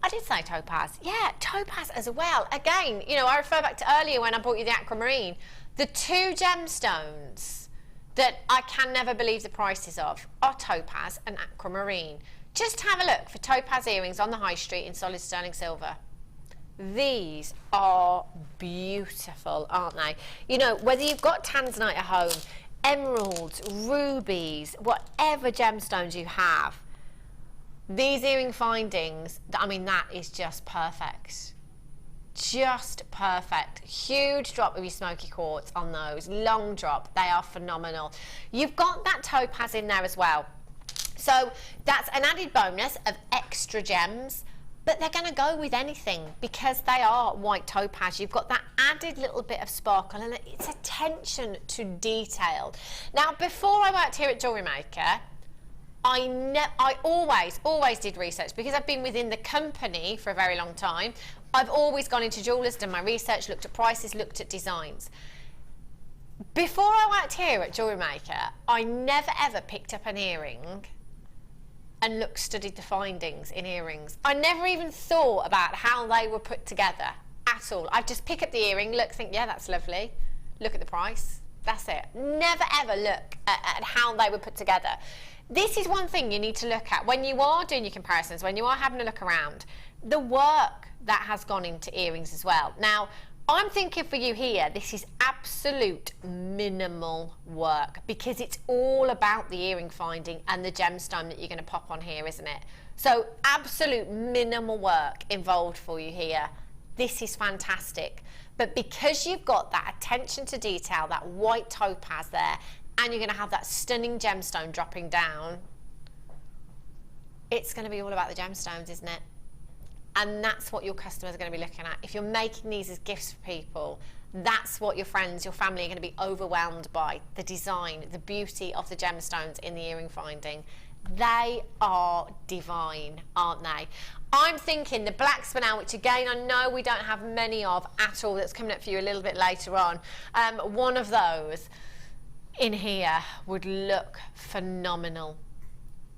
I did say topaz. Yeah, topaz as well. Again, you know, I refer back to earlier when I brought you the aquamarine. The two gemstones that I can never believe the prices of are topaz and aquamarine. Just have a look for topaz earrings on the high street in solid sterling silver. These are beautiful, aren't they? You know, whether you've got tanzanite at home, emeralds, rubies, whatever gemstones you have, these earring findings, I mean, that is just perfect. Just perfect. Huge drop of your smoky quartz on those. Long drop. They are phenomenal. You've got that topaz in there as well. So that's an added bonus of extra gems, but they're going to go with anything because they are white topaz. You've got that added little bit of sparkle and it's attention to detail. Now, before I worked here at JewelleryMaker, I always did research because I've been within the company for a very long time. I've always gone into jewellers, done my research, looked at prices, looked at designs. Before I worked here at JewelleryMaker, I never ever picked up an earring and studied the findings in earrings. I never even thought about how they were put together at all. I'd just pick up the earring, look, think, yeah, that's lovely. Look at the price. That's it. Never ever look at how they were put together. This is one thing you need to look at when you are doing your comparisons, when you are having a look around, the work that has gone into earrings as well. Now, I'm thinking for you here, this is absolute minimal work because it's all about the earring finding and the gemstone that you're going to pop on here, isn't it? So absolute minimal work involved for you here. This is fantastic. But because you've got that attention to detail, that white topaz there, and you're going to have that stunning gemstone dropping down, it's going to be all about the gemstones, isn't it? And that's what your customers are going to be looking at. If you're making these as gifts for people, that's what your friends, your family are going to be overwhelmed by. The design, the beauty of the gemstones in the earring finding. They are divine, aren't they? I'm thinking the black spinel, which again I know we don't have many of at all, that's coming up for you a little bit later on. One of those in here would look phenomenal.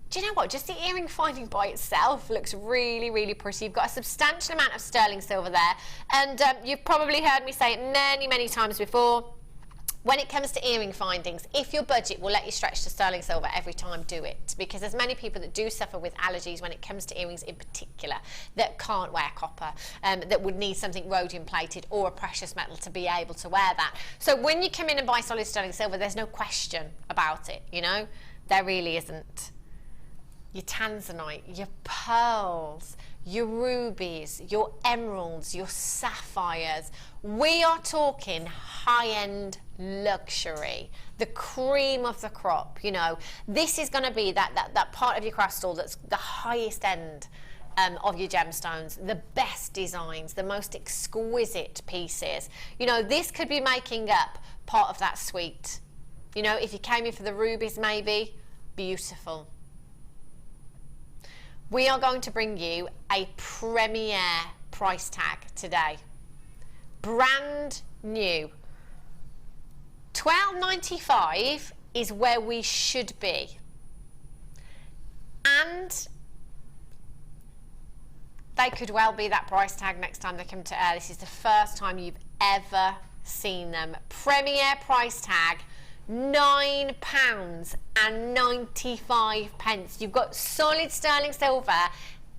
Do you know what? Just the earring finding by itself looks really, really pretty. You've got a substantial amount of sterling silver there, and you've probably heard me say it many, many times before. When it comes to earring findings, if your budget will let you stretch to sterling silver every time, do it. Because there's many people that do suffer with allergies when it comes to earrings in particular, that can't wear copper, that would need something rhodium plated or a precious metal to be able to wear that. So when you come in and buy solid sterling silver, there's no question about it, you know? There really isn't. Your tanzanite, your pearls, your rubies, your emeralds, your sapphires. We are talking high-end luxury, the cream of the crop, you know. This is going to be that part of your crystal that's the highest end of your gemstones, the best designs, the most exquisite pieces. You know, this could be making up part of that suite. You know, if you came in for the rubies maybe, beautiful. We are going to bring you a premier price tag today. Brand new. $12.95 is where we should be. And they could well be that price tag next time they come to air. This is the first time you've ever seen them. Premier price tag. £9.95. You've got solid sterling silver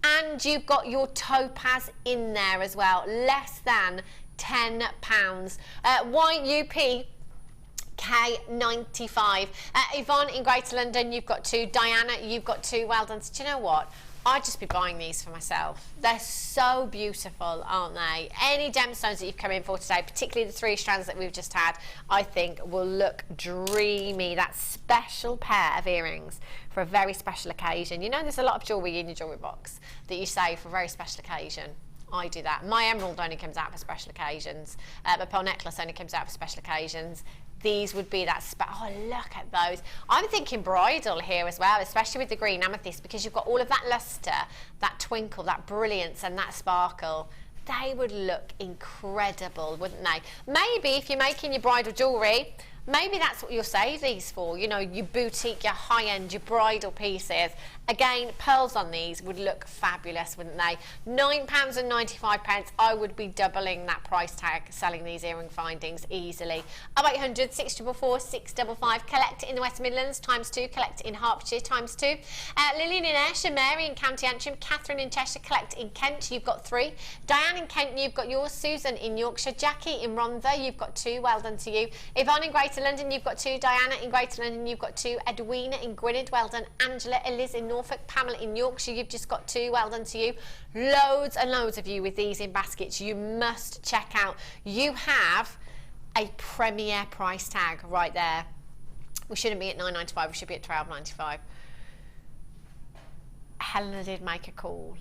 and you've got your topaz in there as well. Less than £10. YUP K95. Yvonne in Greater London, you've got 2. Diana, you've got 2. Well done. So do you know what? I'd just be buying these for myself. They're so beautiful, aren't they? Any gemstones that you've come in for today, particularly the 3 strands that we've just had, I think will look dreamy. That special pair of earrings for a very special occasion. You know, there's a lot of jewellery in your jewellery box that you save for a very special occasion. I do that. My emerald only comes out for special occasions. My pearl necklace only comes out for special occasions. These would be that oh, look at those. I'm thinking bridal here as well, especially with the green amethyst, because you've got all of that luster, that twinkle, that brilliance and that sparkle. They would look incredible, wouldn't they? Maybe if you're making your bridal jewellery, maybe that's what you'll save these for. You know, your boutique, your high-end, your bridal pieces. Again, pearls on these would look fabulous, wouldn't they? £9.95. I would be doubling that price tag selling these earring findings easily. 0800 644 655. Collect in the West Midlands ×2. Collect in Hertfordshire ×2. Lillian in Ayrshire, Mary in County Antrim, Catherine in Cheshire. Collect in Kent. You've got 3. Diane in Kent, you've got yours. Susan in Yorkshire. Jackie in Rhondda, you've got 2. Well done to you. Yvonne in Greater London, you've got 2. Diana in Greater London, you've got 2. Edwina in Gwynedd, well done. Angela, Eliz in Norfolk, Pamela in Yorkshire, you've just got 2. Well done to you. Loads and loads of you with these in baskets. You must check out. You have a premier price tag right there. We shouldn't be at £9.95, we should be at £12.95. Helena did make a call.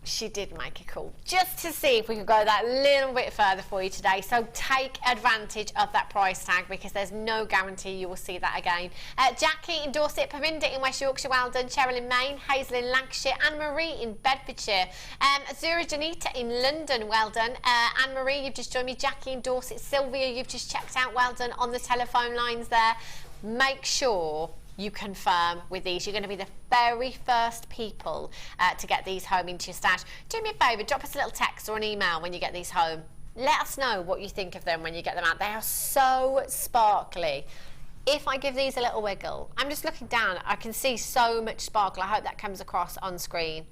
She did make a call just to see if we could go that little bit further for you today. So take advantage of that price tag, because there's no guarantee you will see that again. Jackie in Dorset, Paminda in West Yorkshire, well done. Cheryl in Maine, Hazel in Lancashire, Anne-Marie in Bedfordshire, Azura Janita in London, well done. Anne-Marie, you've just joined me. Jackie in Dorset, Sylvia, you've just checked out, well done on the telephone lines there. Make sure you confirm with these. You're going to be the very first people to get these home into your stash. Do me a favour, drop us a little text or an email when you get these home. Let us know what you think of them when you get them out. They are so sparkly. If I give these a little wiggle, I'm just looking down, I can see so much sparkle. I hope that comes across on screen.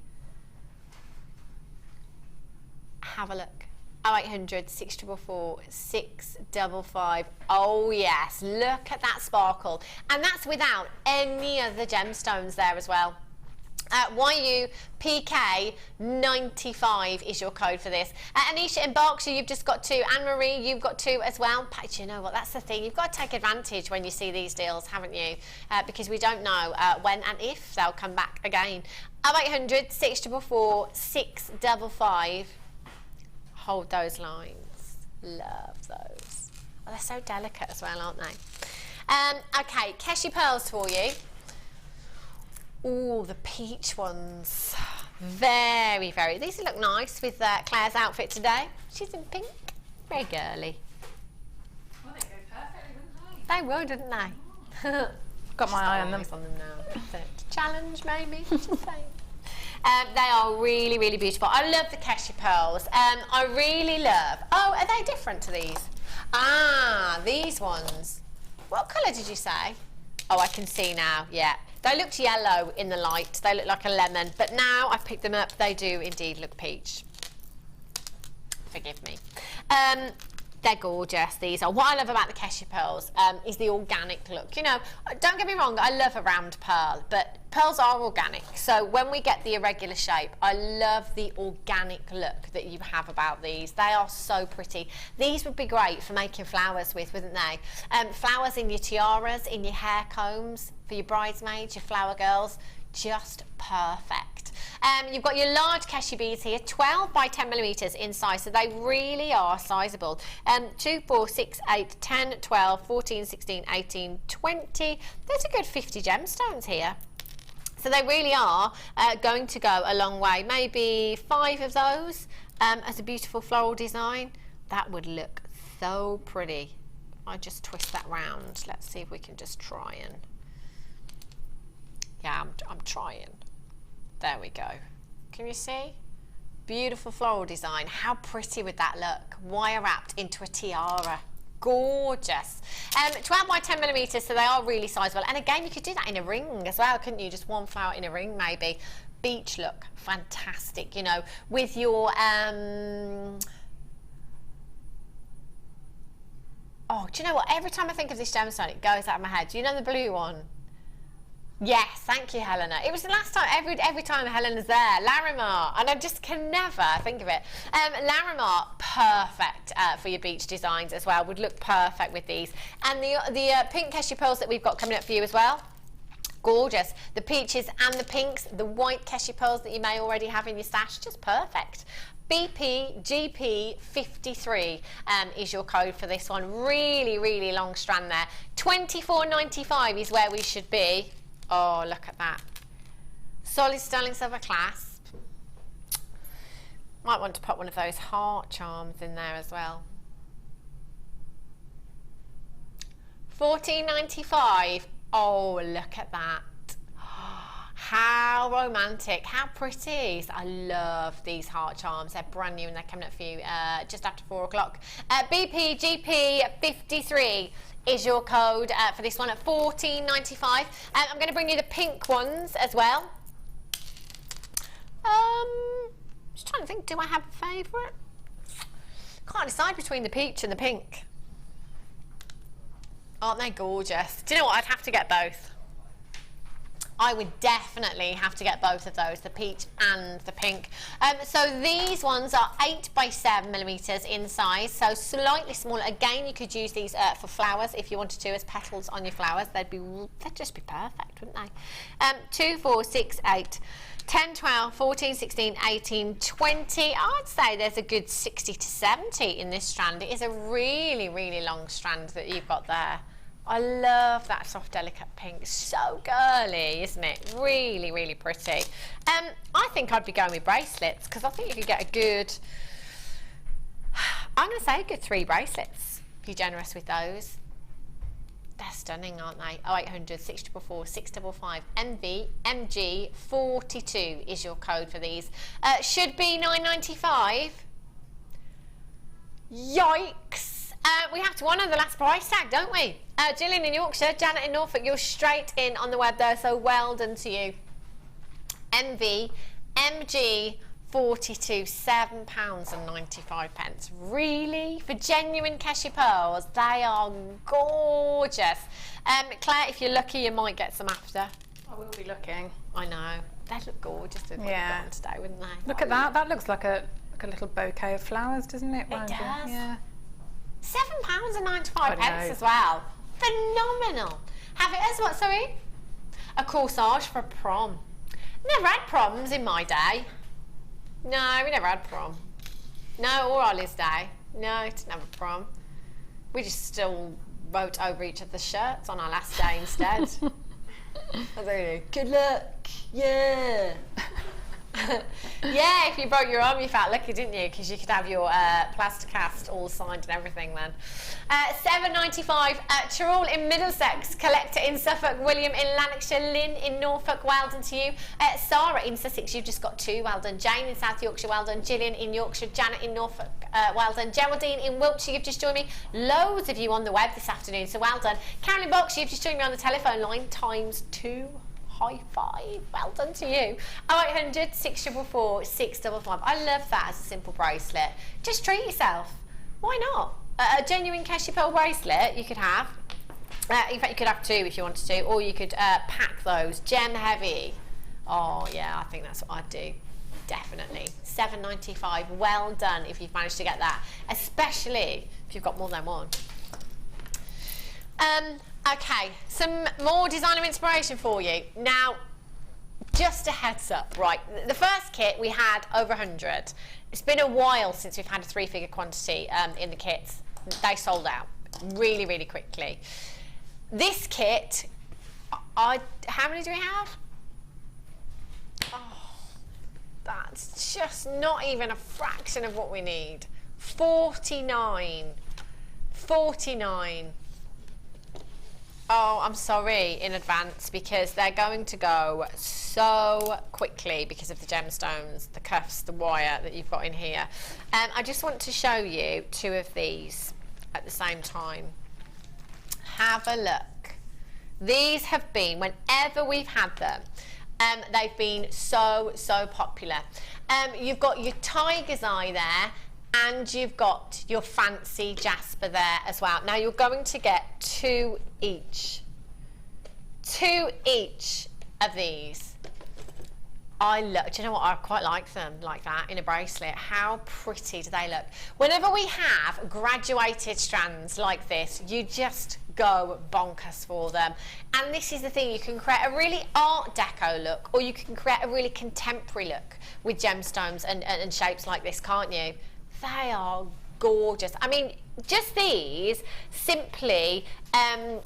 Have a look. 0800 644 655. Oh yes, look at that sparkle. And that's without any other gemstones there as well. YUPK95 is your code for this. Anisha in Berkshire, you've just got 2. Anne-Marie, you've got 2 as well. But you know what, that's the thing. You've got to take advantage when you see these deals, haven't you? Because we don't know when and if they'll come back again. 0800 644 655. Hold those lines. Love those. Oh, they're so delicate as well, aren't they? Okay, Keshi pearls for you. Oh, the peach ones. Very, very. These look nice with Claire's outfit today. She's in pink. Very girly. Well, they go perfectly, wouldn't they? They will, didn't they? Got my eye on them. Now. That's it. Challenge, maybe. Just saying. They are really, really beautiful. I love the Keshi pearls. I really love... Oh, are they different to these? Ah, these ones. What colour did you say? Oh, I can see now, yeah. They looked yellow in the light. They look like a lemon. But now I've picked them up, they do indeed look peach. Forgive me. They're gorgeous, these are. What I love about the Keshi pearls is the organic look. You know, don't get me wrong, I love a round pearl, but pearls are organic. So when we get the irregular shape, I love the organic look that you have about these. They are so pretty. These would be great for making flowers with, wouldn't they? Flowers in your tiaras, in your hair combs, for your bridesmaids, your flower girls, just perfect. You've got your large Keshi beads here, 12 by 10 millimeters in size, so they really are sizable. 2, 4, 6, 8, 10, 12, 14, 16, 18, 20. There's a good 50 gemstones here. So they really are going to go a long way. Maybe 5 of those as a beautiful floral design. That would look so pretty. I just twist that round. Let's see if we can just try and... Yeah, I'm trying. There we go. Can you see? Beautiful floral design. How pretty would that look? Wire wrapped into a tiara. Gorgeous. 12 by 10 millimeters, so they are really sizable. And again, you could do that in a ring as well, couldn't you? Just one flower in a ring, maybe. Beach look, fantastic. You know, with your Oh, do you know what? Every time I think of this gemstone, it goes out of my head. Do you know the blue one? Yes, thank you, Helena. It was the last time, every time Helena's there. Larimar, and I just can never think of it. Larimar, perfect for your beach designs as well. Would look perfect with these. And the pink cashmere pearls that we've got coming up for you as well. Gorgeous. The peaches and the pinks, the white cashmere pearls that you may already have in your stash, just perfect. BPGP53 is your code for this one. Really, really long strand there. $24.95 is where we should be. Oh, look at that. Solid sterling silver clasp. Might want to put one of those heart charms in there as well. $14.95. Oh, look at that. How romantic, how pretty. So I love these heart charms. They're brand new and they're coming up for you just after 4 o'clock. BPGP53 is your code for this one at $14.95. I'm going to bring you the pink ones as well. Just trying to think, do I have a favourite? Can't decide between the peach and the pink. Aren't they gorgeous? Do you know what? I'd have to get both. I would definitely have to get both of those, the peach and the pink. So these ones are 8 by 7 millimeters in size, so slightly smaller. Again, you could use these for flowers if you wanted to, as petals on your flowers. They'd just be perfect, wouldn't they? 2, 4, 6, 8, 10, 12, 14, 16, 18, 20. I'd say there's a good 60 to 70 in this strand. It is a really, really long strand that you've got there. I love that soft, delicate pink. So girly, isn't it? Really, really pretty. I think I'd be going with bracelets because I think you could get a good, I'm going to say a good 3 bracelets if you're generous with those. They're stunning, aren't they? 0800 644 655 MG 42 is your code for these. Should be $9.95. Yikes. We have to honour the last price tag, don't we? Gillian in Yorkshire, Janet in Norfolk, you're straight in on the web there, so well done to you. MG 42, £7.95. Really? For genuine cashmere pearls, they are gorgeous. Claire, if you're lucky, you might get some after. I will be looking. I know. They'd look gorgeous if they Yeah. on today, wouldn't they? Look at that. That looks like a little bouquet of flowers, doesn't it? It does. Yeah. £7.95 I know. as well. Phenomenal. Have it as what, sorry? A corsage for prom. Never had proms in my day. No, we never had prom. No, or Ollie's day. No, didn't have a prom. We just still wrote over each other's shirts on our last day instead. Good luck. Yeah. Yeah, if you broke your arm, you felt lucky, didn't you? Because you could have your plaster cast all signed and everything then. $7.95. Tyrrell in Middlesex, Collector in Suffolk, William in Lanarkshire, Lynn in Norfolk, well done to you. Sarah in Sussex, you've just got 2, well done. Jane in South Yorkshire, well done. Gillian in Yorkshire, Janet in Norfolk, well done. Geraldine in Wiltshire, you've just joined me. Loads of you on the web this afternoon, so well done. Carolyn Box, you've just joined me on the telephone line, ×2. High five, well done to you. 0800 644 655. I love that as a simple bracelet. Just treat yourself. Why not? A genuine cashmere pearl bracelet you could have. In fact, you could have 2 if you wanted to, or you could pack those. Gem heavy. Oh yeah, I think that's what I'd do. Definitely. $7.95. Well done if you've managed to get that, especially if you've got more than one. Okay, some more designer inspiration for you. Now, just a heads up, right? The first kit we had over 100. It's been a while since we've had a 3-figure quantity in the kits. They sold out really, really quickly. This kit, how many do we have? Oh, that's just not even a fraction of what we need. 49. 49. Oh, I'm sorry in advance because they're going to go so quickly because of the gemstones, the cuffs, the wire that you've got in here. I just want to show you 2 of these at the same time. Have a look. These have been, whenever we've had them, they've been so popular. You've got your tiger's eye there and you've got your fancy jasper there as well. Now you're going to get two each of these. Do you know what, I quite like them like that in a bracelet. How pretty do they look? Whenever we have graduated strands like this, you just go bonkers for them. And this is the thing, you can create a really art deco look, or you can create a really contemporary look with gemstones and shapes like this, can't you? They are gorgeous. I mean, just these simply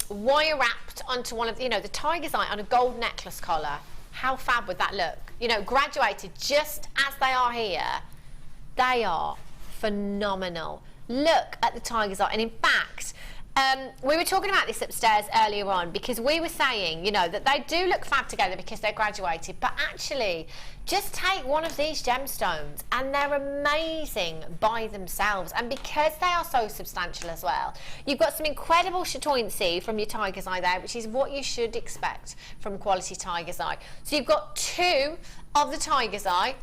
wire wrapped onto one of the tiger's eye on a gold necklace collar. How fab would that look? You know, graduated just as they are here. They are phenomenal. Look at the tiger's eye. And in fact, we were talking about this upstairs earlier on, because we were saying, you know, that they do look fab together because they're graduated, but actually just take one of these gemstones and they're amazing by themselves. And because they are so substantial as well, you've got some incredible chatoyancy from your tiger's eye there, which is what you should expect from quality tiger's eye. So you've got two of the tiger's eye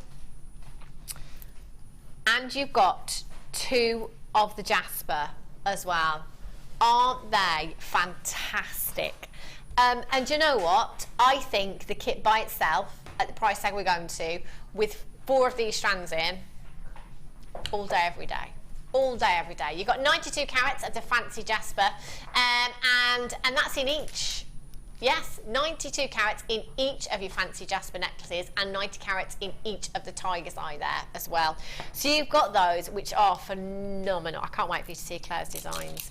and you've got two of the jasper as well. Aren't they fantastic? And you know what? I think the kit by itself, at the price tag we're going to, with 4 of these strands in, all day, every day. All day, every day. You've got 92 carats of the fancy jasper, and that's in each. Yes, 92 carats in each of your fancy jasper necklaces, and 90 carats in each of the tiger's eye there as well. So you've got those, which are phenomenal. I can't wait for you to see Claire's designs.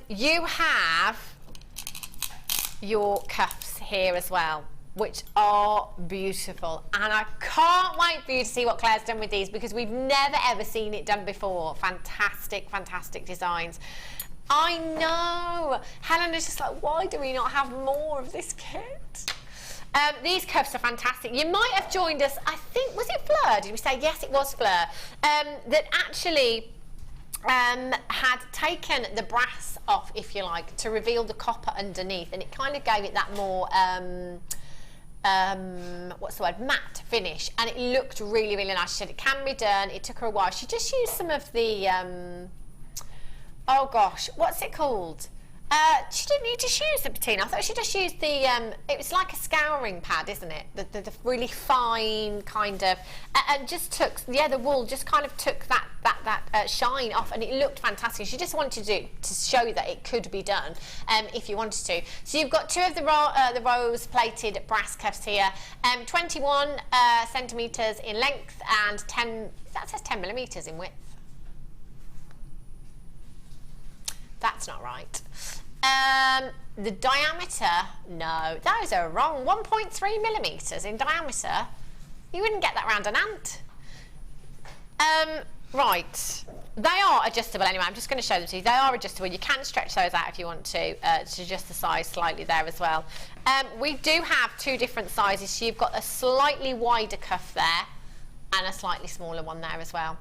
You have your cuffs here as well, which are beautiful, and I can't wait for you to see what Claire's done with these, because we've never ever seen it done before. Fantastic, fantastic designs. I know, Helena's just like, why do we not have more of this kit? These cuffs are fantastic. You might have joined us, I think, was it Fleur? Did we say? Yes, it was Fleur, that actually had taken the brass off, if you like, to reveal the copper underneath, and it kind of gave it that more what's the word, matte finish, and it looked really, really nice. She said it can be done. It took her a while. She just used some of the oh gosh, what's it called? She didn't need to use the patina. I thought she just used the, it was like a scouring pad, isn't it? The really fine kind of, and just took, yeah, the wool just kind of took that shine off, and it looked fantastic. She just wanted to show you that it could be done if you wanted to. So you've got two of the rose plated brass cuffs here, 21 centimetres in length and 10, that says 10 millimetres in width. That's not right. The diameter, no, those are wrong. 1.3 millimetres in diameter. You wouldn't get that round an ant. Right, they are adjustable anyway. I'm just going to show them to you. They are adjustable. You can stretch those out if you want to adjust the size slightly there as well. We do have two different sizes. So you've got a slightly wider cuff there and a slightly smaller one there as well.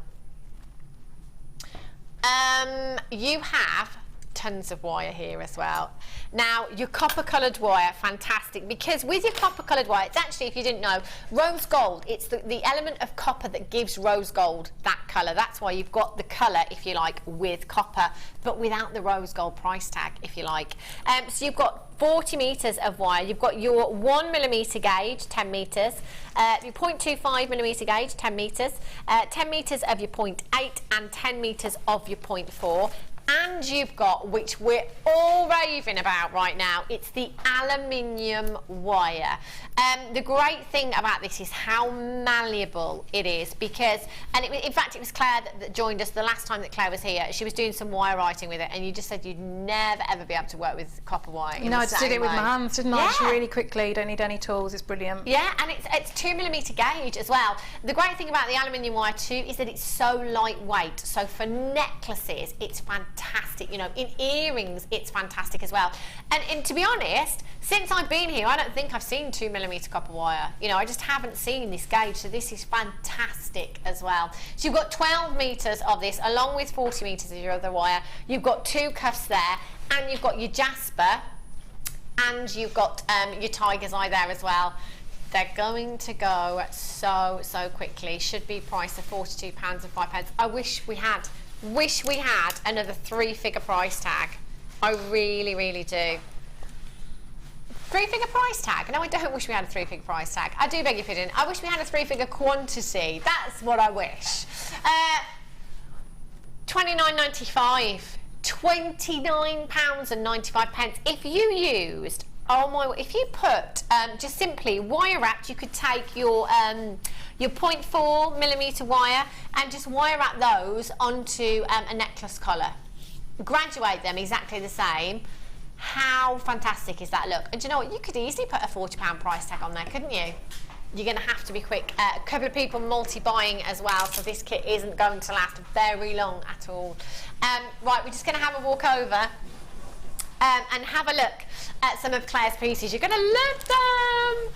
You have tons of wire here as well. Now, your copper coloured wire, fantastic, because with your copper coloured wire, it's actually, if you didn't know, rose gold. It's the element of copper that gives rose gold that colour. That's why you've got the colour, if you like, with copper, but without the rose gold price tag, if you like. So you've got 40 metres of wire. You've got your 1 millimetre gauge, 10 metres, your 0.25 millimetre gauge, 10 metres, 10 metres of your 0.8 and 10 metres of your 0.4. And you've got, which we're all raving about right now, it's the aluminium wire. The great thing about this is how malleable it is, because, and in fact it was Claire that joined us the last time that Claire was here. She was doing some wire writing with it, and you just said you'd never ever be able to work with copper wire. You know, I just did it with my hands, didn't I? It's really quickly, you don't need any tools, it's brilliant. Yeah, and it's 2 millimetre gauge as well. The great thing about the aluminium wire too is that it's so lightweight, so for necklaces it's fantastic, you know, in earrings it's fantastic as well. And to be honest, since I've been here, I don't think I've seen 2 millimetre copper wire. You know, I just haven't seen this gauge, so this is fantastic as well. So you've got 12 metres of this, along with 40 metres of your other wire. You've got two cuffs there, and you've got your jasper, and you've got your tiger's eye there as well. They're going to go so quickly. Should be priced at £42 and 5 pence. I wish we had another 3-figure price tag. I really do. 3-figure price tag? No, I don't wish we had a 3-figure price tag. I do beg your pardon. I wish we had a 3-figure quantity. That's what I wish. £29.95. £29 and 95 pence. If you used, if you put just simply wire wrapped, you could take your 0.4mm wire and just wire wrap those onto a necklace collar. Graduate them exactly the same. How fantastic is that look? And do you know what? You could easily put a £40 price tag on there, couldn't you? You're going to have to be quick. A couple of people multi-buying as well, so this kit isn't going to last very long at all. Right, we're just going to have a walk over and have a look at some of Claire's pieces. You're going to love them.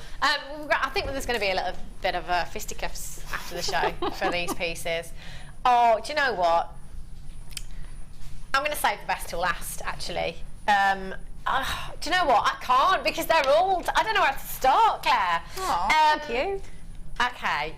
I think there's going to be a little bit of fisticuffs after the show for these pieces. Oh, do you know what? I'm going to save the best till last, actually. Do you know what? I can't because they're all... I don't know where to start, Claire. Oh, thank you. Okay.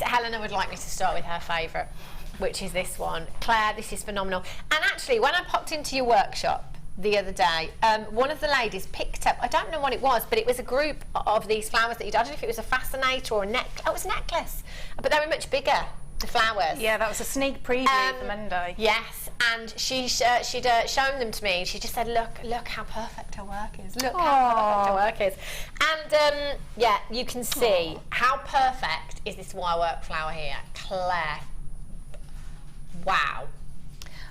Helena would like me to start with her favourite, which is this one. Claire, this is phenomenal. And actually, when I popped into your workshop the other day, one of the ladies picked up, I don't know what it was, but it was a group of these flowers that I don't know if it was a fascinator or a necklace. Oh, it was a necklace. But they were much bigger, the flowers. Yeah, that was a sneak preview for Monday. Yes, and she'd shown them to me, and she just said, look how perfect her work is. Look how perfect her work is. And yeah, you can see how perfect is this wirework flower here. Claire. Wow.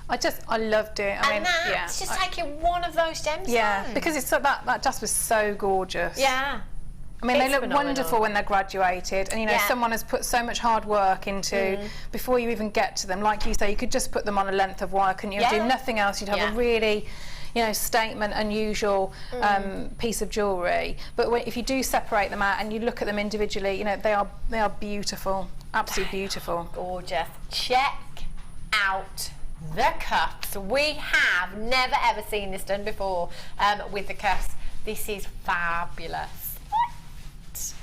I loved it. I mean, it's just taking one of those gemstones. Yeah, because it's so, that just was so gorgeous. Yeah. I mean, It's they look phenomenal. wonderful when they're graduated, and you know, someone has put so much hard work into before you even get to them. Like you say, you could just put them on a length of wire, couldn't you? Do nothing else. You'd have a really, you know, statement, unusual piece of jewellery. But if you do separate them out and you look at them individually, you know, they are beautiful, absolutely beautiful. Gorgeous. Check out the cuffs. We have never ever seen this done before with the cuffs. This is fabulous. What?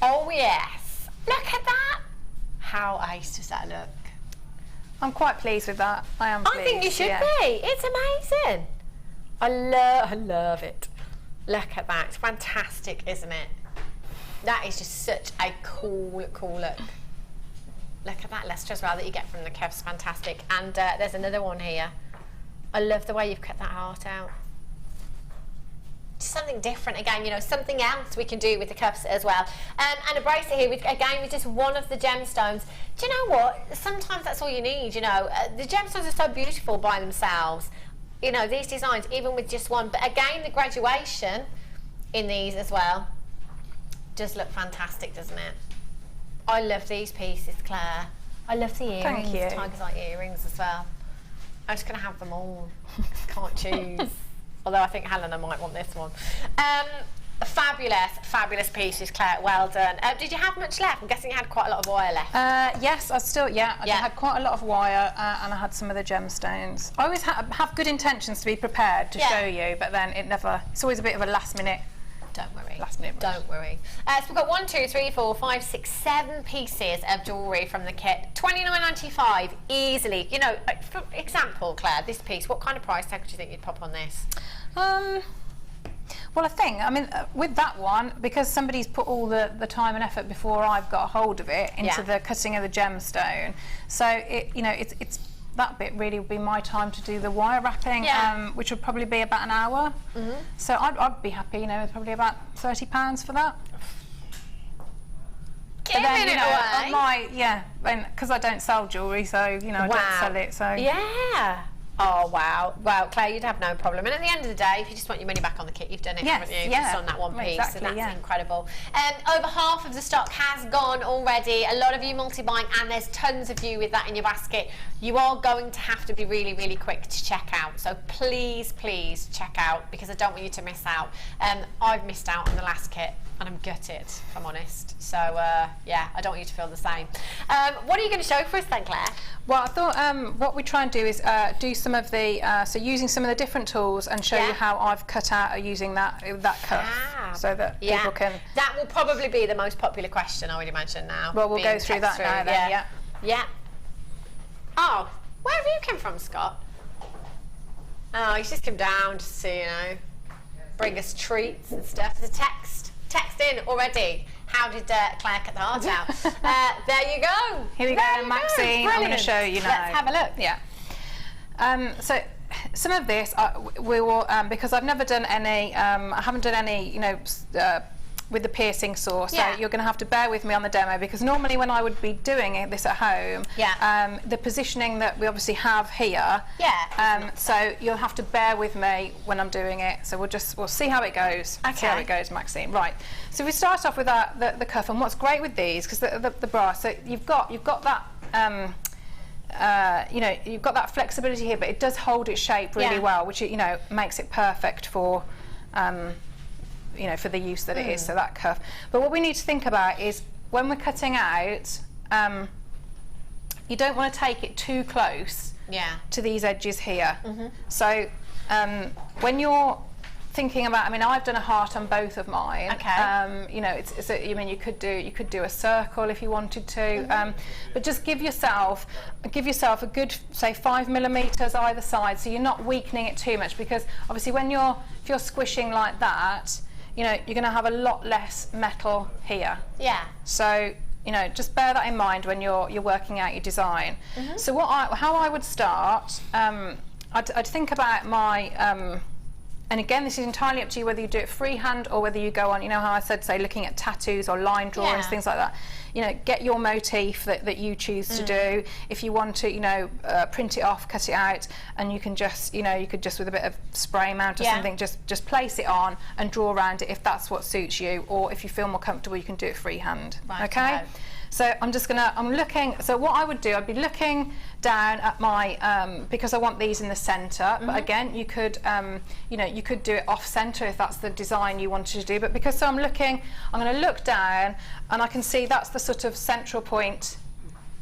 Oh yes, look at that. How ace does that look? I'm quite pleased with that. I am pleased. I think you should be. It's amazing. I love it. Look at that. It's fantastic, isn't it? That is just such a cool look. Look at that lustre as well that you get from the cuffs. Fantastic. And there's another one here. I love the way you've cut that heart out. Just something different again, you know, something else we can do with the cuffs as well. And a bracelet here, again, with just one of the gemstones. Do you know what? Sometimes that's all you need, you know. The gemstones are so beautiful by themselves. You know, these designs, even with just one. But again, the graduation in these as well does look fantastic, doesn't it? I love these pieces, Claire. I love the earrings. Thank you. Tiger's eye earrings as well. I'm just going to have them all. Can't choose. Although I think Helena might want this one. Fabulous pieces, Claire. Well done. Did you have much left? I'm guessing you had quite a lot of wire left. Yes, I had quite a lot of wire and I had some of the gemstones. I always have good intentions to be prepared to show you, but then it's always a bit of a last minute. Don't worry. Last minute rush. Don't worry. So we've got 1, 2, 3, 4, 5, 6, 7 pieces of jewellery from the kit. £29.95 easily. You know, for example, Claire, this piece, what kind of price tag do you think you'd pop on this? Well, I mean, with that one, because somebody's put all the time and effort before I've got a hold of it into the cutting of the gemstone, so it's that bit really would be my time to do the wire wrapping, which would probably be about an hour. So I'd be happy, you know, with probably about £30 for that. Giving it away. Because I don't sell jewellery, so you know I don't sell it. So yeah. Oh wow. Well, Claire, you'd have no problem. And at the end of the day, if you just want your money back on the kit, you've done it, haven't you? Just on that one piece. Exactly, so that's incredible. Over half of the stock has gone already. A lot of you multi-buying, and there's tons of you with that in your basket. You are going to have to be really, really quick to check out. So please check out, because I don't want you to miss out. I've missed out on the last kit, and I'm gutted, if I'm honest. So yeah, I don't want you to feel the same. What are you going to show for us then, Claire? Well, I thought what we try and do is do some of the using some of the different tools and show you how I've cut out using that cuff, so that people can. That will probably be the most popular question, I would imagine now. Well, we'll go through that now then. Yeah. Oh, where have you come from, Scott? Oh, he's just come down just to, bring us treats and stuff. There's a text in already. How did Claire cut the heart out? There you go. Here we go, Maxine. I'm going to show you now. Let's have a look. Yeah. So some of this we will, because I've never done any, I haven't done any, with the piercing saw, so you're going to have to bear with me on the demo, because normally when I would be doing this at home, the positioning that we obviously have here, so you'll have to bear with me when I'm doing it. So we'll see how it goes. Okay. See how it goes, Maxine. Right. So we start off with the cuff, and what's great with these, because the brass, so you've got that. You've got that flexibility here, but it does hold its shape really well, which makes it perfect for. For the use that it is, so that cuff. But what we need to think about is when we're cutting out, you don't want to take it too close to these edges here. So when you're thinking about, I've done a heart on both of mine. Okay. You could do a circle if you wanted to, but just give yourself a good, say, 5 millimeters either side, so you're not weakening it too much, because obviously if you're squishing like that, you're going to have a lot less metal here. Yeah. So just bear that in mind when you're working out your design. So how I would start, I'd think about my. And again, this is entirely up to you whether you do it freehand or whether you go on, how I said, say, looking at tattoos or line drawings, things like that. Get your motif that you choose to do. If you want to, print it off, cut it out, and you can just, you could just with a bit of spray mount or something, just place it on and draw around it if that's what suits you. Or if you feel more comfortable, you can do it freehand. Right, okay? So I'm looking, so what I would do, I'd be looking down at my, because I want these in the centre, but again, you could do it off centre if that's the design you wanted to do, but because I'm going to look down and I can see that's the sort of central point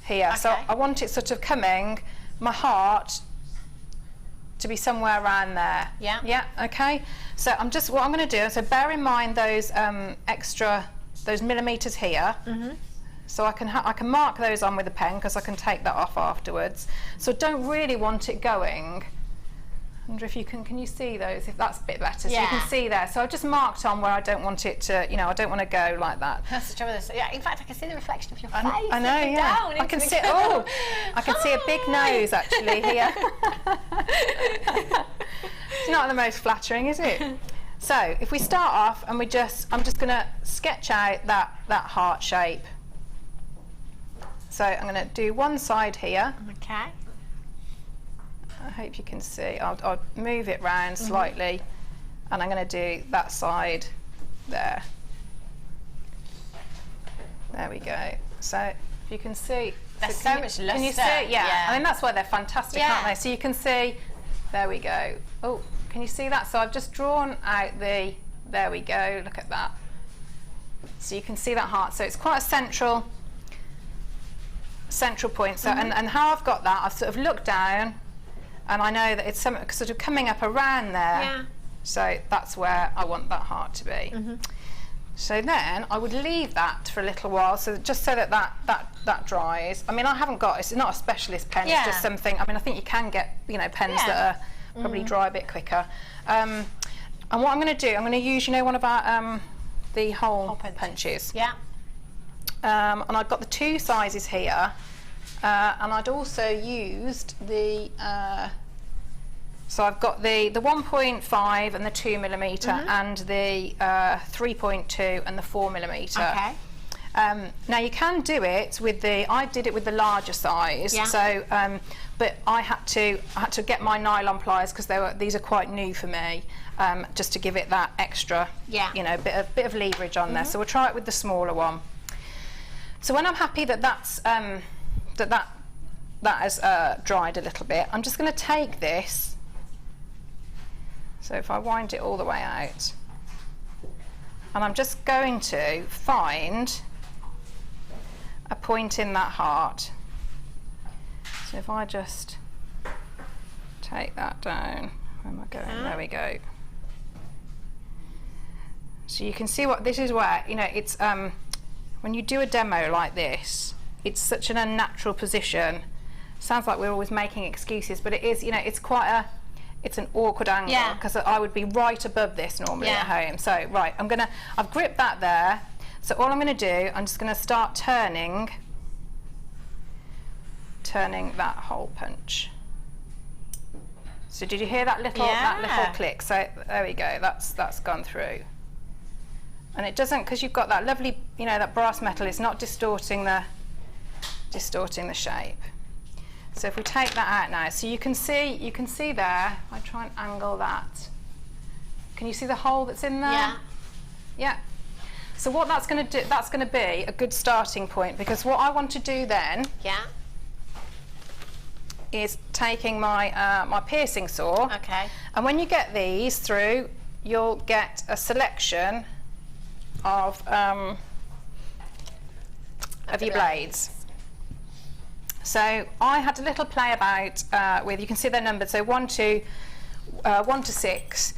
here. Okay. So I want it sort of coming, my heart, to be somewhere around there. Yeah. Yeah, okay. So what I'm going to do, so bear in mind those those millimetres here. So I can mark those on with a pen, because I can take that off afterwards. So don't really want it going. I wonder if you can you see those, if that's a bit better. So you can see there. So I've just marked on where I don't want it to, I don't want to go like that. That's the trouble with this. Yeah, in fact, I can see the reflection of your face. I know, yeah. I can see, I can see a big nose actually here. It's not the most flattering, is it? So if we start off and I'm just going to sketch out that heart shape. So I'm going to do one side here. Okay. I hope you can see. I'll move it round slightly, and I'm going to do that side there. There we go. So if you can see, there's so much luster. Can you see? Yeah. That's why they're fantastic, aren't they? So you can see. There we go. Oh, can you see that? So I've just drawn out the. There we go. Look at that. So you can see that heart. So it's quite a central point. So and how I've got that, I've sort of looked down, and I know that it's sort of coming up around there. Yeah. So that's where I want that heart to be. So then I would leave that for a little while, so just so that dries. I haven't got, it's not a specialist pen, it's just something. I think you can get pens that are probably dry a bit quicker. And what I'm going to do, I'm going to use one of our the hole punches. Yeah. And I've got the two sizes here, and I'd also used the so I've got the 1.5 and the 2 millimetre and the 3.2 and the 4 millimetre. Okay. Now you can do it with I did it with the larger size. Yeah. So, but I had to get my nylon pliers, because these are quite new for me, just to give it that extra, bit of leverage on there. So we'll try it with the smaller one. So when I'm happy that that has dried a little bit, I'm just going to take this. So if I wind it all the way out, and I'm just going to find a point in that heart. So if I just take that down. Where am I going? There we go. So you can see what this is where, you know, it's when you do a demo like this, it's such an unnatural position. Sounds like we're always making excuses, but it is, you know, it's quite it's an awkward angle because I would be right above this normally at home. So right, I've gripped that there. So all I'm going to do, I'm just going to start turning that hole punch. So did you hear that little click? So there we go. That's gone through. And it doesn't, because you've got that lovely, you know, that brass metal. It's not distorting the shape. So if we take that out now, so you can see there. If I try and angle that, can you see the hole that's in there? Yeah. Yeah. So what that's going to do, that's going to be a good starting point, because what I want to do then is taking my my piercing saw. Okay. And when you get these through, you'll get a selection of your blades. So I had a little play about with, you can see they're numbered, so 1 to 6.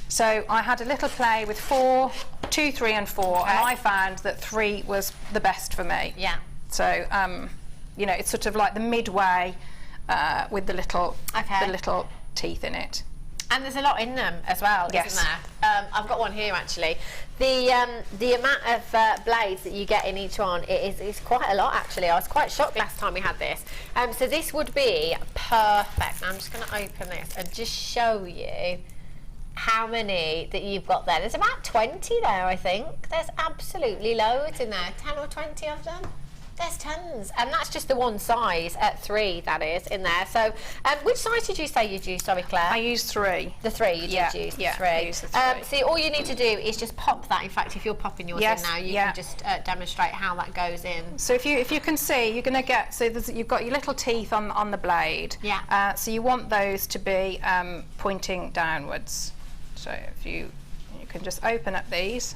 So I had a little play with 4, 2, 3 and 4, and I found that 3 was the best for me. Yeah. So you know, it's sort of like the midway with the little teeth in it. And there's a lot in them as well, isn't there? I've got one here actually. The amount of blades that you get in each one is quite a lot actually. I was quite shocked last time we had this. So this would be perfect. I'm just going to open this and just show you how many that you've got there. There's about 20 there, I think. There's absolutely loads in there. 10 or 20 of them. There's tons, and that's just the one size at 3, that is, in there. So, which size did you say you'd use? Sorry, Claire. I used 3. The 3 you did use. The 3. I used the 3. See, all you need to do is just pop that. In fact, if you're popping yours in now, you can just demonstrate how that goes in. So if you can see, you're going to get, so you've got your little teeth on the blade. Yeah. So you want those to be pointing downwards. So if you can just open up these.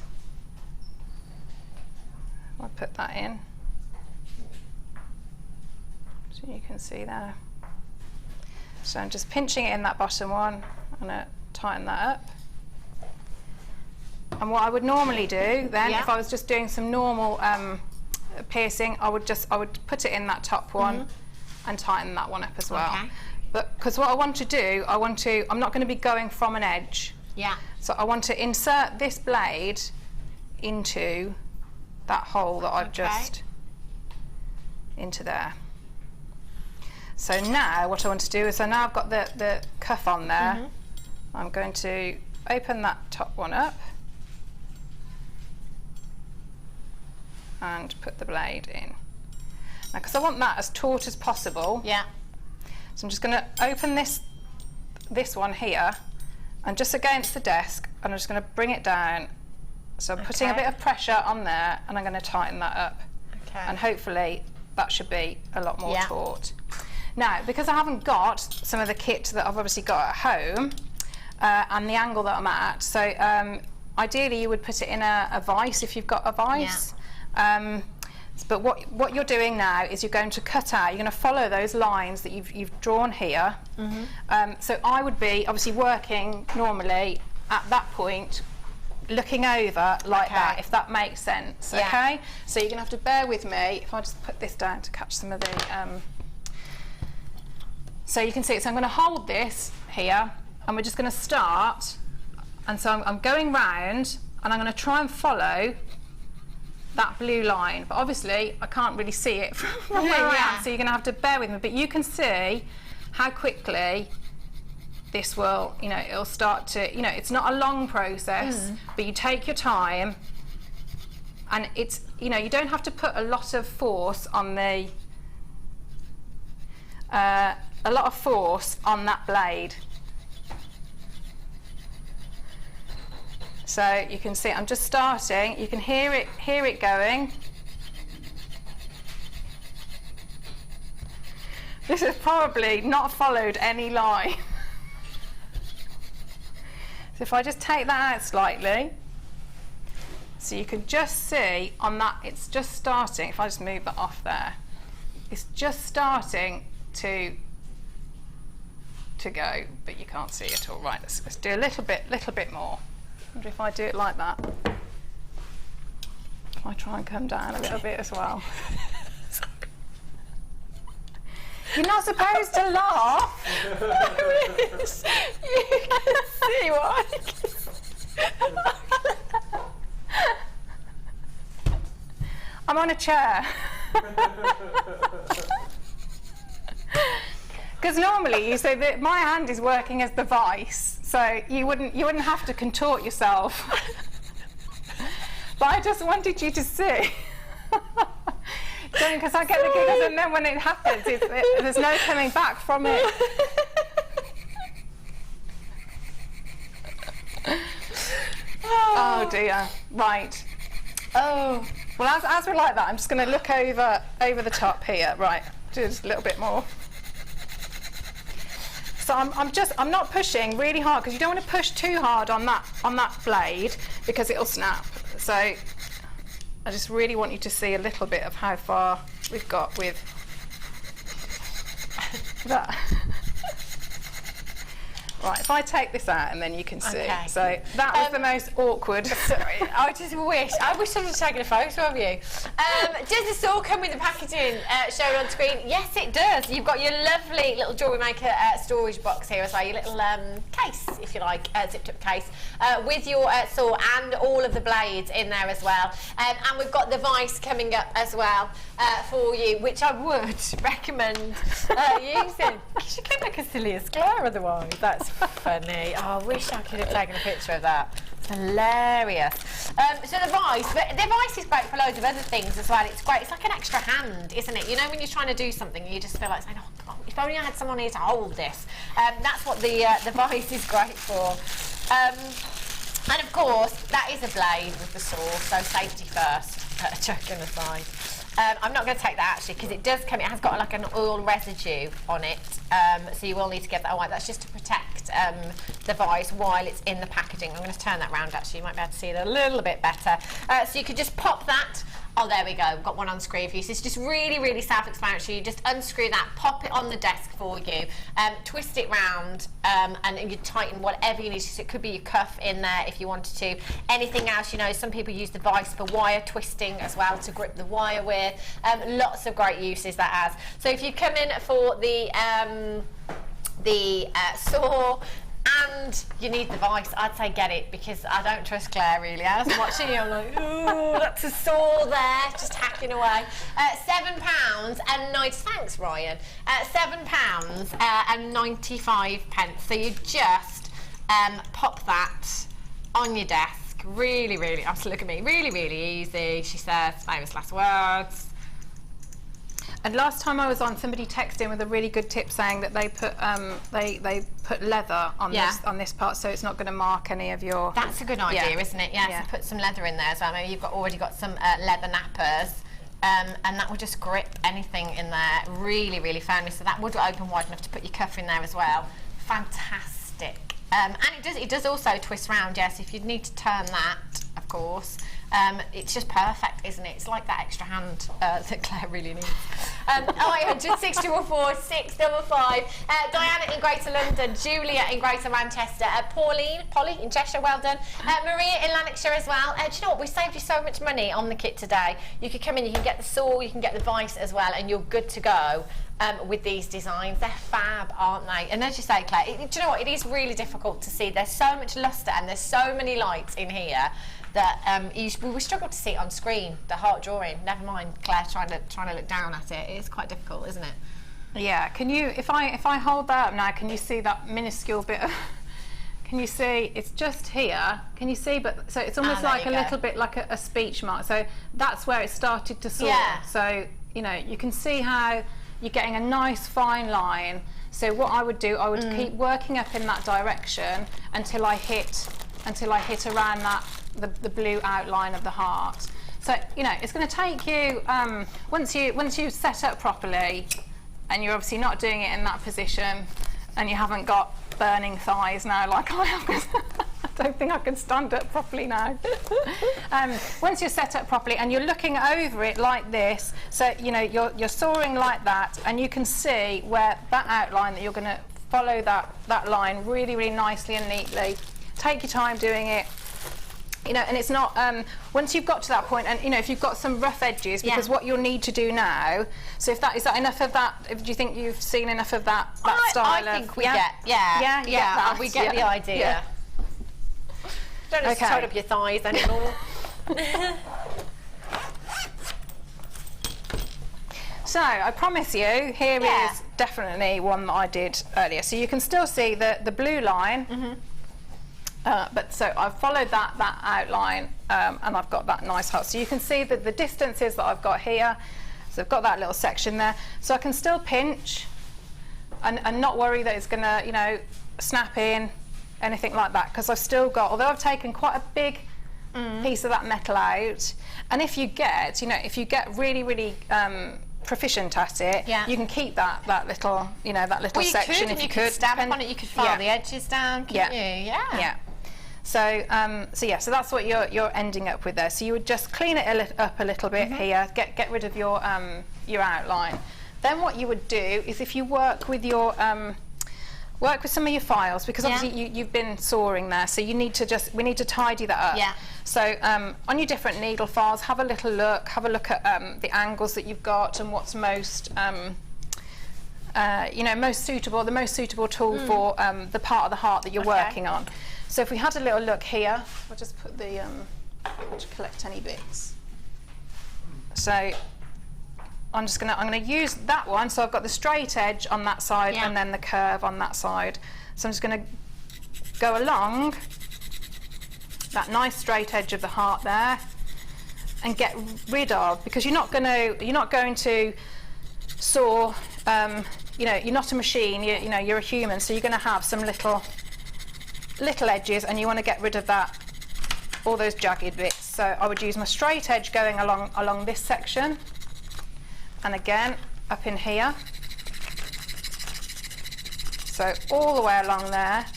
I'll put that in. So you can see there. So I'm just pinching it in that bottom one. I'm going to tighten that up. And what I would normally do then, if I was just doing some normal piercing, I would put it in that top one and tighten that one up as well. Okay. But because what I want to do, I'm not going to be going from an edge. Yeah. So I want to insert this blade into that hole that I've just into there. So now what I want to do is, so now I've got the cuff on there, I'm going to open that top one up and put the blade in. Now, because I want that as taut as possible, so I'm just going to open this one here and just against the desk, and I'm just going to bring it down. So I'm putting a bit of pressure on there, and I'm going to tighten that up. And hopefully that should be a lot more taut. Now, because I haven't got some of the kit that I've obviously got at home and the angle that I'm at, so ideally you would put it in a vise if you've got a vise. But what you're doing now is you're going to cut out, you're going to follow those lines that you've drawn here. So I would be obviously working normally at that point, looking over like that, if that makes sense. Okay, so you're going to have to bear with me if I just put this down to catch some of the so you can see it. So I'm going to hold this here and we're just going to start, and so I'm going round and I'm going to try and follow that blue line, but obviously I can't really see it from where I am, so you're going to have to bear with me. But you can see how quickly this will, you know, it'll start to, you know, it's not a long process, but you take your time, and it's, you know, you don't have to put a lot of force on the that blade. So you can see I'm just starting, you can hear it going. This has probably not followed any line. So if I just take that out slightly, so you can just see on that, it's just starting, if I just move that off there, it's just starting to to go, but you can't see it all. Right, let's do a little bit more. I wonder if I do it like that. If I try and come down a little bit as well. You're not supposed to laugh. You can see what I can. I'm on a chair. Because normally you say that my hand is working as the vice, so you wouldn't have to contort yourself. But I just wanted you to see. Because I get the giggles, and then when it happens, there's no coming back from it. Oh dear. Right. Oh. Well, as we're like that, I'm just going to look over the top here. Right. Just a little bit more. So I'm not pushing really hard, because you don't want to push too hard on that blade, because it'll snap. So I just really want you to see a little bit of how far we've got with that. Right, if I take this out and then you can see. Okay. So that was the most awkward. Sorry, I wish I would have taken a photo of you. Does this all come with the packaging shown on screen? Yes, it does. You've got your lovely little JewelleryMaker storage box here as well, your little case, if you like, zipped up case, with your saw and all of the blades in there as well. And we've got the vice coming up as well for you, which I would recommend using. Because you can make a silly glare otherwise. That's funny. Oh, I wish I could have taken a picture of that. It's hilarious. So the vice is great for loads of other things as well. It's great. It's like an extra hand, isn't it? You know, when you're trying to do something, you just feel like saying, "Oh God, if only I had someone here to hold this." That's what the vice is great for. And of course, that is a blade with the saw, so safety first. Joking aside. I'm not going to take that actually, because it does come. It has got like an oil residue on it, so you will need to get that away. That's just to protect the vice while it's in the packaging. I'm going to turn that round actually. You might be able to see it a little bit better. So you could just pop that. Oh, there we go. We've got one on screen for you. So it's just really, really self-explanatory. You just unscrew that, pop it on the desk for you, twist it round, and you tighten whatever you need to. So it could be your cuff in there if you wanted to. Anything else, you know, some people use the vice for wire twisting as well, to grip the wire with. Lots of great uses that has. So if you come in for the saw, and you need the vice, I'd say get it, because I don't trust Claire really. As I'm watching you, I'm like, ooh, that's a saw there, just hacking away. £7.90. Thanks, Ryan. £7.95. So you just pop that on your desk. Really, really, look at me. Really, really easy. She says famous last words. And last time I was on, somebody texted in with a really good tip saying that they put they put leather on this part, so it's not going to mark any of your. That's a good idea, isn't it? Yeah. So put some leather in there as well. Maybe you've already got some leather nappers, and that will just grip anything in there really, really firmly. So that would open wide enough to put your cuff in there as well. Fantastic. And it does also twist round. Yes, if you'd need to turn that, of course. It's just perfect, isn't it? It's like that extra hand that Claire really needs. 0800 644 655. Diana in Greater London, Julia in Greater Manchester, Polly in Cheshire, well done. Maria in Lanarkshire as well. Do you know what? We saved you so much money on the kit today. You could come in, you can get the saw, you can get the vice as well, and you're good to go. With these designs, they're fab, aren't they? And as you say, Claire, do you know what? It is really difficult to see. There's so much lustre and there's so many lights in here that we struggle to see it on screen. The heart drawing. Never mind, Claire trying to look down at it. It is quite difficult, isn't it? Yeah. Can you, if I hold that up now, can you see that minuscule bit of? Can you see? It's just here. Can you see? But so it's almost like a little bit like a speech mark. So that's where it started to saw. Yeah. So you know, you can see how you're getting a nice fine line. So what I would do, I would keep working up in that direction until I hit around that the blue outline of the heart. So you know, it's going to take you once you set up properly, and you're obviously not doing it in that position, and you haven't got burning thighs now like I have. I don't think I can stand up properly now. Once you're set up properly and you're looking over it like this, so you know you're sawing like that, and you can see where that outline that you're going to follow that line really, really nicely and neatly. Take your time doing it. You know, and it's not, once you've got to that point, and you know, if you've got some rough edges, because what you'll need to do now, so is that enough of that? Do you think you've seen enough of that style? I think we get, we get the idea. Yeah. Don't just tie up your thighs anymore. So I promise you, here is definitely one that I did earlier. So you can still see the blue line. But so I've followed that outline, and I've got that nice heart. So you can see that the distances that I've got here, so I've got that little section there. So I can still pinch and not worry that it's going to, you know, snap in, anything like that, because I've still got, although I've taken quite a big piece of that metal out, and if you get, you know, really, really proficient at it, you can keep that little, you know, that little section if you could stamp on it, you could file the edges down, couldn't you? Yeah. So, so that's what you're ending up with there. So you would just clean it up a little bit here, get rid of your outline. Then what you would do is, if you work with your work with some of your files, because obviously you've been sawing there, so you need to we need to tidy that up. Yeah. So on your different needle files, have a little look. Have a look at the angles that you've got and what's most you know, most suitable tool for the part of the heart that you're working on. So if we had a little look here, I'll just put the to collect any bits. So I'm gonna use that one. So I've got the straight edge on that side and then the curve on that side. So I'm just gonna go along that nice straight edge of the heart there and get rid of, because you're not going to saw, you know, you're not a machine, you know, you're a human, so you're going to have some little edges, and you want to get rid of that, all those jagged bits. So I would use my straight edge going along this section, and again up in here, so all the way along there,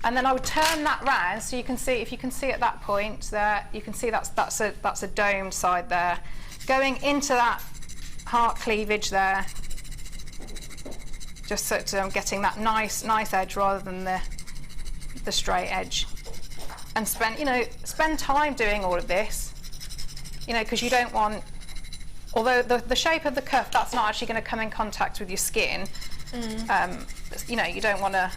and then I would turn that round, so you can see, if you can see at that point there, you can see that's a domed side there, going into that heart cleavage there, just so I'm getting that nice edge rather than the straight edge. And spend time doing all of this, you know, because you don't want, although the shape of the cuff, that's not actually going to come in contact with your skin. You know, you don't want to.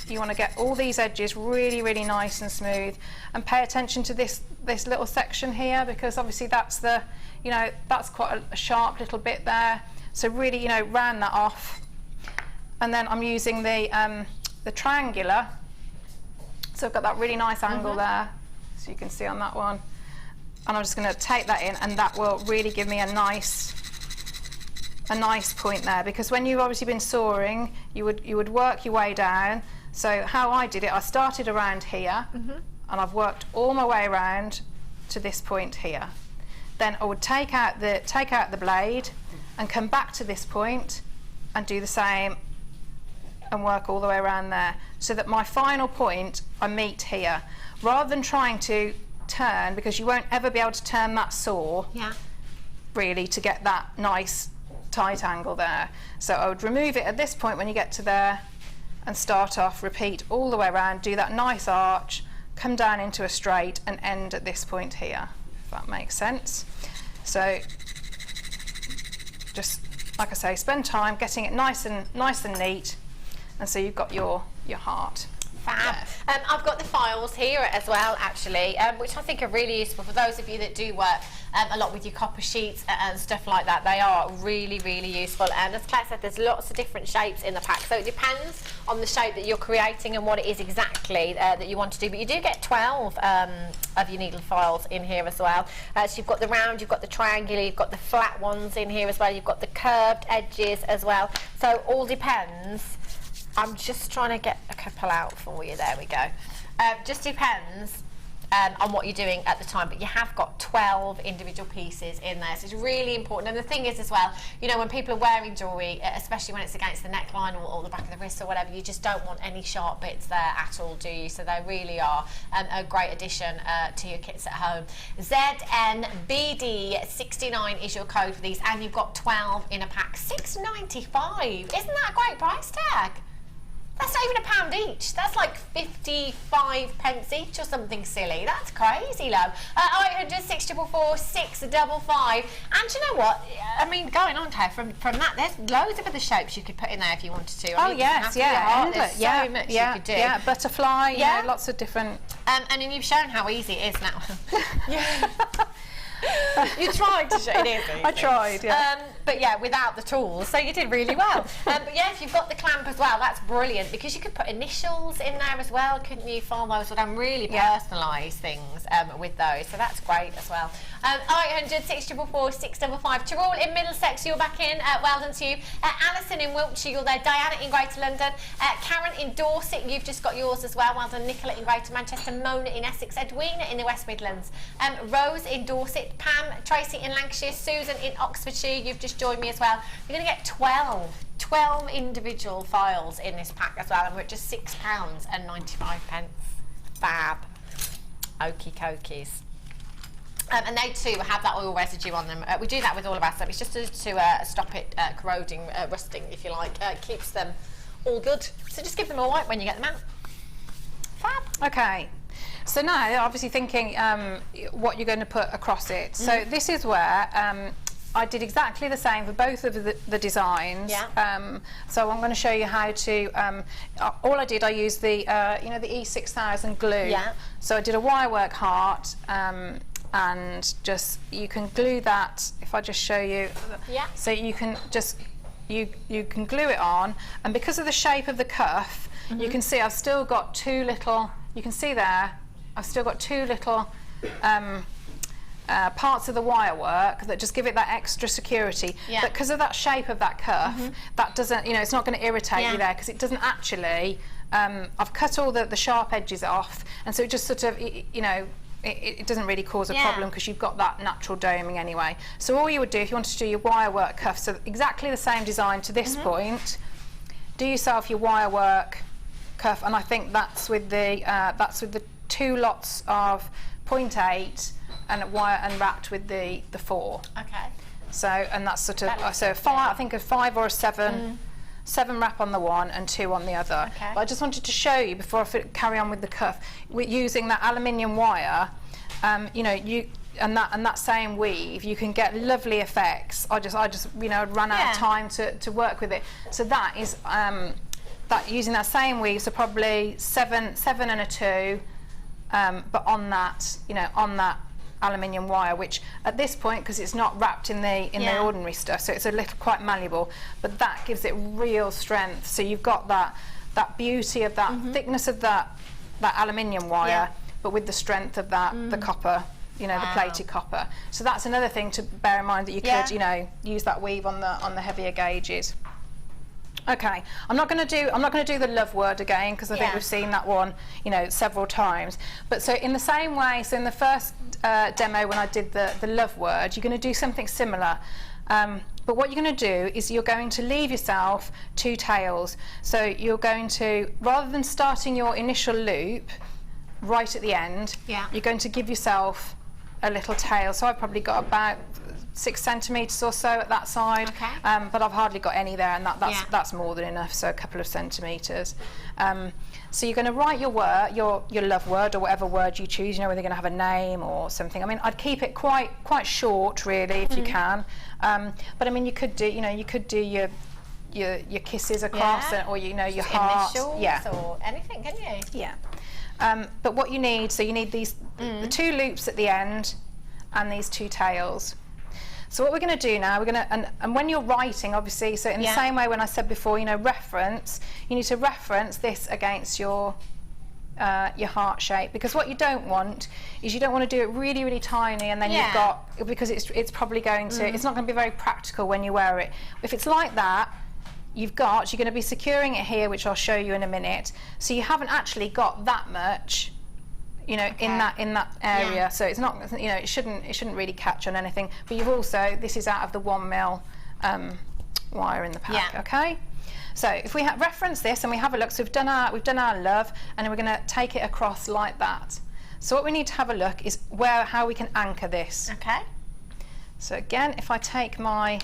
You want to get all these edges really, really nice and smooth, and pay attention to this little section here, because obviously that's that's quite a sharp little bit there. So really, you know, round that off, and then I'm using the triangular. So I've got that really nice angle there, so you can see on that one, and I'm just going to take that in, and that will really give me a nice point there, because when you've obviously been sawing, you would work your way down. So how I did it, I started around here, and I've worked all my way around to this point here. Then I would take out the blade and come back to this point and do the same and work all the way around there, so that my final point I meet here, rather than trying to turn, because you won't ever be able to turn that saw really to get that nice tight angle there. So I would remove it at this point when you get to there, and start off, repeat all the way around, do that nice arch, come down into a straight, and end at this point here, if that makes sense. So just, like I say, spend time getting it nice and neat, and so you've got your heart. Fab. I've got the files here as well, actually, which I think are really useful for those of you that do work a lot with your copper sheets and stuff like that. They are really, really useful. And as Claire said, there's lots of different shapes in the pack, so it depends on the shape that you're creating and what it is exactly that you want to do. But you do get 12 of your needle files in here as well. So you've got the round, you've got the triangular, you've got the flat ones in here as well, you've got the curved edges as well. So all depends. I'm just trying to get a couple out for you. There we go. Just depends on what you're doing at the time, but you have got 12 individual pieces in there, so it's really important. And the thing is as well, you know, when people are wearing jewellery, especially when it's against the neckline or the back of the wrist or whatever, you just don't want any sharp bits there at all, do you? So they really are a great addition to your kits at home. ZNBD69 is your code for these, and you've got 12 in a pack. $6.95. Isn't that a great price tag? That's not even £1 each. That's like 55 pence each or something silly. That's crazy low. 0800 644 655. And do you know what? I mean, going on, Kay, from that, there's loads of other shapes you could put in there if you wanted to. I mean, yes, there's so much you could do. Yeah, butterfly, you know, lots of different... And then you've shown how easy it is now. You tried to show it is easy. I tried, yeah. But yeah, without the tools, so you did really well. But yeah, if you've got the clamp as well, that's brilliant, because you could put initials in there as well, couldn't you? File those with really personalised things with those, so that's great as well. 0800 644 655. Tyrrell in Middlesex, you're back in. Well done to you. Alison in Wiltshire, you're there. Diana in Greater London. Karen in Dorset, you've just got yours as well. Well done. Nicola in Greater Manchester. Mona in Essex. Edwina in the West Midlands. Rose in Dorset. Pam, Tracy in Lancashire. Susan in Oxfordshire, you've just joined me as well. You're going to get 12 individual files in this pack as well, and we're at just £6.95. Fab. Okie cokies. And they too have that oil residue on them. We do that with all of our stuff. It's just to stop it corroding, rusting, if you like. Keeps them all good. So just give them a wipe when you get them out. Fab. Okay. So now, obviously thinking what you're going to put across it. So this is where I did exactly the same for both of the designs. Yeah. So I'm going to show you how to. All I did, I used the you know, the E6000 glue. Yeah. So I did a wirework heart. And just, you can glue that, if I just show you. Yeah. So you can just, you can glue it on, and because of the shape of the cuff, you can see I've still got two little, you can see there, I've still got two little parts of the wirework that just give it that extra security. Yeah. But because of that shape of that cuff, that doesn't, you know, it's not going to irritate you there, because it doesn't actually, I've cut all the sharp edges off, and so it just sort of, you know, it doesn't really cause a problem, because you've got that natural doming anyway. So all you would do if you wanted to do your wirework cuff, so exactly the same design to this point, do yourself your wirework cuff, and I think that's with the 2 lots of 0.8 and wire and wrapped with the 4. Okay. So, and that's sort of so I think a 5 or a 7. 7 wrap on the one and 2 on the other. Okay. But I just wanted to show you before I carry on with the cuff, with using that aluminium wire, you know, and that same weave, you can get lovely effects. I just you know, ran out of time to work with it. So that is that using that same weave, so probably 7 and a 2, but on that, you know, on that aluminium wire, which at this point, because it's not wrapped in the ordinary stuff, so it's a little quite malleable, but that gives it real strength. So you've got that beauty of that thickness of that aluminium wire, but with the strength of that the copper, you know, the plated copper. So that's another thing to bear in mind, that you could, you know, use that weave on the heavier gauges. Okay, I'm not going to do the love word again, because I think we've seen that one, you know, several times. But so in the same way, so in the first demo when I did the love word, you're going to do something similar. But what you're going to do is you're going to leave yourself 2 tails. So you're going to, rather than starting your initial loop right at the end, you're going to give yourself a little tail. So I've probably got about 6 centimetres or so at that side, but I've hardly got any there, and that's more than enough, so a couple of centimetres. So you're going to write your word, your love word, or whatever word you choose, you know, whether you're going to have a name or something. I mean, I'd keep it quite short, really, if you can. But I mean, you could do, you know, you could do your kisses across, or, you know, your heart, or anything, can you? Yeah. But what you need, so you need these the 2 loops at the end and these 2 tails. So what we're going to do now, we're going to, and when you're writing, obviously, so in the same way when I said before, you know, reference, you need to reference this against your heart shape, because what you don't want is, you don't want to do it really, really tiny, and then you've got, because it's probably going to, it's not going to be very practical when you wear it. If it's like that, you're going to be securing it here, which I'll show you in a minute, so you haven't actually got that much, you know, in that area, so it's not, you know, it shouldn't really catch on anything. But you've also, this is out of the 1mm wire in the pack. Okay. So if we reference this and we have a look, so we've done our love, and then we're going to take it across like that. So what we need to have a look is how we can anchor this. Okay. So again, if I take my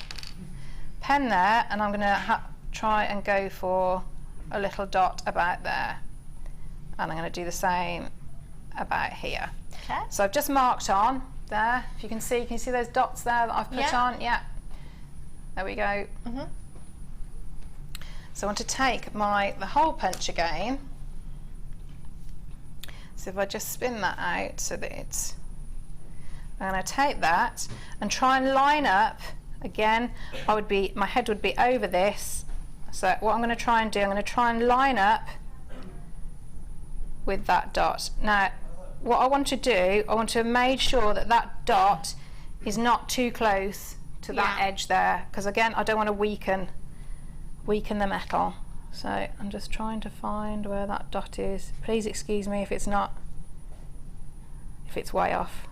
pen there, and I'm going to try and go for a little dot about there, and I'm going to do the same about here. Okay. So I've just marked on there. If you can you see those dots there that I've put on? Yeah. There we go. So I want to take the hole punch again. So if I just spin that out so that it's, I'm going to take that and try and line up again. My head would be over this. So what I'm going to try and do, I'm going to try and line up with that dot. Now, what I want to do, I want to make sure that that dot is not too close to that edge there, because again, I don't want to weaken the metal. So I'm just trying to find where that dot is. Please excuse me if it's way off.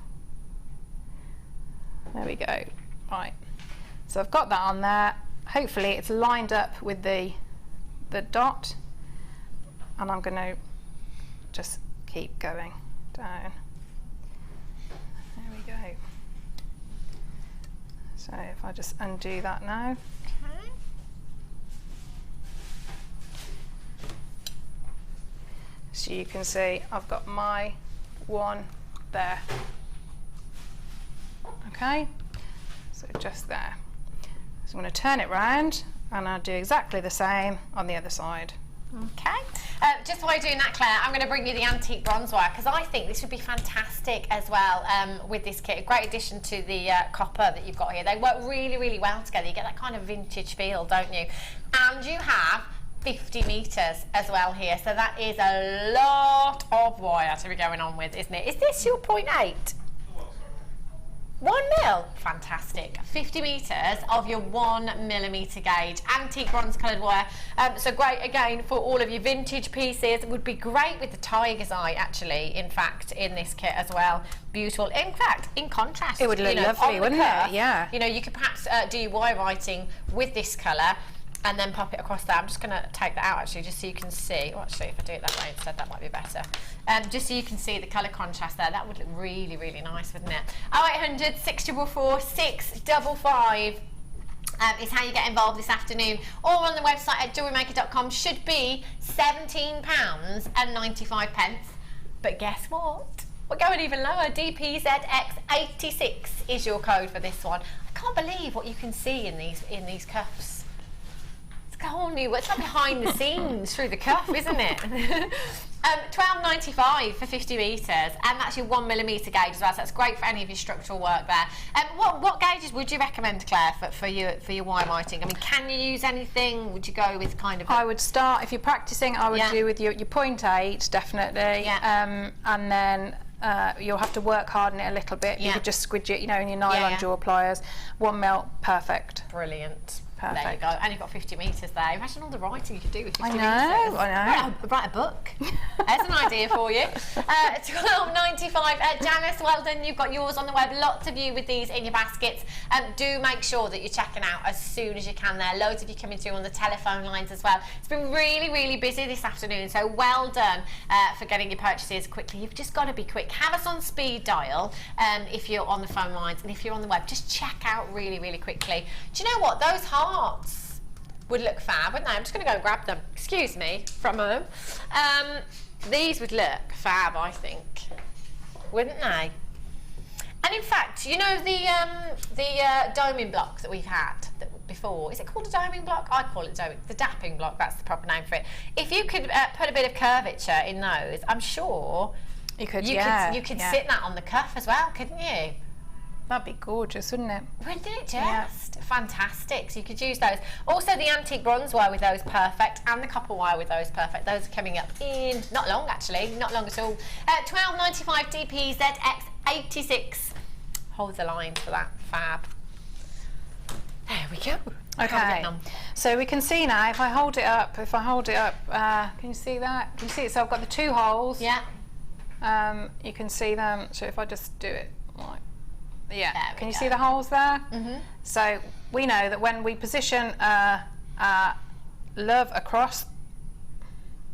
There we go. Right. So I've got that on there. Hopefully it's lined up with the dot, and I'm going to just keep going down. There we go. So if I just undo that now. Okay. So you can see I've got my one there. Okay, so just there. So I'm going to turn it round and I'll do exactly the same on the other side. Okay. Just while you're doing that, Claire, I'm going to bring you the antique bronze wire, because I think this would be fantastic as well with this kit. A great addition to the copper that you've got here. They work really, really well together. You get that kind of vintage feel, don't you? And you have 50 metres as well here, so that is a lot of wire to be going on with, isn't it? Is this your 0.8? 1 mil, fantastic. 50 metres of your 1 millimetre gauge, antique bronze coloured wire. So great again for all of your vintage pieces. It would be great with the tiger's eye, actually, in fact, in this kit as well. Beautiful. In fact, in contrast, it would look lovely, wouldn't it? Yeah. You know, you could perhaps do your wire writing with this colour and then pop it across there. I'm just going to take that out actually, just so you can see. Oh, actually, if I do it that way instead, that might be better. Just so you can see the colour contrast there. That would look really, really nice, wouldn't it? 0800 644 655 is how you get involved this afternoon. Or on the website at jewellerymaker.com. Should be £17.95. But guess what? We're going even lower. DPZX86 is your code for this one. I can't believe what you can see in these cuffs. It's like behind the scenes through the cuff, isn't it? £12.95 for 50 metres, and that's your 1 millimetre gauge as well, so that's great for any of your structural work there. What gauges would you recommend, Claire, for your wire writing? I mean, can you use anything? Would you go with kind of... I would start, if you're practising, I would do with your 0.8, definitely, and then you'll have to work harden it a little bit. You could just squidge it, in your nylon jewel pliers. 1 mil, perfect. Brilliant. Perfect. There you go. And you've got 50 metres there. Imagine all the writing you could do with 50 metres. I know. Write a book. There's an idea for you. £12.95. Janice, well done. You've got yours on the web. Lots of you with these in your baskets. Do make sure that you're checking out as soon as you can there. Loads of you coming through on the telephone lines as well. It's been really, really busy this afternoon, so well done for getting your purchases quickly. You've just got to be quick. Have us on speed dial if you're on the phone lines, and if you're on the web, just check out really, really quickly. Do you know what? Those hearts would look fab, wouldn't they? I'm just going to go and grab them. Excuse me, from home. These would look fab, I think, wouldn't they? And in fact, you know the doming block that we've had before. Is it called a doming block? I call it the dapping block. That's the proper name for it. If you could put a bit of curvature in those, I'm sure you could sit that on the cuff as well, couldn't you? That'd be gorgeous, wouldn't it? Wouldn't it just? Fantastic. So you could use those. Also the antique bronze wire with those, perfect, and the copper wire with those, perfect. Those are coming up in not long, actually, not long at all. £12.95 DPZX86. Hold the line for that, fab. There we go. Okay, so we can see now, if I hold it up, can you see that? Can you see it? So I've got the two holes. Yeah. You can see them, so if I just do it like, can you see the holes there? Mm-hmm. So we know that when we position love across,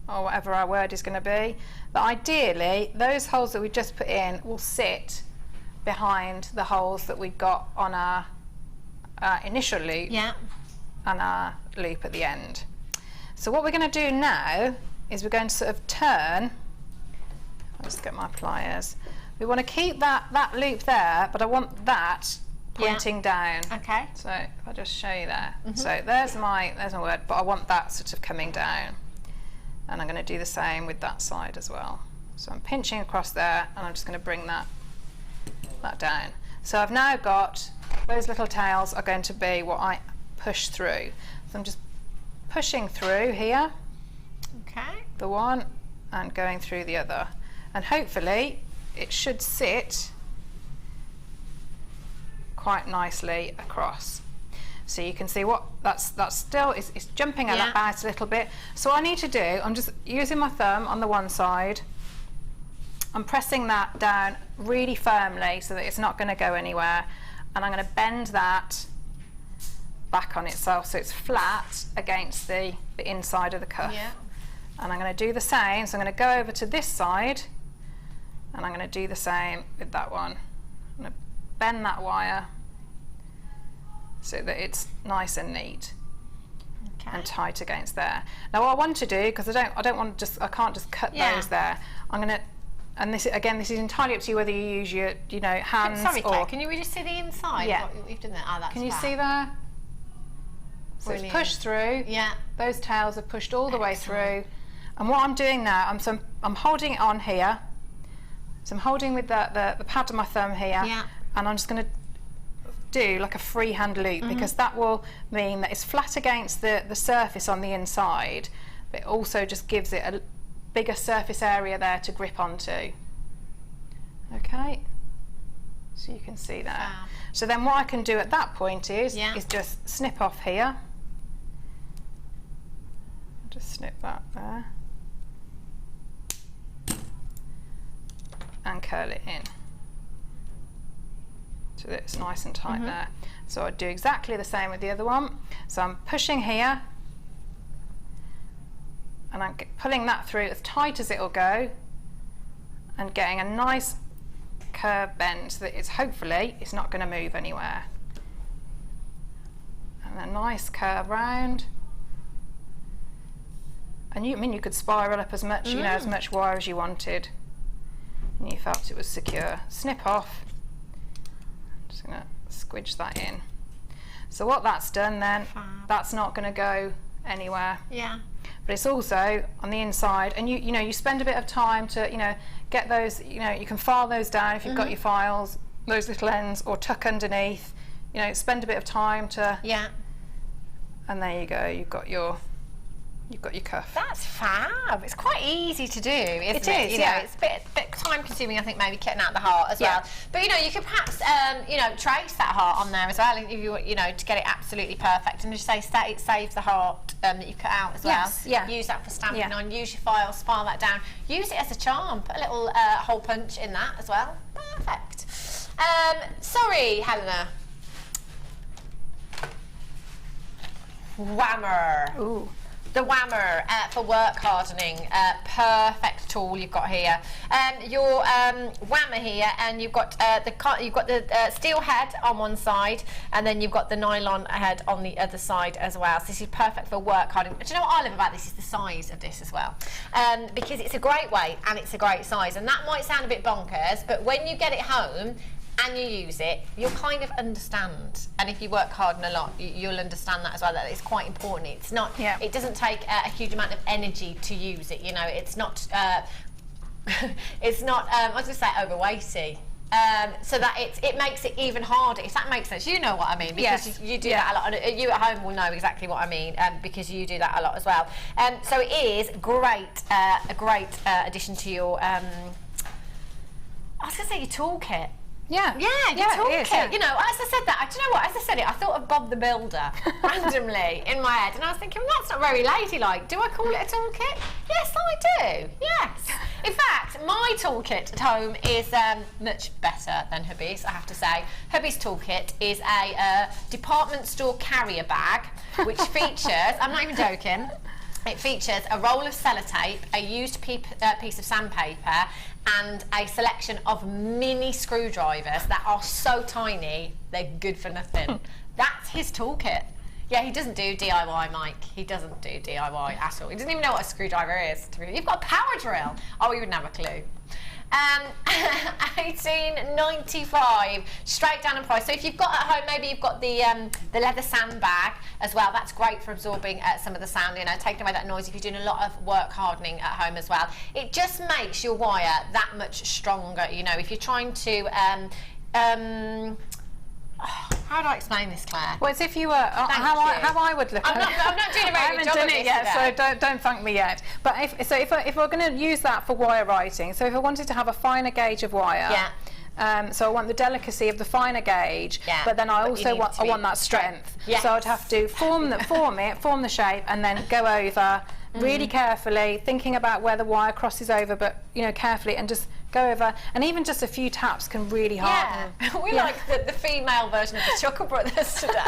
or whatever our word is going to be, that ideally those holes that we just put in will sit behind the holes that we've got on our initial loop and our loop at the end. So what we're going to do now is we're going to sort of turn. Let's get my pliers. We want to keep that loop there, but I want that pointing down. Okay. So if I just show you there. So there's my word, but I want that sort of coming down. And I'm going to do the same with that side as well. So I'm pinching across there, and I'm just going to bring that down. So I've now got those little tails are going to be what I push through. So I'm just pushing through here, Okay. the one, and going through the other. And hopefully it should sit quite nicely across. So you can see what that's still it's jumping about a little bit. So what I need to do, I'm just using my thumb on the one side. I'm pressing that down really firmly so that it's not going to go anywhere, and I'm going to bend that back on itself so it's flat against the inside of the cuff. Yeah. And I'm going to do the same. So I'm going to go over to this side, and I'm going to do the same with that one. I'm going to bend that wire so that it's nice and neat and tight against there. Now what I want to do, because I can't just cut those there. I'm going to, and this is entirely up to you whether you use your hands. Sorry, or Claire, can you really see the inside? Yeah. What you've done there? Oh, that's can you fab. see there? So it's pushed through. Yeah. Those tails are pushed all the way through. And what I'm doing now, I'm holding it on here. So I'm holding with the pad of my thumb here, and I'm just going to do like a freehand loop, because that will mean that it's flat against the surface on the inside, but it also just gives it a bigger surface area there to grip onto. Okay, so you can see there. So then what I can do at that point is just snip off here. Just snip that there and curl it in so that it's nice and tight there. So I'd do exactly the same with the other one. So I'm pushing here, and I'm pulling that through as tight as it'll go, and getting a nice curve bend so that hopefully it's not going to move anywhere. And a nice curve round. And you could spiral up as much, as much wire as you wanted, and you felt it was secure. Snip off. I'm just going to squidge that in. So what that's done then, that's not going to go anywhere. Yeah. But it's also on the inside, and you spend a bit of time to get those. You can file those down if you've got your files, those little ends, or tuck underneath. Spend a bit of time to. Yeah. And there you go. You've got your cuff. That's fab. It's quite easy to do, isn't it? It is, yeah. It's a bit time consuming, I think, maybe cutting out the heart as well. But you could perhaps trace that heart on there as well, if you to get it absolutely perfect, and just say it saves the heart that you've cut out as well. Yes, yeah. Use that for stamping on. Use your files, file that down. Use it as a charm. Put a little hole punch in that as well. Perfect. Sorry, Helena. Whammer. Ooh. The whammer for work hardening, perfect tool you've got here. Your whammer here, and you've got the steel head on one side, and then you've got the nylon head on the other side as well. So this is perfect for work hardening. Do you know what I love about this is the size of this as well, because it's a great weight and it's a great size. And that might sound a bit bonkers, but when you get it home and you use it, you'll kind of understand. And if you work harden a lot, you'll understand that as well, that it's quite important. It's not, it doesn't take a huge amount of energy to use it, it's not, it's not, I was going to say overweighty. So that it makes it even harder, if that makes sense. You know what I mean, because you do that a lot. And you at home will know exactly what I mean, because you do that a lot as well. So it is great, a great addition to your, I was going to say your toolkit. Yeah, your toolkit. It is, yeah. As I said that, do you know what? As I said it, I thought of Bob the Builder randomly in my head, and I was thinking, well, that's not very ladylike. Do I call it a toolkit? Yes, I do. Yes. In fact, my toolkit at home is much better than hubby's, I have to say. Hubby's toolkit is a department store carrier bag, which features, I'm not even joking, it features a roll of sellotape, a used piece of sandpaper, and a selection of mini screwdrivers that are so tiny they're good for nothing. That's his toolkit. Yeah, he doesn't do DIY, Mike. He doesn't do DIY at all. He doesn't even know what a screwdriver is. You've got a power drill. Oh, he wouldn't have a clue. 18.95, straight down in price. So if you've got at home, maybe you've got the leather sandbag as well. That's great for absorbing some of the sound, you know, taking away that noise if you're doing a lot of work hardening at home as well. It just makes your wire that much stronger, you know, if you're trying to how do I explain this, Claire? Well, it's if you were how I would look at it. I'm not doing a very good job done of it this yet, today. so don't thank me yet. But if we're going to use that for wire writing, so if I wanted to have a finer gauge of wire, so I want the delicacy of the finer gauge, but then I also want that strength. Yes. So I'd have to form the shape, and then go over really carefully, thinking about where the wire crosses over, but you know, carefully, and just go over, and even just a few taps can really harden. Yeah, we like the female version of the Chuckle Brothers today.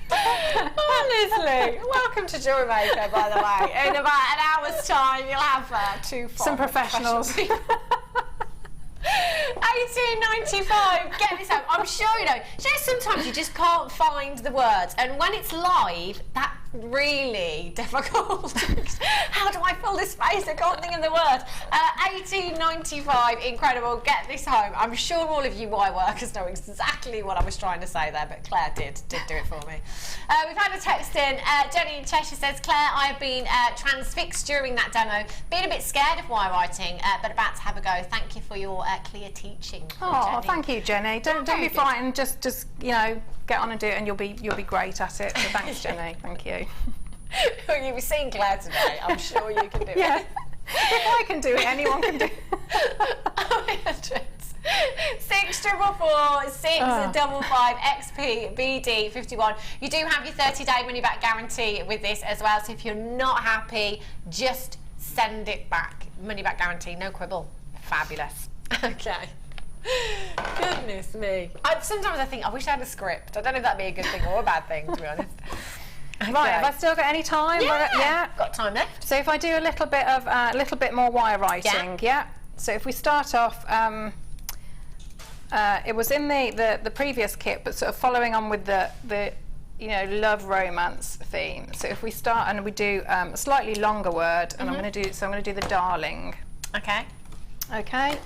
Honestly, welcome to JewelleryMaker, by the way. In about an hour's time, you'll have some professionals. $18.95. Get this out. I'm sure you know. Sometimes you just can't find the words, and when it's live, that's really difficult. How do I fill this space? I can't think of the words. $18.95. Incredible. Get this home. I'm sure all of you wire workers know exactly what I was trying to say there, but Claire did do it for me. We've had a text in. Jenny in Cheshire says, Claire, I have been transfixed during that demo, being a bit scared of wire writing, but about to have a go. Thank you for your clear teaching. Oh, Jenny. thank you, Jenny. Don't be frightened. Just you know, get on and do it, and you'll be great at it. So thanks, Jenny. Thank you. You've seen Claire today. I'm sure you can do it. Yeah. If I can do it, anyone can do it. 644 655 XP BD 51. You do have your 30-day money-back guarantee with this as well. So if you're not happy, just send it back. Money-back guarantee, no quibble. Fabulous. Okay. Goodness me. Sometimes I think I wish I had a script. I don't know if that'd be a good thing or a bad thing, to be honest. Okay. Right, have I still got any time? Yeah. Got time left. So if I do a little bit more wire writing, So if we start off, it was in the previous kit, but sort of following on with the you know, love romance theme. So if we start and we do a slightly longer word, and I'm going to do the darling. Okay. Okay.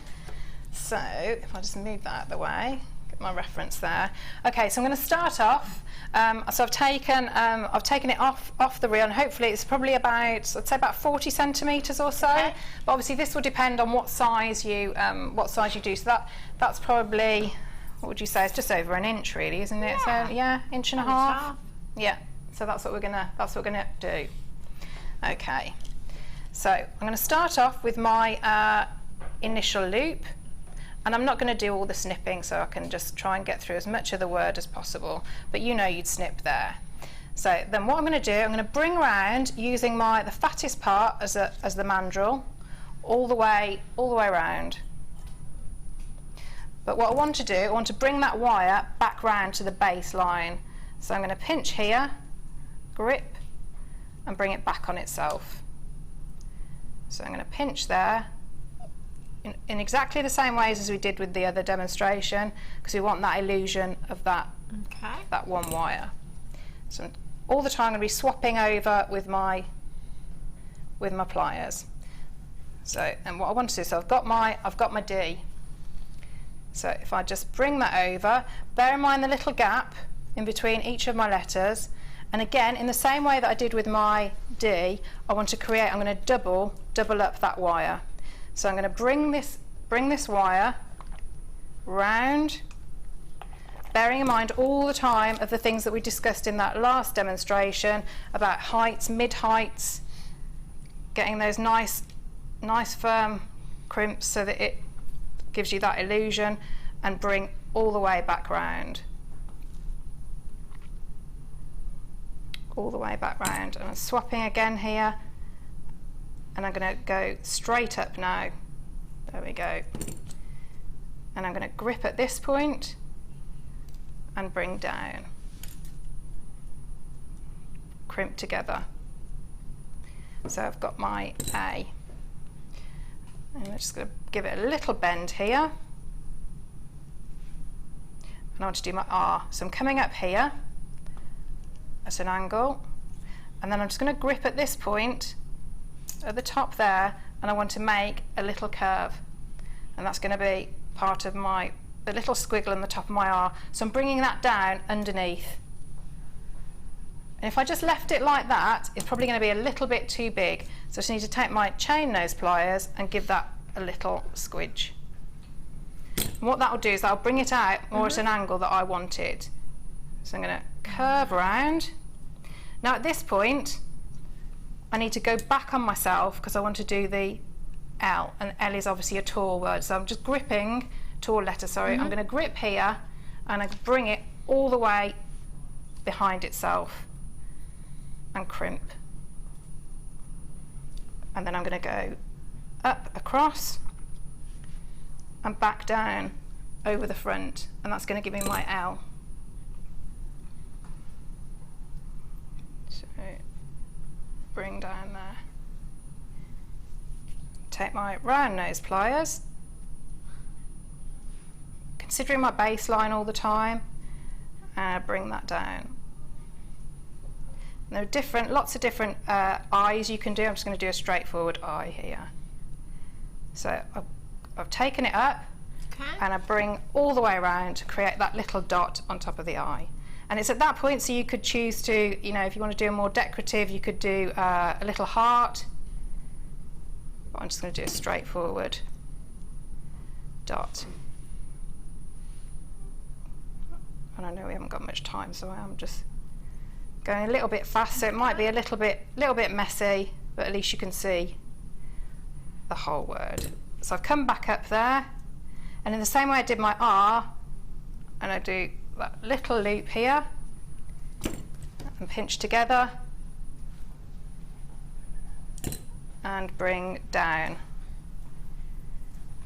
So if I just move that out of the way, get my reference there. Okay, so I'm going to start off. So I've taken it off the reel, and hopefully it's probably about, I'd say about 40 centimetres or so. Okay. But obviously this will depend on what size you do. So that's probably, what would you say? It's just over an inch, really, isn't it? Yeah. So yeah, inch and a half. Yeah. So that's what we're gonna do. Okay. So I'm going to start off with my initial loop. And I'm not going to do all the snipping, so I can just try and get through as much of the word as possible. But you know you'd snip there. So then what I'm going to do, I'm going to bring round using the fattest part as the mandrel, all the way around. But what I want to do, I want to bring that wire back round to the base line. So I'm going to pinch here, grip, and bring it back on itself. So I'm going to pinch there. In exactly the same ways as we did with the other demonstration, because we want that illusion of that one wire. So all the time I'm going to be swapping over with my pliers. So, and what I want to do, so I've got my D. So if I just bring that over, bear in mind the little gap in between each of my letters, and again in the same way that I did with my D, I'm going to double up that wire. So I'm going to bring this wire round, bearing in mind all the time of the things that we discussed in that last demonstration about heights, mid-heights, getting those nice firm crimps so that it gives you that illusion, and bring all the way back round. All the way back round. And I'm swapping again here. And I'm going to go straight up now. There we go. And I'm going to grip at this point and bring down. Crimp together. So I've got my A. And I'm just going to give it a little bend here. and I want to do my R. So I'm coming up here at an angle, and then I'm just going to grip at this point at the top there, and I want to make a little curve, and that's going to be part of the little squiggle on the top of my R. So I'm bringing that down underneath. And if I just left it like that, it's probably going to be a little bit too big. So I just need to take my chain nose pliers and give that a little squidge. And what that will do is that'll bring it out more at an angle that I want it. So I'm going to curve around. Now at this point, I need to go back on myself because I want to do the L, and L is obviously a tall word. So I'm just gripping, tall letter, sorry. I'm going to grip here and I bring it all the way behind itself and crimp. And then I'm going to go up across and back down over the front, and that's going to give me my L. So bring down there. Take my round nose pliers, considering my baseline all the time, and bring that down. And there are lots of different eyes you can do. I'm just going to do a straightforward eye here. So I've taken it up, and I bring all the way around to create that little dot on top of the eye. And it's at that point, so you could choose to, you know, if you want to do a more decorative, you could do a little heart. But I'm just going to do a straightforward dot. And I know we haven't got much time, so I'm just going a little bit fast. So it might be a little bit messy, but at least you can see the whole word. So I've come back up there, and in the same way I did my R, and I do that little loop here and pinch together and bring down.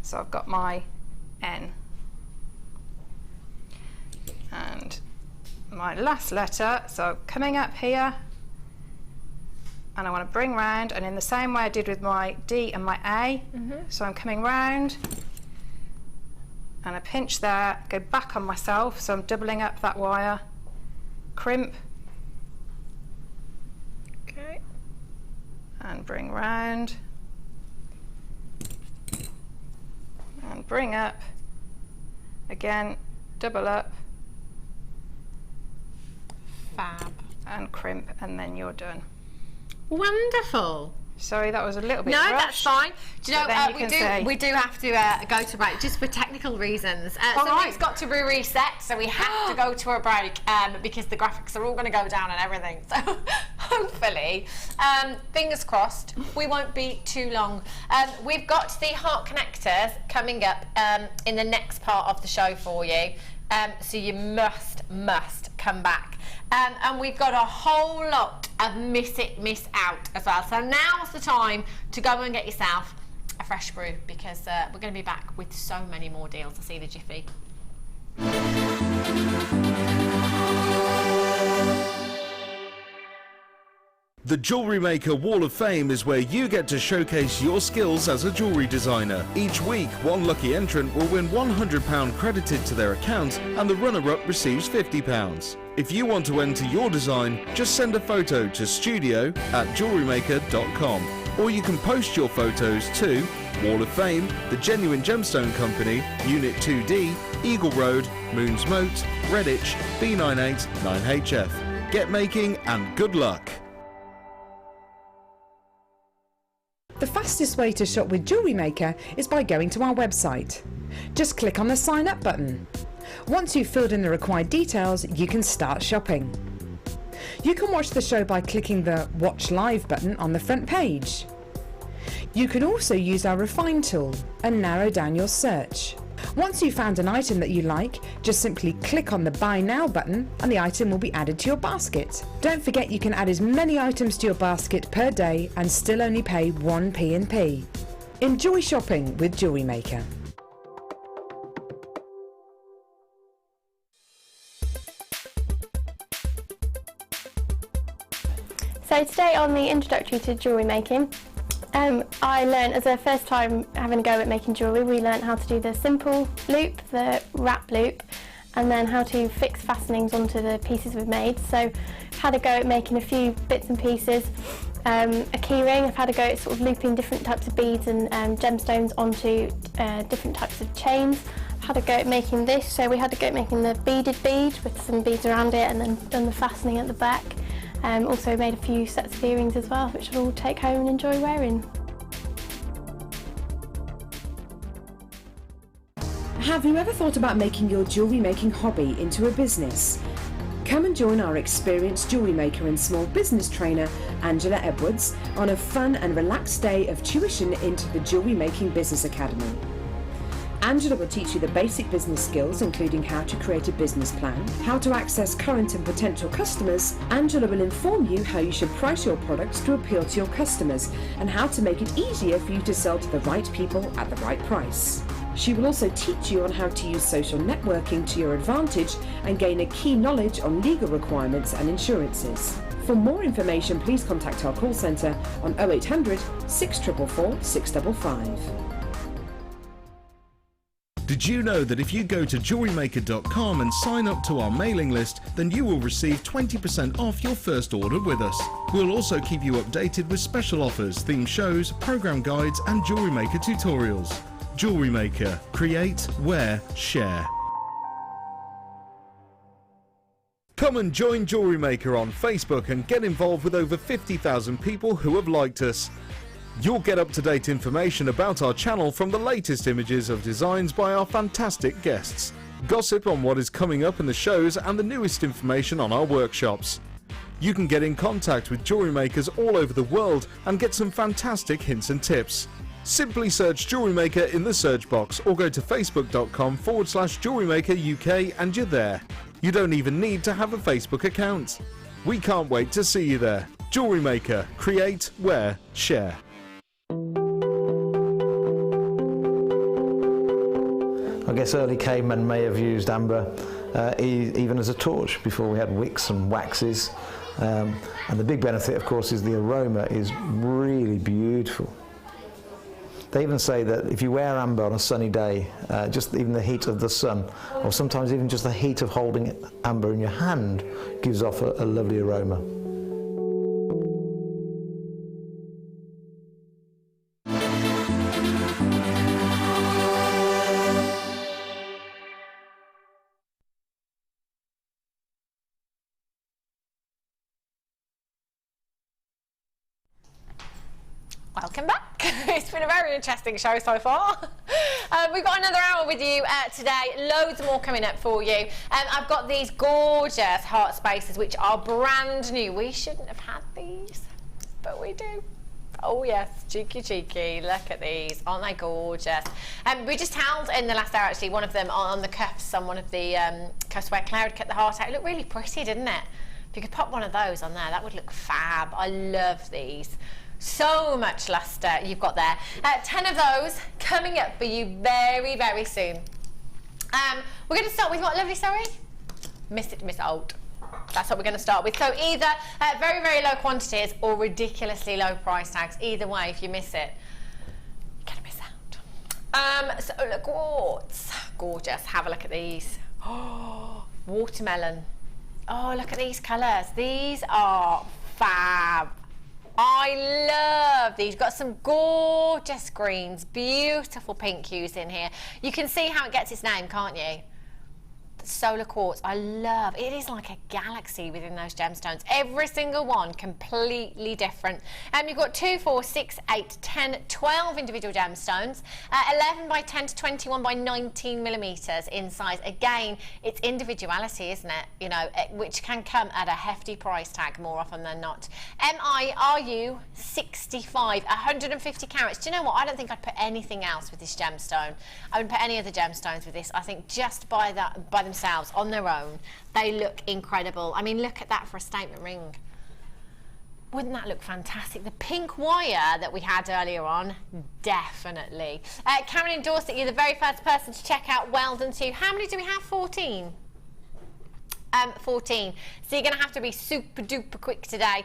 So I've got my N. And my last letter, so coming up here, and I want to bring round, and in the same way I did with my D and my A, so I'm coming round, and I pinch there, go back on myself, so I'm doubling up that wire, crimp, okay, and bring round, and bring up, again, double up, Fab. and crimp, and then you're done. Wonderful. Sorry, that was a little bit No, rushed, that's fine. Do you know, we do have to go to break just for technical reasons. Something's got to be reset, so we have to go to a break because the graphics are all going to go down and everything. So hopefully, fingers crossed, we won't be too long. We've got the heart connectors coming up in the next part of the show for you. So you must come back. And we've got a whole lot of miss out as well. So now's the time to go and get yourself a fresh brew, because we're going to be back with so many more deals. I'll see you in a jiffy. The Jewellery Maker Wall of Fame is where you get to showcase your skills as a jewellery designer. Each week, one lucky entrant will win £100 credited to their account, and the runner-up receives £50. If you want to enter your design, just send a photo to studio@jewellerymaker.com, or you can post your photos to Wall of Fame, The Genuine Gemstone Company, Unit 2D, Eagle Road, Moons Moat, Redditch, B98 9HF. Get making and good luck! The fastest way to shop with Jewellery Maker is by going to our website. Just click on the sign up button. Once you've filled in the required details, you can start shopping. You can watch the show by clicking the Watch Live button on the front page. You can also use our Refine tool and narrow down your search. Once you've found an item that you like, just simply click on the Buy Now button and the item will be added to your basket. Don't forget you can add as many items to your basket per day and still only pay 1 P&P. Enjoy shopping with Jewellery Maker. So today on the introductory to jewellery making, I learned, as a first time having a go at making jewellery, we learned how to do the simple loop, the wrap loop, and then how to fix fastenings onto the pieces we've made. So I've had a go at making a few bits and pieces. A key ring, I've had a go at sort of looping different types of beads and gemstones onto different types of chains. I've had a go at making this, so we had a go at making the beaded bead with some beads around it and then done the fastening at the back. Also made a few sets of earrings as well, which I'll all take home and enjoy wearing. Have you ever thought about making your jewellery making hobby into a business? Come and join our experienced jewellery maker and small business trainer, Angela Edwards, on a fun and relaxed day of tuition into the Jewellery Making Business Academy. Angela will teach you the basic business skills, including how to create a business plan, how to access current and potential customers. Angela will inform you how you should price your products to appeal to your customers and how to make it easier for you to sell to the right people at the right price. She will also teach you on how to use social networking to your advantage and gain a key knowledge on legal requirements and insurances. For more information, please contact our call centre on 0800 644 655. Did you know that if you go to JewelleryMaker.com and sign up to our mailing list, then you will receive 20% off your first order with us. We'll also keep you updated with special offers, theme shows, program guides and Jewellery Maker tutorials. Jewellery Maker. Create, wear, share. Come and join Jewellery Maker on Facebook and get involved with over 50,000 people who have liked us. You'll get up-to-date information about our channel from the latest images of designs by our fantastic guests, gossip on what is coming up in the shows and the newest information on our workshops. You can get in contact with jewellery makers all over the world and get some fantastic hints and tips. Simply search Jewellery Maker in the search box or go to facebook.com/Jewellery Maker UK and you're there. You don't even need to have a Facebook account. We can't wait to see you there. Jewellery Maker. Create, wear, share. I guess early cavemen may have used amber even as a torch before we had wicks and waxes. And the big benefit, of course, is the aroma is really beautiful. They even say that if you wear amber on a sunny day, just even the heat of the sun, or sometimes even just the heat of holding amber in your hand, gives off a lovely aroma. Welcome back. It's been a very interesting show so far. We've got another hour with you today. Loads more coming up for you. I've got these gorgeous heart spaces which are brand new. We shouldn't have had these, but we do. Oh yes, cheeky cheeky. Look at these. Aren't they gorgeous? We just held in the last hour actually one of them on the cuffs on one of the cuffs where Cloud cut the heart out. It looked really pretty, didn't it? If you could pop one of those on there, that would look fab. I love these. So much luster you've got there. 10 of those coming up for you very, very soon. We're going to start with what, lovely, sorry? Miss out. That's what we're going to start with. So either very, very low quantities or ridiculously low price tags. Either way, if you miss it, you're going to miss out. So look, quartz. Gorgeous. Have a look at these. Oh, watermelon. Oh, look at these colours. These are fab. I love these. Got some gorgeous greens, beautiful pink hues in here. You can see how it gets its name, can't you? Solar quartz, I love. It is like a galaxy within those gemstones. Every single one completely different. You've got 2, 4, 6, 8, 10, 12 individual gemstones, 11 by 10 to 21 by 19 millimeters in size. Again, it's individuality, isn't it? You know, which can come at a hefty price tag more often than not. MIRU 65, 150 carats. Do you know what? I don't think I'd put anything else with this gemstone. I wouldn't put any other gemstones with this. I think just by themselves on their own, they look incredible. I mean, look at that for a statement ring. Wouldn't that look fantastic? The pink wire that we had earlier on, definitely. Karen in Dorset, you're the very first person to check out. Well done to you. How many do we have? 14. 14. So you're going to have to be super duper quick today.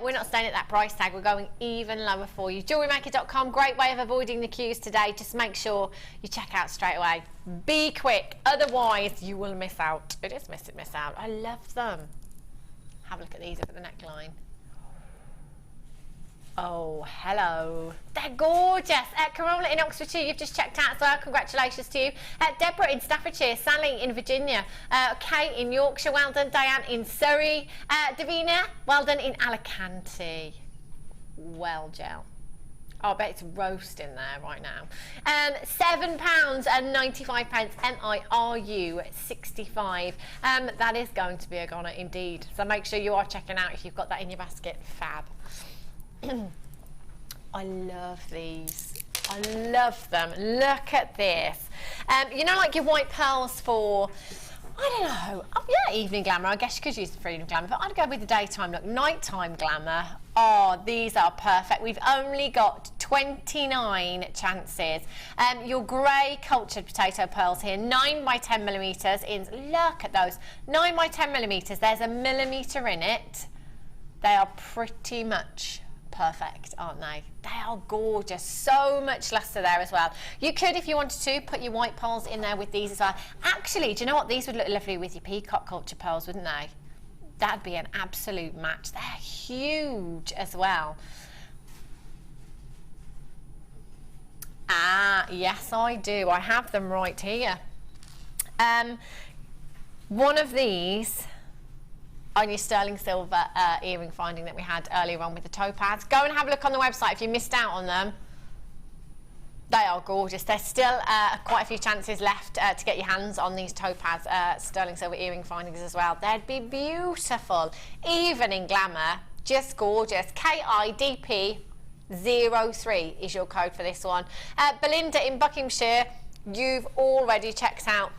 We're not staying at that price tag. We're going even lower for you. JewelleryMaker.com, great way of avoiding the queues today. Just make sure you check out straight away. Be quick, otherwise you will miss out. It is miss out. I love them. Have a look at these up at the neckline. Oh, hello. They're gorgeous. Carola in Oxfordshire, you've just checked out as well. Congratulations to you. Deborah in Staffordshire, Sally in Virginia, Kate in Yorkshire, well done. Diane in Surrey, Davina, well done in Alicante. Well, Gel. Oh, I bet it's roasting there right now. £7.95, MIRU 65. That is going to be a goner indeed. So make sure you are checking out if you've got that in your basket. Fab. I love these. I love them. Look at this. You know, like your white pearls for, I don't know, yeah, evening glamour. I guess you could use the for evening glamour, but I'd go with the daytime look. Nighttime glamour. Oh, these are perfect. We've only got 29 chances. Your grey cultured potato pearls here, 9 by 10 millimetres. Look at those. 9 by 10 millimetres. There's a millimetre in it. They are pretty much perfect, aren't they? They are gorgeous. So much luster there as well. You could, if you wanted to, put your white pearls in there with these as well. Actually, do you know what? These would look lovely with your peacock culture pearls, wouldn't they? That'd be an absolute match. They're huge as well. Ah, yes, I do. I have them right here. One of these on your sterling silver earring finding that we had earlier on with the topaz. Go and have a look on the website if you missed out on them. They are gorgeous. There's still quite a few chances left to get your hands on these topaz sterling silver earring findings as well. They'd be beautiful, even in glamour. Just gorgeous. KIDP 03 is your code for this one. Belinda in Buckinghamshire, you've already checked out.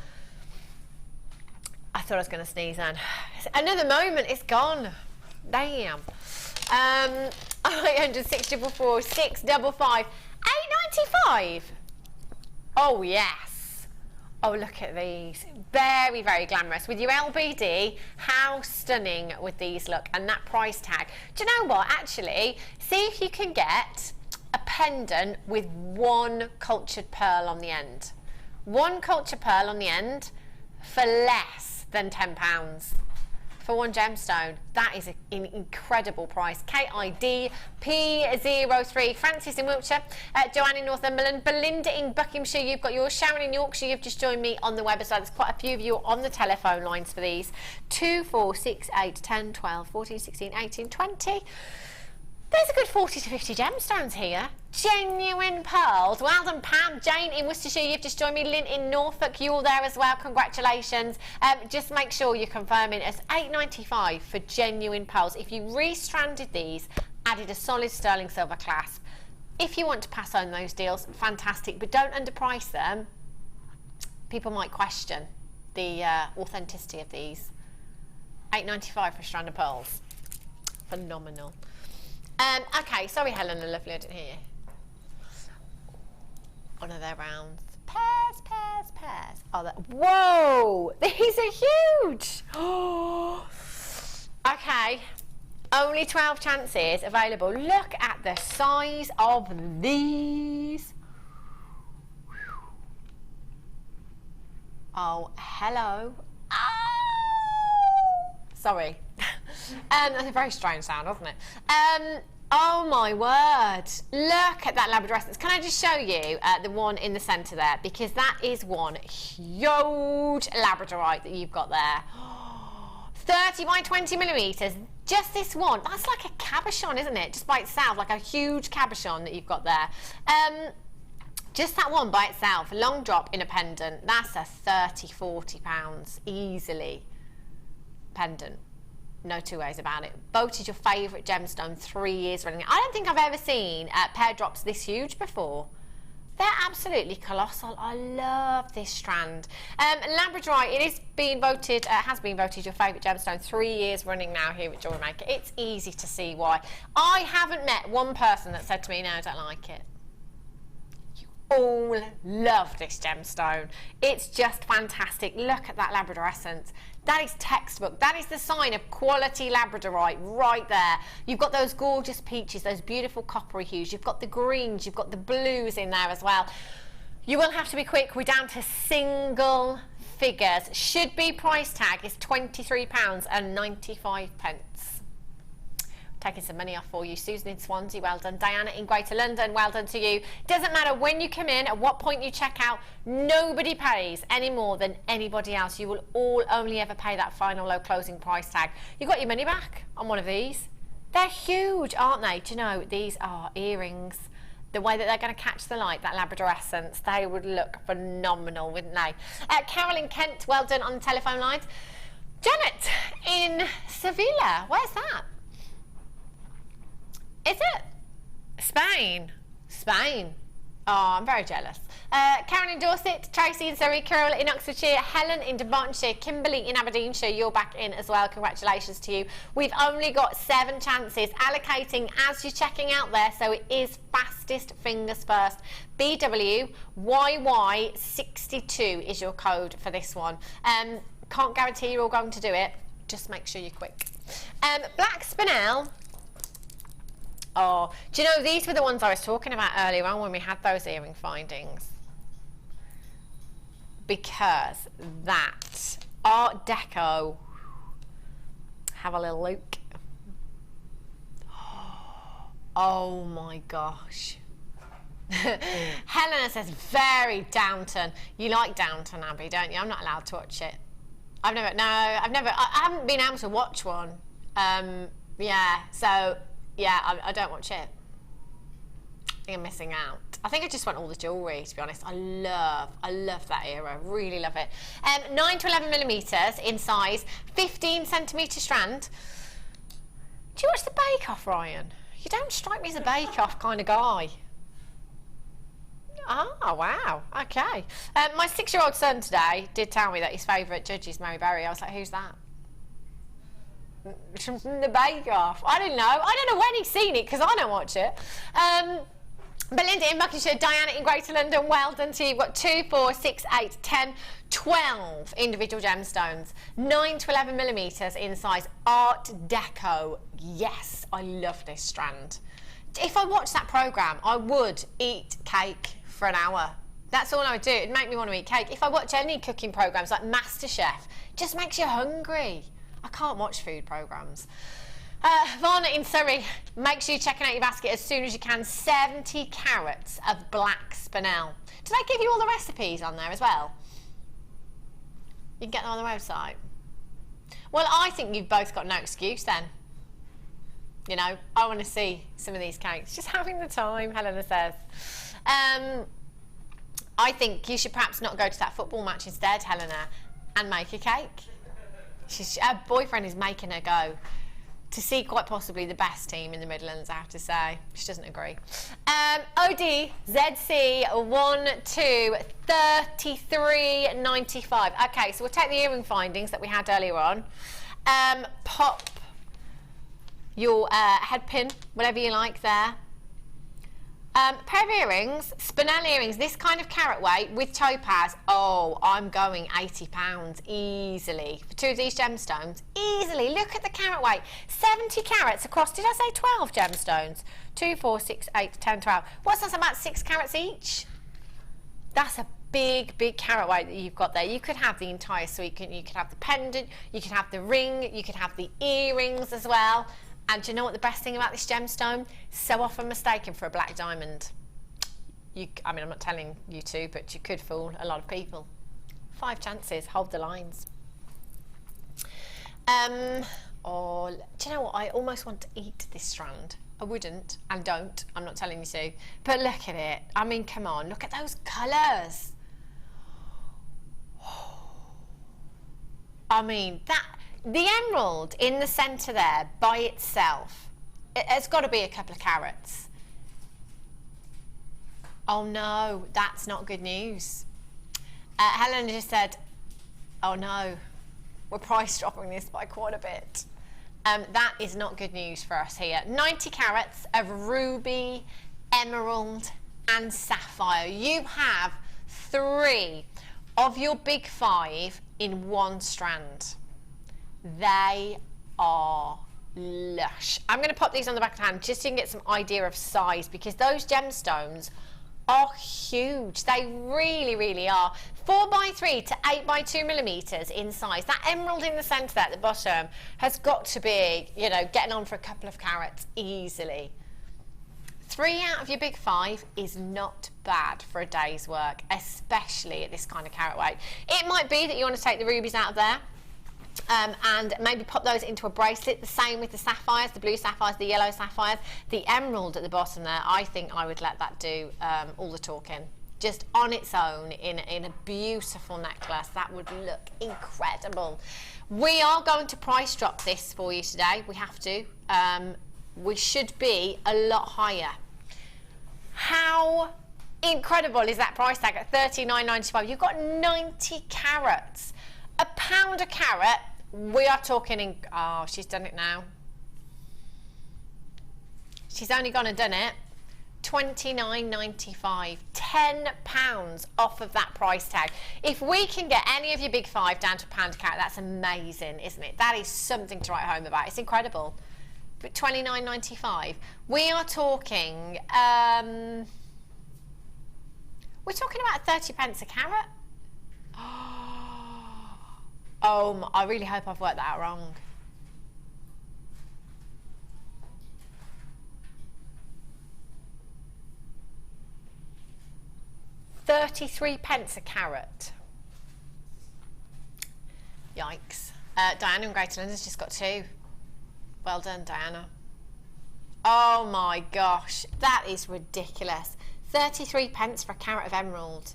I thought I was going to sneeze then. Another moment, it's gone. Damn. 806 655 895. Oh yes. Oh, look at these. Very, very glamorous. With your LBD, how stunning would these look? And that price tag. Do you know what? Actually, see if you can get a pendant with one cultured pearl on the end. One cultured pearl on the end for less than £10 for one gemstone. That is an incredible price. KIDP 03. Francis in Wiltshire, Joanne in Northumberland, Belinda in Buckinghamshire, you've got yours. Sharon in Yorkshire, you've just joined me on the website. There's quite a few of you on the telephone lines for these. 2, 4, 6, 8, 10, 12, 14, 16, 18, 20. There's a good 40 to 50 gemstones here. Genuine pearls. Well done, Pam. Jane in Worcestershire, you've just joined me. Lynn in Norfolk, you're there as well. Congratulations. Just make sure you're confirming it's £8.95 for genuine pearls. If you restranded these, added a solid sterling silver clasp. If you want to pass on those deals, fantastic, but don't underprice them. People might question the authenticity of these. £8.95 for a strand of pearls. Phenomenal. Okay, sorry Helena, lovely, I didn't hear you. One of their rounds. Pairs, pairs, pairs. Oh, whoa! These are huge! Okay, only 12 chances available. Look at the size of these. Oh, hello. Oh! Sorry. That's a very strange sound, wasn't it? Oh my word, look at that Labradorescence. Can I just show you the one in the centre there, because that is one huge Labradorite that you've got there. 30 by 20 millimetres, just this one. That's like a cabochon, isn't it? Just by itself, like a huge cabochon that you've got there. Just that one by itself, long drop in a pendant, that's a £30–40 easily pendant. No two ways about it. Voted your favourite gemstone 3 years running. I don't think I've ever seen pear drops this huge before. They're absolutely colossal. I love this strand. Labradorite, it is being voted, has been voted your favourite gemstone 3 years running now here at JewelleryMaker. It's easy to see why. I haven't met one person that said to me, no, I don't like it. You all love this gemstone. It's just fantastic. Look at that labradorescence. That is textbook. That is the sign of quality labradorite right there. You've got those gorgeous peaches, those beautiful coppery hues. You've got the greens, you've got the blues in there as well. You will have to be quick. We're down to single figures. Should be price tag is £23.95. Taking some money off for you. Susan in Swansea, well done. Diana in Greater London, well done to you. Doesn't matter when you come in, at what point you check out, nobody pays any more than anybody else. You will all only ever pay that final low closing price tag. You got your money back on one of these. They're huge, aren't they? Do you know, these are earrings. The way that they're going to catch the light, that labradorescence, they would look phenomenal, wouldn't they? Carol in Kent, well done on the telephone lines. Janet in Sevilla, where's that? Is it? Spain. Spain. Oh, I'm very jealous. Karen in Dorset, Tracy in Surrey, Carol in Oxfordshire, Helen in Dunbartonshire, Kimberly in Aberdeenshire, you're back in as well. Congratulations to you. We've only got 7 chances, allocating as you're checking out there, so it is fastest fingers first. BWYY62 is your code for this one. Can't guarantee you're all going to do it. Just make sure you're quick. Black spinel. Oh, do you know, these were the ones I was talking about earlier on when we had those earring findings. Because that Art Deco, have a little look. Oh my gosh. Helena says, very Downton. You like Downton Abbey, don't you? I'm not allowed to watch it. I haven't been able to watch one. Yeah, so... yeah, I don't watch it. I think I'm missing out. I think I just want all the jewellery, to be honest. I love that era. Really love it. 9 to 11 millimetres in size, 15 centimetre strand. Do you watch the Bake Off, Ryan? You don't strike me as a Bake Off kind of guy. Oh, wow. Okay. My 6-year-old son today did tell me that his favourite judge is Mary Berry. I was like, who's that? From the Bake Off. I don't know. I don't know when he's seen it because I don't watch it. Belinda in Buckinghamshire, Diana in Greater London, well done to you. You've got 2, 4, 6, 8, 10, 12 individual gemstones. 9 to 11 millimetres in size. Art Deco. Yes, I love this strand. If I watched that programme, I would eat cake for an hour. That's all I would do. It'd make me want to eat cake. If I watch any cooking programmes like MasterChef, it just makes you hungry. I can't watch food programmes. Varna in Surrey, make sure you're checking out your basket as soon as you can. 70 carats of black spinel. Did I give you all the recipes on there as well? You can get them on the website. Well, I think you've both got no excuse then. You know, I want to see some of these cakes. Just having the time, Helena says. I think you should perhaps not go to that football match instead, Helena, and make a cake. Her boyfriend is making her go to see quite possibly the best team in the Midlands, I have to say. She doesn't agree. ODZC1233.95. Okay, so we'll take the earring findings that we had earlier on. Pop your head pin, whatever you like there. Pair of earrings, spinel earrings, this kind of carat weight with topaz. Oh, I'm going £80 easily. For 2 of these gemstones, easily. Look at the carat weight. 70 carats across, did I say 12 gemstones? 2, 4, 6, 8, 10, 12. What's that, about 6 carats each? That's a big, big carat weight that you've got there. You could have the entire suite. You could have the pendant, you could have the ring, you could have the earrings as well. And do you know what the best thing about this gemstone? So often mistaken for a black diamond. I mean, I'm not telling you to, but you could fool a lot of people. 5 chances, hold the lines. Or, do you know what? I almost want to eat this strand. I wouldn't, and don't. I'm not telling you to. But look at it. I mean, come on, look at those colours. I mean, the emerald in the centre there by itself, it's got to be a couple of carats. Oh no, that's not good news. Helen just said, oh no, we're price dropping this by quite a bit. That is not good news for us here. 90 carats of ruby emerald and sapphire. You have 3 of your big 5 in one strand. They are lush. I'm going to pop these on the back of the hand just so you can get some idea of size, because those gemstones are huge. They really, really are. 4x3 to 8x2 millimeters in size. That emerald in the centre there at the bottom has got to be, you know, getting on for a couple of carats easily. 3 out of your big 5 is not bad for a day's work, especially at this kind of carat weight. It might be that you want to take the rubies out of there and maybe pop those into a bracelet. The same with the sapphires, the blue sapphires, the yellow sapphires. The emerald at the bottom there, I think I would let that do all the talking. Just on its own in a beautiful necklace. That would look incredible. We are going to price drop this for you today. We have to. We should be a lot higher. How incredible is that price tag at $39.95? You've got 90 carats. £1 a carat. We are talking in, oh, she's done it now. She's only gone and done it. $29.95. £10 off of that price tag. If we can get any of your big 5 down to £1 a carat, that's amazing, isn't it? That is something to write home about. It's incredible. But $29.95. We are talking, we're talking about 30p a carat. Oh, I really hope I've worked that out wrong. £33p a carat. Yikes. Diana in Greater London's just got 2. Well done, Diana. Oh my gosh, that is ridiculous. 33p for a carat of emerald.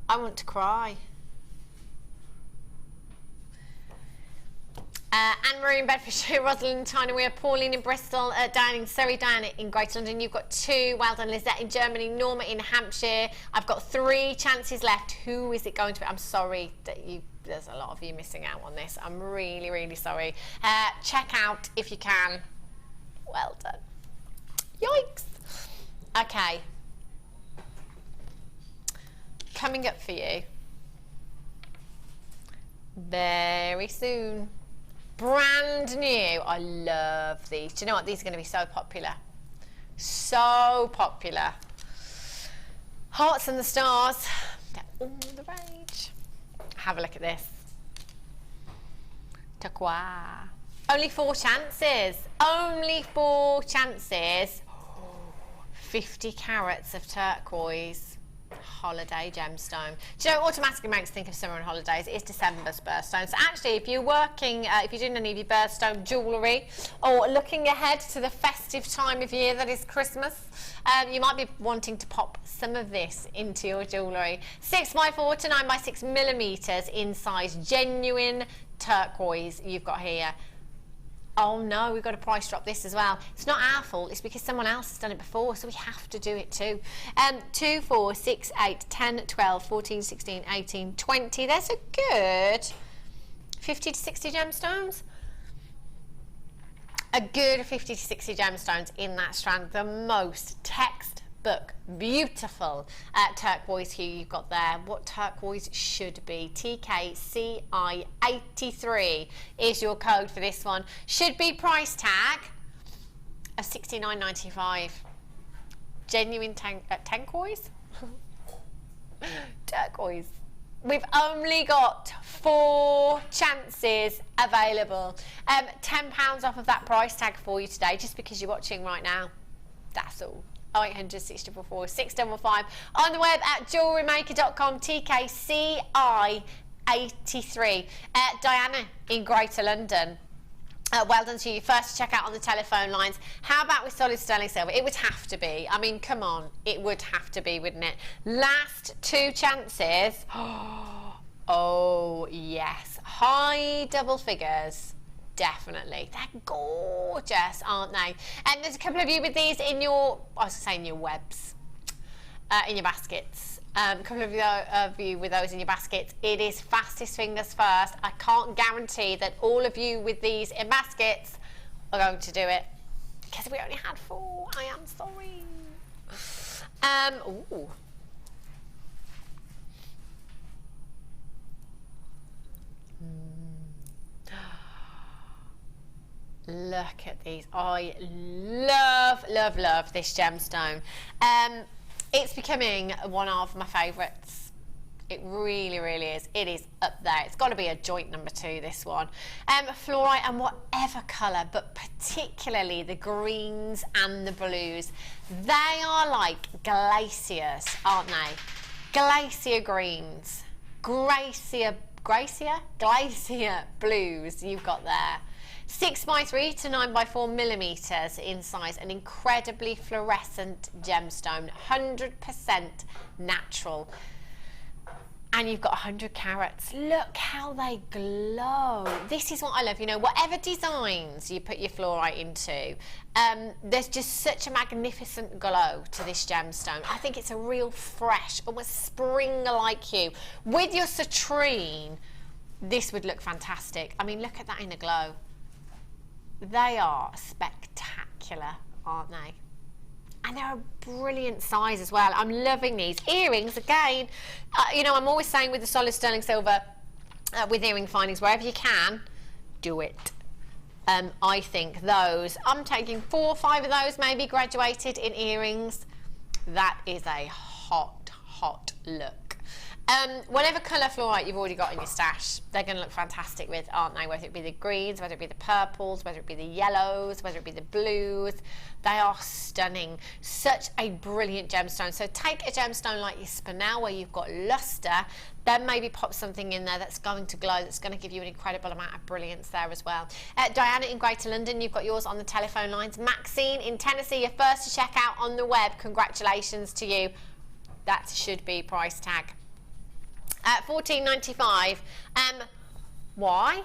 I want to cry. Anne-Marie in Bedfordshire, Rosalind in Tyne-Weir, Pauline in Bristol, Diana in Surrey, Diana in Greater London. You've got 2. Well done, Lizette in Germany, Norma in Hampshire. I've got 3 chances left. Who is it going to be? I'm sorry that there's a lot of you missing out on this. I'm really, really sorry. Check out if you can. Well done. Yikes. Okay. Coming up for you very soon. Brand new. I love these. Do you know what? These are going to be so popular. So popular. Hearts and the stars. They're all the rage. Have a look at this. Turquoise. Only 4 chances. Only 4 chances. 50 carats of turquoise. Holiday gemstone. Do you know what automatically makes me think of summer and holidays? It's December's birthstone. So actually, if you're working, if you're doing any of your birthstone jewellery or looking ahead to the festive time of year that is Christmas, you might be wanting to pop some of this into your jewellery. 6x4 to 9x6 millimeters in size, genuine turquoise you've got here. Oh no, we've got to price drop this as well. It's not our fault, it's because someone else has done it before, so we have to do it too. 2, 4, 6, 8, 10, 12, 14, 16, 18, 20. There's a good 50 to 60 gemstones. A good 50 to 60 gemstones in that strand. The most textbook, beautiful turquoise hue you've got there. What turquoise should be. TKCI83 is your code for this one. Should be price tag of $69.95. Genuine turquoise? Turquoise. We've only got 4 chances available. £10 off of that price tag for you today, just because you're watching right now. That's all. 0800 644 655 on the web at jewellerymaker.com. TKCI83. Diana in Greater London. Well done to you. First to check out on the telephone lines. How about with solid sterling silver? It would have to be. I mean, come on. It would have to be, wouldn't it? Last 2 chances. Oh, yes. High double figures. Definitely. They're gorgeous, aren't they? And there's a couple of you with these in your, I was saying your webs, in your baskets. A couple of you with those in your baskets. It is fastest fingers first. I can't guarantee that all of you with these in baskets are going to do it, because we only had 4. I am sorry. Ooh. Look at these. I love this gemstone. It's becoming one of my favourites. It really is. It is up there. It's got to be a joint number 2, this one. Fluorite and whatever colour, but particularly the greens and the blues. They are like glaciers, aren't they? Glacier greens, glacier blues you've got there. 6x3 to 9x4 millimetres in size, an incredibly fluorescent gemstone, 100% natural. And you've got 100 carats. Look how they glow. This is what I love. You know, whatever designs you put your fluorite into, there's just such a magnificent glow to this gemstone. I think it's a real fresh, almost spring-like hue. With your citrine, this would look fantastic. I mean, look at that in the glow. They are spectacular, aren't they? And they're a brilliant size as well. I'm loving these. Earrings, again, you know, I'm always saying with the solid sterling silver, with earring findings, wherever you can, do it. I think those, I'm taking 4 or 5 of those, maybe graduated in earrings. That is a hot look. Whatever colour fluorite you've already got in your stash, they're going to look fantastic with, aren't they? Whether it be the greens, whether it be the purples, whether it be the yellows, whether it be the blues, they are stunning. Such a brilliant gemstone. So take a gemstone like your spinel where you've got lustre, then maybe pop something in there that's going to glow, that's going to give you an incredible amount of brilliance there as well. Diana in Greater London, you've got yours on the telephone lines. Maxine in Tennessee, you're first to check out on the web. Congratulations to you. That should be price tag. $14.95. Why?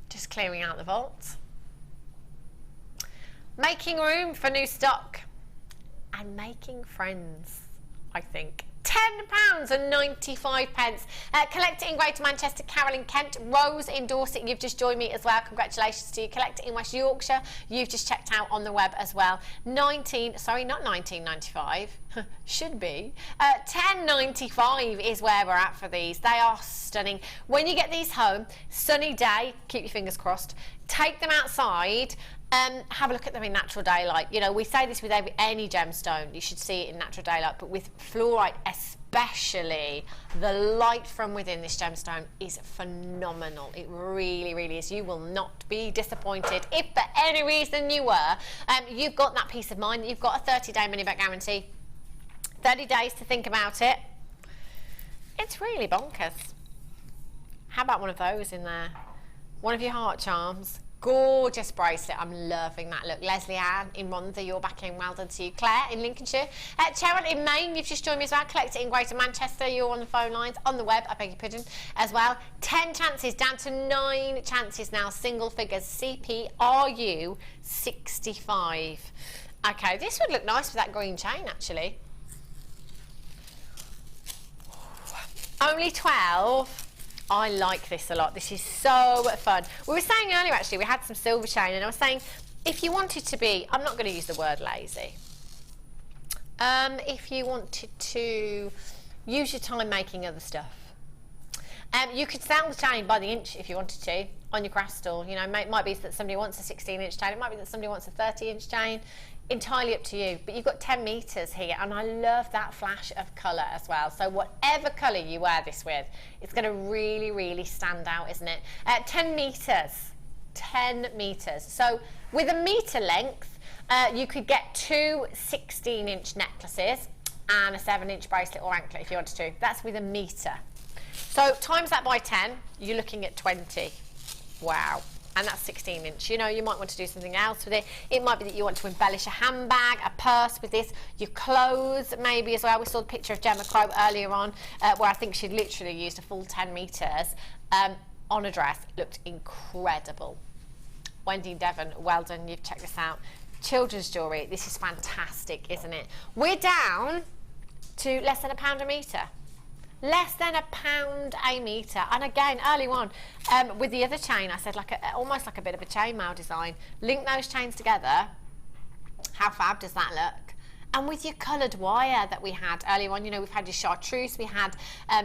Just clearing out the vaults. Making room for new stock. And making friends, I think. £10.95. Collect it in Greater Manchester, Carol in Kent, Rose in Dorset, you've just joined me as well. Congratulations to you. Collect it in West Yorkshire, you've just checked out on the web as well. Not £19.95, should be. £10.95 is where we're at for these. They are stunning. When you get these home, sunny day, keep your fingers crossed, take them outside. Have a look at them in natural daylight. You know, we say this with any gemstone, you should see it in natural daylight, but with fluorite especially, the light from within this gemstone is phenomenal. It really is. You will not be disappointed. If for any reason you were, you've got that peace of mind that you've got a 30-day money-back guarantee, 30 days to think about it. It's really bonkers. How about one of those in there? One of your heart charms. Gorgeous bracelet. I'm loving that look. Leslie Ann in Rhondda, you're back in. Well done to you. Claire in Lincolnshire. Cheryl in Maine, you've just joined me as well. Collect it in Greater Manchester. You're on the phone lines, on the web, I beg your pardon, as well. 10 chances, down to 9 chances now. Single figures. CPRU 65. Okay, this would look nice with that green chain, actually. Only 12. I like this a lot. This is so fun. We were saying earlier, actually, we had some silver chain, and I was saying, if you wanted to be, I'm not going to use the word lazy. If you wanted to use your time making other stuff, you could sell the chain by the inch if you wanted to on your craft stall. You know, it might be that somebody wants a 16-inch chain. It might be that somebody wants a 30-inch chain. Entirely up to you, but you've got 10 meters here, and I love that flash of color as well. So whatever color you wear this with, it's going to really stand out, isn't it? 10 meters. So with a meter length, you could get 2 16-inch necklaces and a 7-inch bracelet or anklet if you wanted to. That's with a meter. So times that by 10, you're looking at 20. Wow. And that's 16-inch. You know, you might want to do something else with it. It might be that you want to embellish a handbag, a purse with this, your clothes maybe as well. We saw the picture of Gemma Crowe earlier on, where I think she'd literally used a full 10 meters on a dress. It looked incredible. Wendy Devon, well done, you've checked this out. Children's jewellery, this is fantastic, isn't it? We're down to less than £1 a metre. Less than £1 a metre. And again, early on, with the other chain, I said almost like a bit of a chainmail design. Link those chains together. How fab does that look? And with your coloured wire that we had earlier on, you know, we've had your chartreuse, we had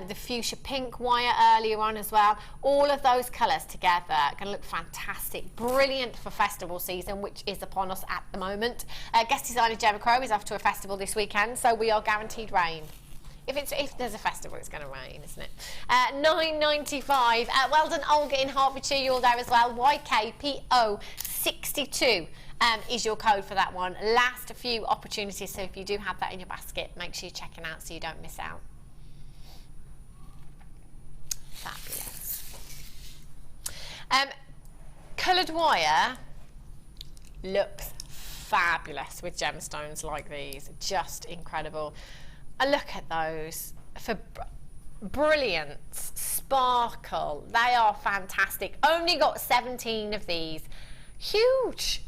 the fuchsia pink wire earlier on as well. All of those colours together are going to look fantastic. Brilliant for festival season, which is upon us at the moment. Guest designer Gemma Crow is off to a festival this weekend, so we are guaranteed rain. If there's a festival, it's going to rain, isn't it? £9.95. Well done, Olga in Hertfordshire. You're there as well. YKPO62 is your code for that one. Last few opportunities, so if you do have that in your basket, make sure you're checking out so you don't miss out. Fabulous. Coloured wire looks fabulous with gemstones like these. Just incredible. Look at those for brilliance, sparkle. They are fantastic. Only got 17 of these. Huge.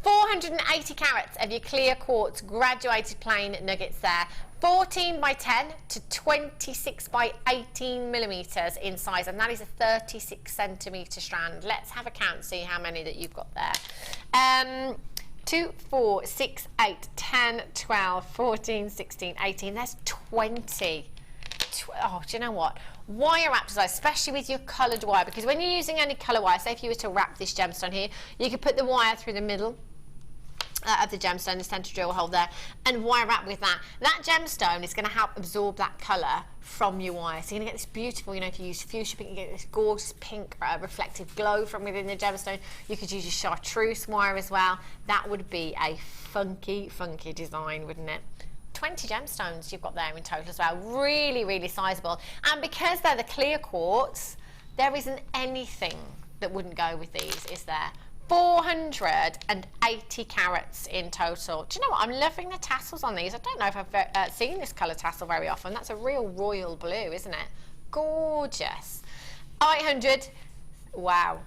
480 carats of your clear quartz graduated plain nuggets there. 14 by 10 to 26 by 18 millimetres in size, and that is a 36 centimetre strand. Let's have a count, see how many that you've got there. 2, 4, 6, 8, 10, 12, 14, 16, 18. There's 20. Oh, do you know what? Wire wrap design, especially with your coloured wire, because when you're using any colour wire, say if you were to wrap this gemstone here, you could put the wire through the middle of the gemstone, the centre drill hole there, and wire wrap with that. That gemstone is going to help absorb that colour from your wire. So you're going to get this beautiful, you know, if you use fuchsia pink, you get this gorgeous pink reflective glow from within the gemstone. You could use your chartreuse wire as well. That would be a funky, funky design, wouldn't it? 20 gemstones you've got there in total as well. Really, really sizable. And because they're the clear quartz, there isn't anything that wouldn't go with these, is there? 480 carats in total. Do you know what? I'm loving the tassels on these. I don't know if I've seen this colour tassel very often. That's a real royal blue, isn't it? Gorgeous. 800. Wow.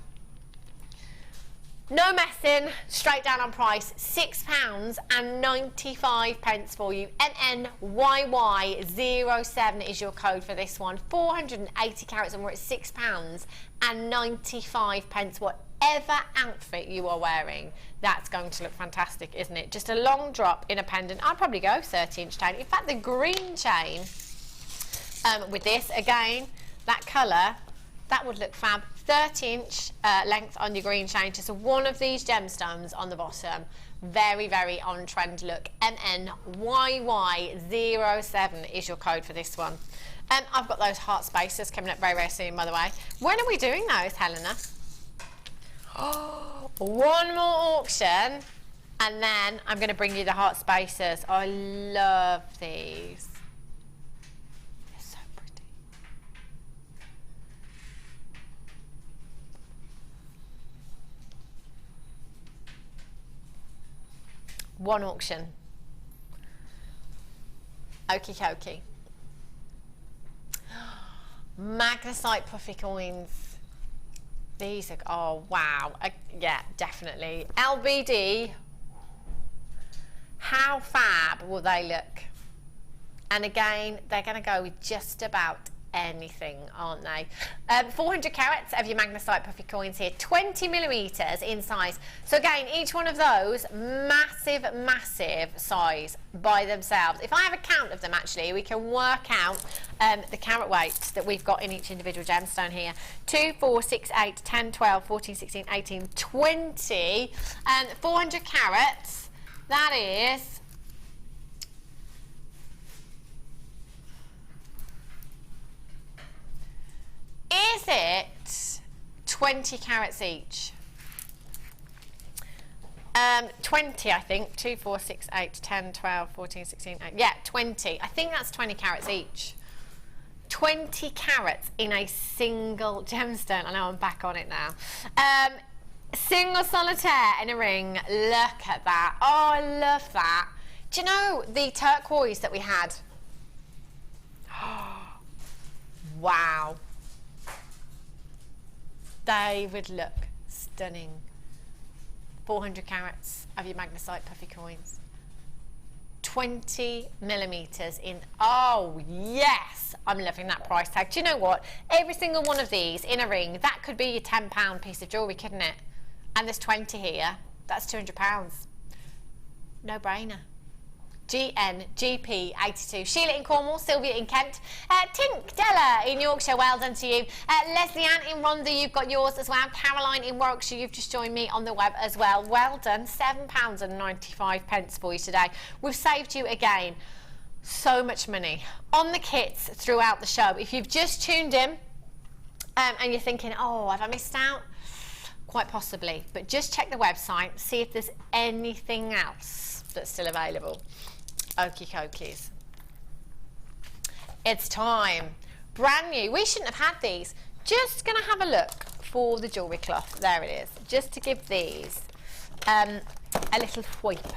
No messing, straight down on price. £6.95 for you. NNYY07 is your code for this one. 480 carats and we're at £6.95. Whatever outfit you are wearing, that's going to look fantastic, isn't it? Just a long drop in a pendant. I'd probably go 30-inch chain. In fact, the green chain with this, again, that colour, that would look fab. 30-inch length on your green chain, just one of these gemstones on the bottom. Very, very on-trend look. NNYY07 is your code for this one. I've got those heart spacers coming up very, very soon, by the way. When are we doing those, Helena? Oh, one more auction, and then I'm going to bring you the heart spacers. I love these. They're so pretty. One auction. Okie dokie. Magnesite puffy coins. These are, oh wow, yeah, definitely. LBD, how fab will they look? And again, they're going to go with just about anything, aren't they? 400 carats of your magnesite puffy coins here, 20 millimetres in size. So again, each one of those, massive, massive size by themselves. If I have a count of them, actually, we can work out the carat weight that we've got in each individual gemstone here. 2, 4, 6, 8, 10, 12, 14, 16, 18, 20, and 400 carats, that is... Is it 20 carats each? 20, I think. 2, 4, 6, 8, 10, 12, 14, 16, 8. Yeah, 20. I think that's 20 carats each. 20 carats in a single gemstone. I know I'm back on it now. Single solitaire in a ring. Look at that. Oh, I love that. Do you know the turquoise that we had? Wow. They would look stunning. 400 carats of your magnesite puffy coins. 20 millimetres in, oh yes, I'm loving that price tag. Do you know what? Every single one of these in a ring, that could be your £10 piece of jewellery, couldn't it? And there's 20 here, that's £200. No-brainer. GNGP82. Sheila in Cornwall, Sylvia in Kent, Tink Della in Yorkshire, well done to you. Leslie Ann in Rhondda, you've got yours as well. Caroline in Warwickshire, you've just joined me on the web as well. Well done. £7.95 for you today. We've saved you again so much money on the kits throughout the show. If you've just tuned in and you're thinking, oh, have I missed out? Quite possibly, but just check the website, see if there's anything else that's still available. Okie dokies. It's time. Brand new. We shouldn't have had these. Just going to have a look for the jewellery cloth. There it is. Just to give these a little swipe.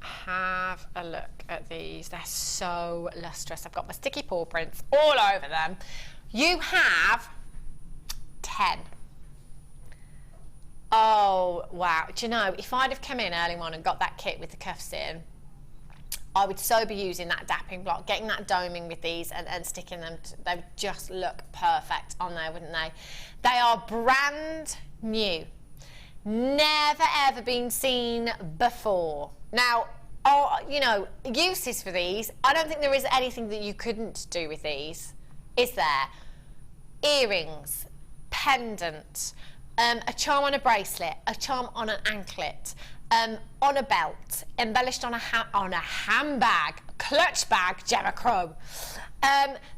Have a look at these. They're so lustrous. I've got my sticky paw prints all over them. You have 10. Oh, wow. Do you know, if I'd have come in early on and got that kit with the cuffs in, I would so be using that dapping block, getting that doming with these and sticking them. They would just look perfect on there, wouldn't they? They are brand new. Never, ever been seen before. Now, you know, uses for these, I don't think there is anything that you couldn't do with these, is there? Earrings, pendant, a charm on a bracelet, a charm on an anklet, on a belt, embellished on a handbag, clutch bag, Gemma Crow.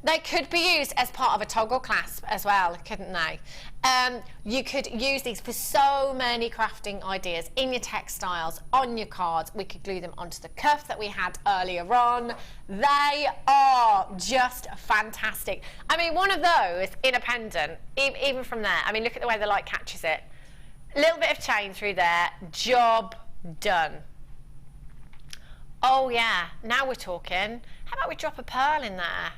They could be used as part of a toggle clasp as well, couldn't they? You could use these for so many crafting ideas in your textiles, on your cards. We could glue them onto the cuff that we had earlier on. They are just fantastic. I mean, one of those in a pendant, even from there, I mean, look at the way the light catches it. A little bit of chain through there, job done. Oh yeah, now we're talking. How about we drop a pearl in there?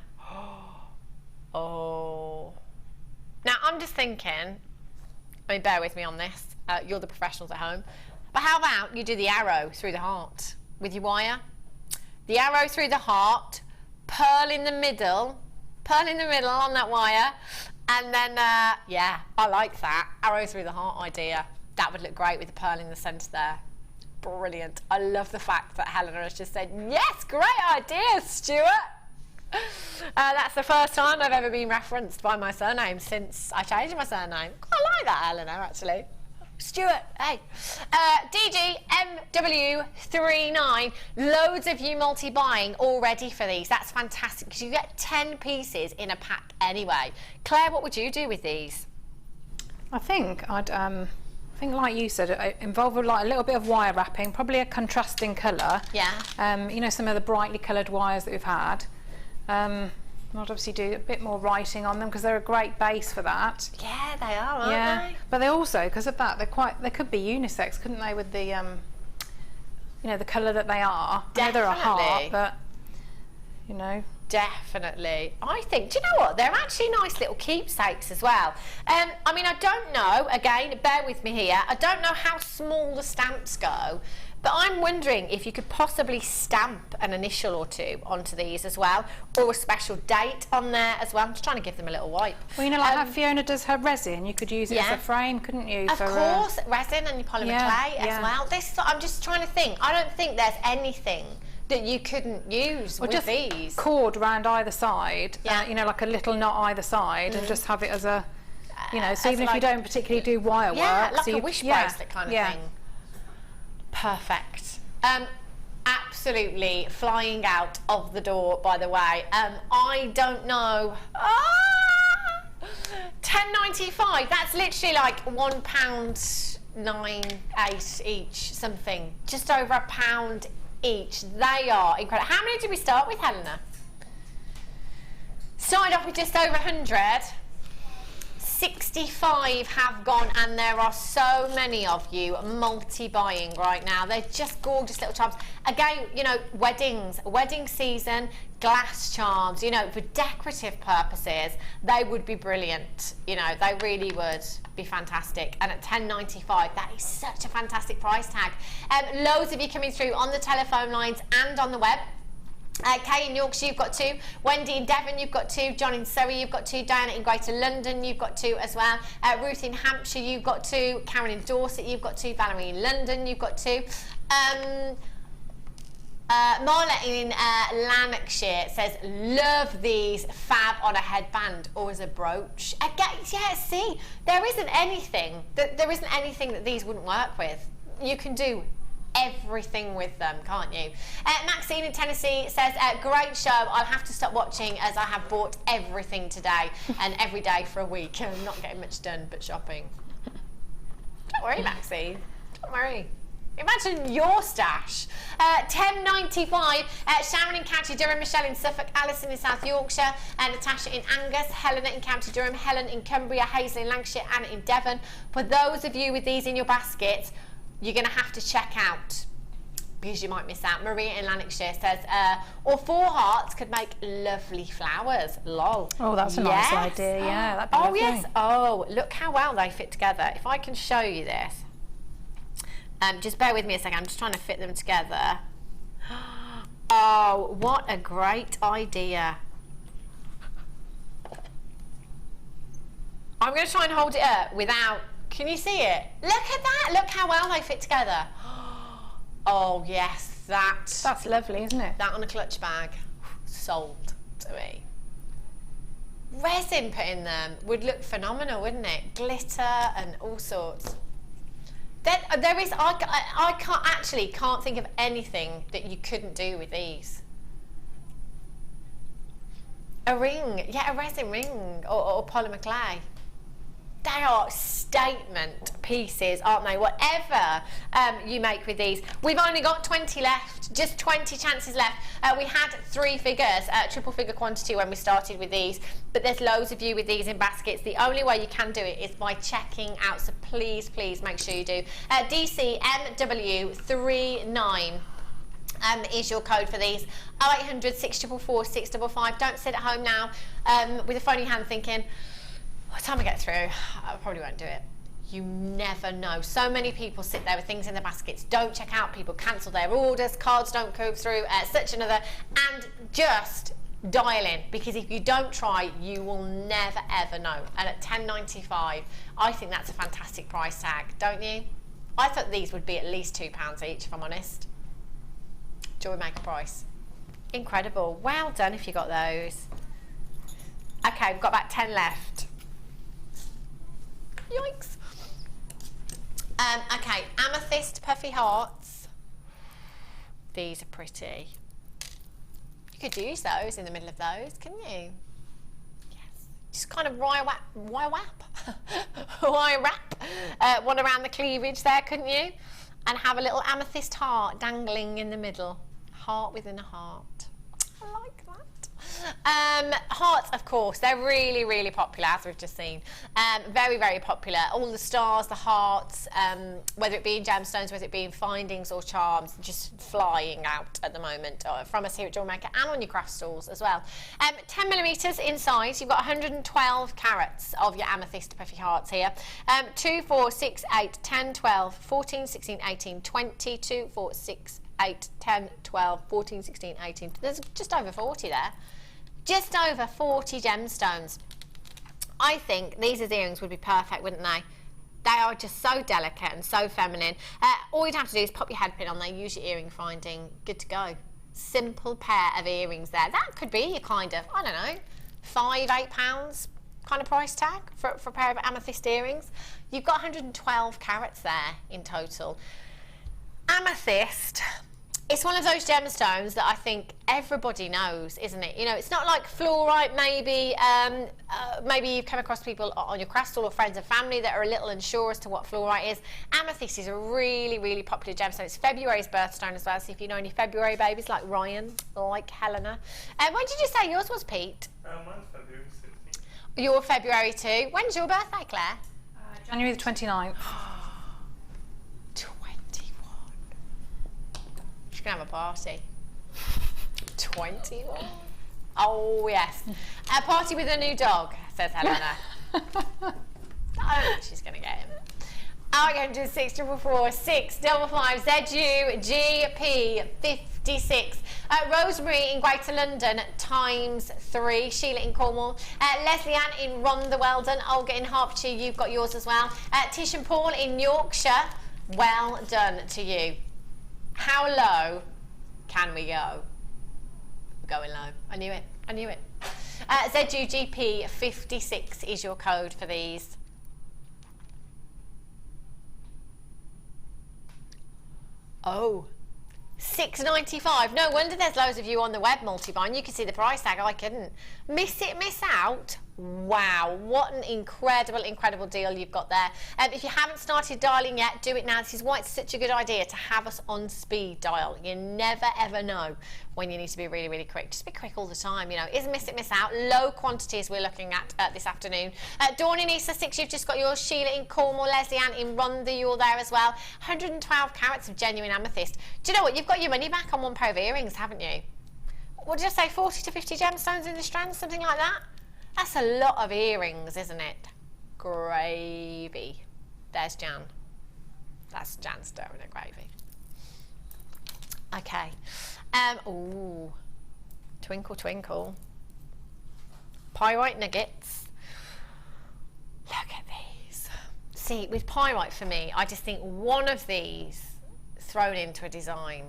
Oh. Now I'm just thinking, I mean, bear with me on this, you're the professionals at home, but how about you do the arrow through the heart with your wire? The arrow through the heart, pearl in the middle on that wire, and then, yeah, I like that, arrow through the heart idea. That would look great with the pearl in the centre there. Brilliant. I love the fact that Helena has just said, yes, great idea, Stewart. That's the first time I've ever been referenced by my surname since I changed my surname. I like that, Helena, actually. Stewart, hey. DGMW39, loads of you multi-buying already for these. That's fantastic because you get 10 pieces in a pack anyway. Claire, what would you do with these? I think I'd like you said, involve like a little bit of wire wrapping, probably a contrasting colour. Yeah. You know, some of the brightly coloured wires that we've had. I'd obviously do a bit more writing on them because they're a great base for that. Yeah, they are, aren't they? But they also, because of that, they could be unisex, couldn't they, with the, you know, the colour that they are. Definitely. I know they're a heart, but, you know. Definitely. I think, do you know what? They're actually nice little keepsakes as well. I mean, I don't know, again, bear with me here, I don't know how small the stamps go, but I'm wondering if you could possibly stamp an initial or two onto these as well, or a special date on there as well. I'm just trying to give them a little wipe. Well, you know, like how Fiona does her resin, you could use it as a frame, couldn't you? Of course, resin and your polymer clay as well. I'm just trying to think. I don't think there's anything that you couldn't use with just these. Cord around either side, you know, like a little knot either side, and just have it as a, you know, so even if you don't particularly do wire work. Yeah, like so a wish bracelet kind of thing. Perfect. Absolutely flying out of the door, by the way. I don't know. £10.95. That's literally like £1.98 each, something. Just over £1 each. They are incredible. How many did we start with, Helena? Started off with just over 100. 65 have gone, and there are so many of you multi-buying right now. They're just gorgeous little charms. Again, you know, weddings, wedding season, glass charms, you know, for decorative purposes, they would be brilliant. You know, they really would be fantastic. And at £10.95, that is such a fantastic price tag. Loads of you coming through on the telephone lines and on the web. Kay in Yorkshire, you've got 2. Wendy in Devon, you've got 2. John in Surrey, you've got 2. Diana in Greater London, you've got 2 as well. Ruth in Hampshire, you've got 2. Karen in Dorset, you've got 2. Valerie in London, you've got 2. Marla in Lanarkshire says, love these, fab on a headband or as a brooch. Again, yeah, see, there isn't anything that these wouldn't work with. You can do everything with them, can't you? Maxine in Tennessee says, great show, I'll have to stop watching as I have bought everything today and every day for a week. I'm not getting much done but shopping. Don't worry, Maxine, don't worry. Imagine your stash. 10.95. Sharon in County Durham, Michelle in Suffolk, Alison in South Yorkshire, Natasha in Angus, Helena in County Durham, Helen in Cumbria, Hazel in Lancashire, Anna in Devon. For those of you with these in your basket, you're going to have to check out because you might miss out. Maria in Lanarkshire says, or 4 hearts could make lovely flowers. Lol. Oh, that's a nice idea. Yeah, that'd be lovely. Yes. Oh, look how well they fit together. If I can show you this. Just bear with me a second, I'm just trying to fit them together. Oh, what a great idea. I'm going to try and hold it up without, can you see it? Look at that, look how well they fit together. Oh yes, that's lovely, isn't it? That on a clutch bag, sold to me. Resin put in them would look phenomenal, wouldn't it? Glitter and all sorts. There is, I can't think of anything that you couldn't do with these. A ring, yeah, a resin ring or polymer clay. They are statement pieces, aren't they? Whatever you make with these. We've only got 20 left, just 20 chances left. We had 3 figures, triple figure quantity when we started with these, but there's loads of you with these in baskets. The only way you can do it is by checking out, so please, please make sure you do. DCMW39 is your code for these. 0800 644 655. Don't sit at home now with a phone in your hand thinking, by the time I get through, I probably won't do it. You never know. So many people sit there with things in their baskets, don't check out, people cancel their orders, cards don't go through, such another, and just dial in, because if you don't try, you will never ever know. And at £10.95, I think that's a fantastic price tag, don't you? I thought these would be at least £2 each, if I'm honest. JewelleryMaker price. Incredible. Well done if you got those. Okay, we've got about 10 left. Yikes. Okay, amethyst puffy hearts. These are pretty. You could use those in the middle of those, couldn't you? Yes. Just kind of wire wrap one around the cleavage there, couldn't you? And have a little amethyst heart dangling in the middle. Heart within a heart. I like that. Hearts, of course, they're really, really popular, as we've just seen. Very, very popular. All the stars, the hearts, whether it be in gemstones, whether it be in findings or charms, just flying out at the moment from us here at JewelleryMaker and on your craft stalls as well. 10 millimetres in size. You've got 112 carats of your amethyst puffy hearts here. 2, 4, 6, 8, 10, 12, 14, 16, 18, 20, 2, 4, 6, 8, 10, 12, 14, 16, 18. There's just over 40 there. Just over 40 gemstones. I think these as earrings would be perfect, wouldn't they? They are just so delicate and so feminine. All you'd have to do is pop your head pin on there, use your earring finding, good to go. Simple pair of earrings there. That could be your kind of, I don't know, £5, £8 kind of price tag for a pair of amethyst earrings. You've got 112 carats there in total. Amethyst, it's one of those gemstones that I think everybody knows, isn't it? You know, it's not like fluorite, maybe. Maybe you've come across people on your craft stall or friends and family that are a little unsure as to what fluorite is. Amethyst is a really, really popular gemstone. It's February's birthstone as well, so if you know any February babies like Ryan, like Helena. When did you say yours was, Pete? Mine's February 16th. You're February too. When's your birthday, Claire? January the 29th. She's going to have a party. 21? Oh, yes. A party with a new dog, says Helena. Oh, she's going to get him. 0800 644 655 ZUGP56. Rosemary in Greater London ×3. Sheila in Cornwall. Leslie Ann in Rhondda, Olga in Hertfordshire, you've got yours as well. Tish and Paul in Yorkshire, well done to you. How low can we go? We're going low. I knew it. I knew it. ZUGP56 is your code for these. Oh, £6.95. No wonder there's loads of you on the web multi-buying. You can see the price tag. I couldn't. Miss it, miss out. Wow, what an incredible deal you've got there. If you haven't started dialing yet, do it now. This is why it's such a good idea to have us on speed dial. You never ever know when you need to be really quick. Just be quick all the time, you know. Is miss it, miss out. Low quantities we're looking at this afternoon. Dawn in East Sussex, you've just got yours. Sheila in Cornwall, Leslie Ann in Rhondda, you're there as well. 112 carats of genuine amethyst. Do you know what? You've got your money back on one pair of earrings, haven't you? What did I say? 40 to 50 gemstones in the strand, something like that? That's a lot of earrings, isn't it? Gravy. There's Jan. That's Jan stirring a gravy. Okay. Ooh. Twinkle, twinkle. Pyrite nuggets. Look at these. See, with pyrite for me, I just think one of these thrown into a design.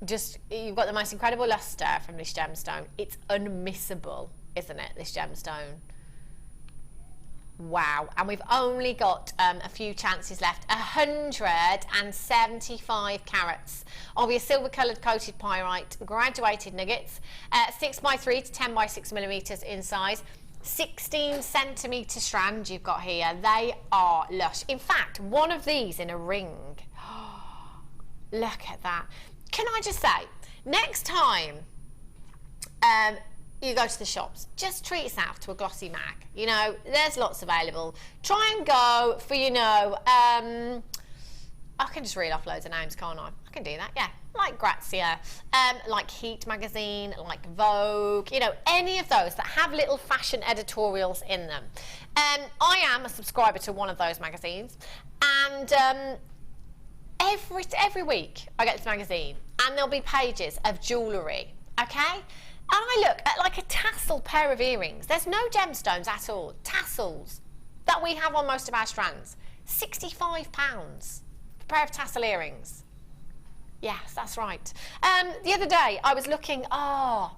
Just, you've got the most incredible luster from this gemstone. It's unmissable, isn't it, this gemstone? Wow. And we've only got a few chances left. 175 carats of your silver coloured coated pyrite graduated nuggets, 6x3 to 10x6 millimetres in size. 16 centimetre strand you've got here. They are lush. In fact, one of these in a ring. Look at that. Can I just say, next time you go to the shops, just treat yourself to a glossy mag. You know, there's lots available. Try and go for, you know, I can just reel off loads of names, can't I? I can do that, yeah. Like Grazia, like Heat magazine, like Vogue, you know, any of those that have little fashion editorials in them. I am a subscriber to one of those magazines, and every week I get this magazine, and there'll be pages of jewellery, okay? And I look at like a tassel pair of earrings. There's no gemstones at all. Tassels that we have on most of our strands. £65 for a pair of tassel earrings. Yes, that's right. The other day I was looking, I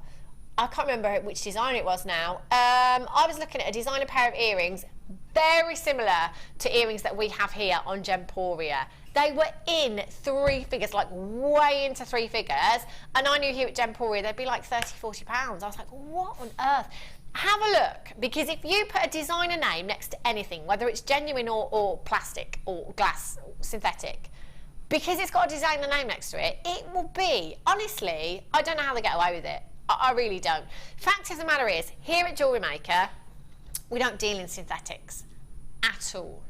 can't remember which design it was now. I was looking at a designer pair of earrings very similar to earrings that we have here on Gemporia. They were in 3 figures, like way into 3 figures, and I knew here at Gemporia they'd be like £30, £40. I was like, what on earth? Have a look, because if you put a designer name next to anything, whether it's genuine or plastic or glass, or synthetic, because it's got a designer name next to it, it will be, honestly, I don't know how they get away with it. I really don't. Fact of the matter is, here at JewelleryMaker, we don't deal in synthetics at all.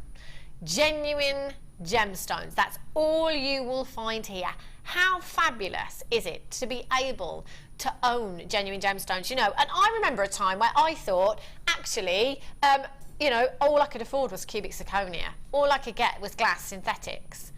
Genuine gemstones, that's all you will find here. How fabulous is it to be able to own genuine gemstones? You know, and I remember a time where I thought, actually, you know, all I could afford was cubic zirconia. All I could get was glass synthetics.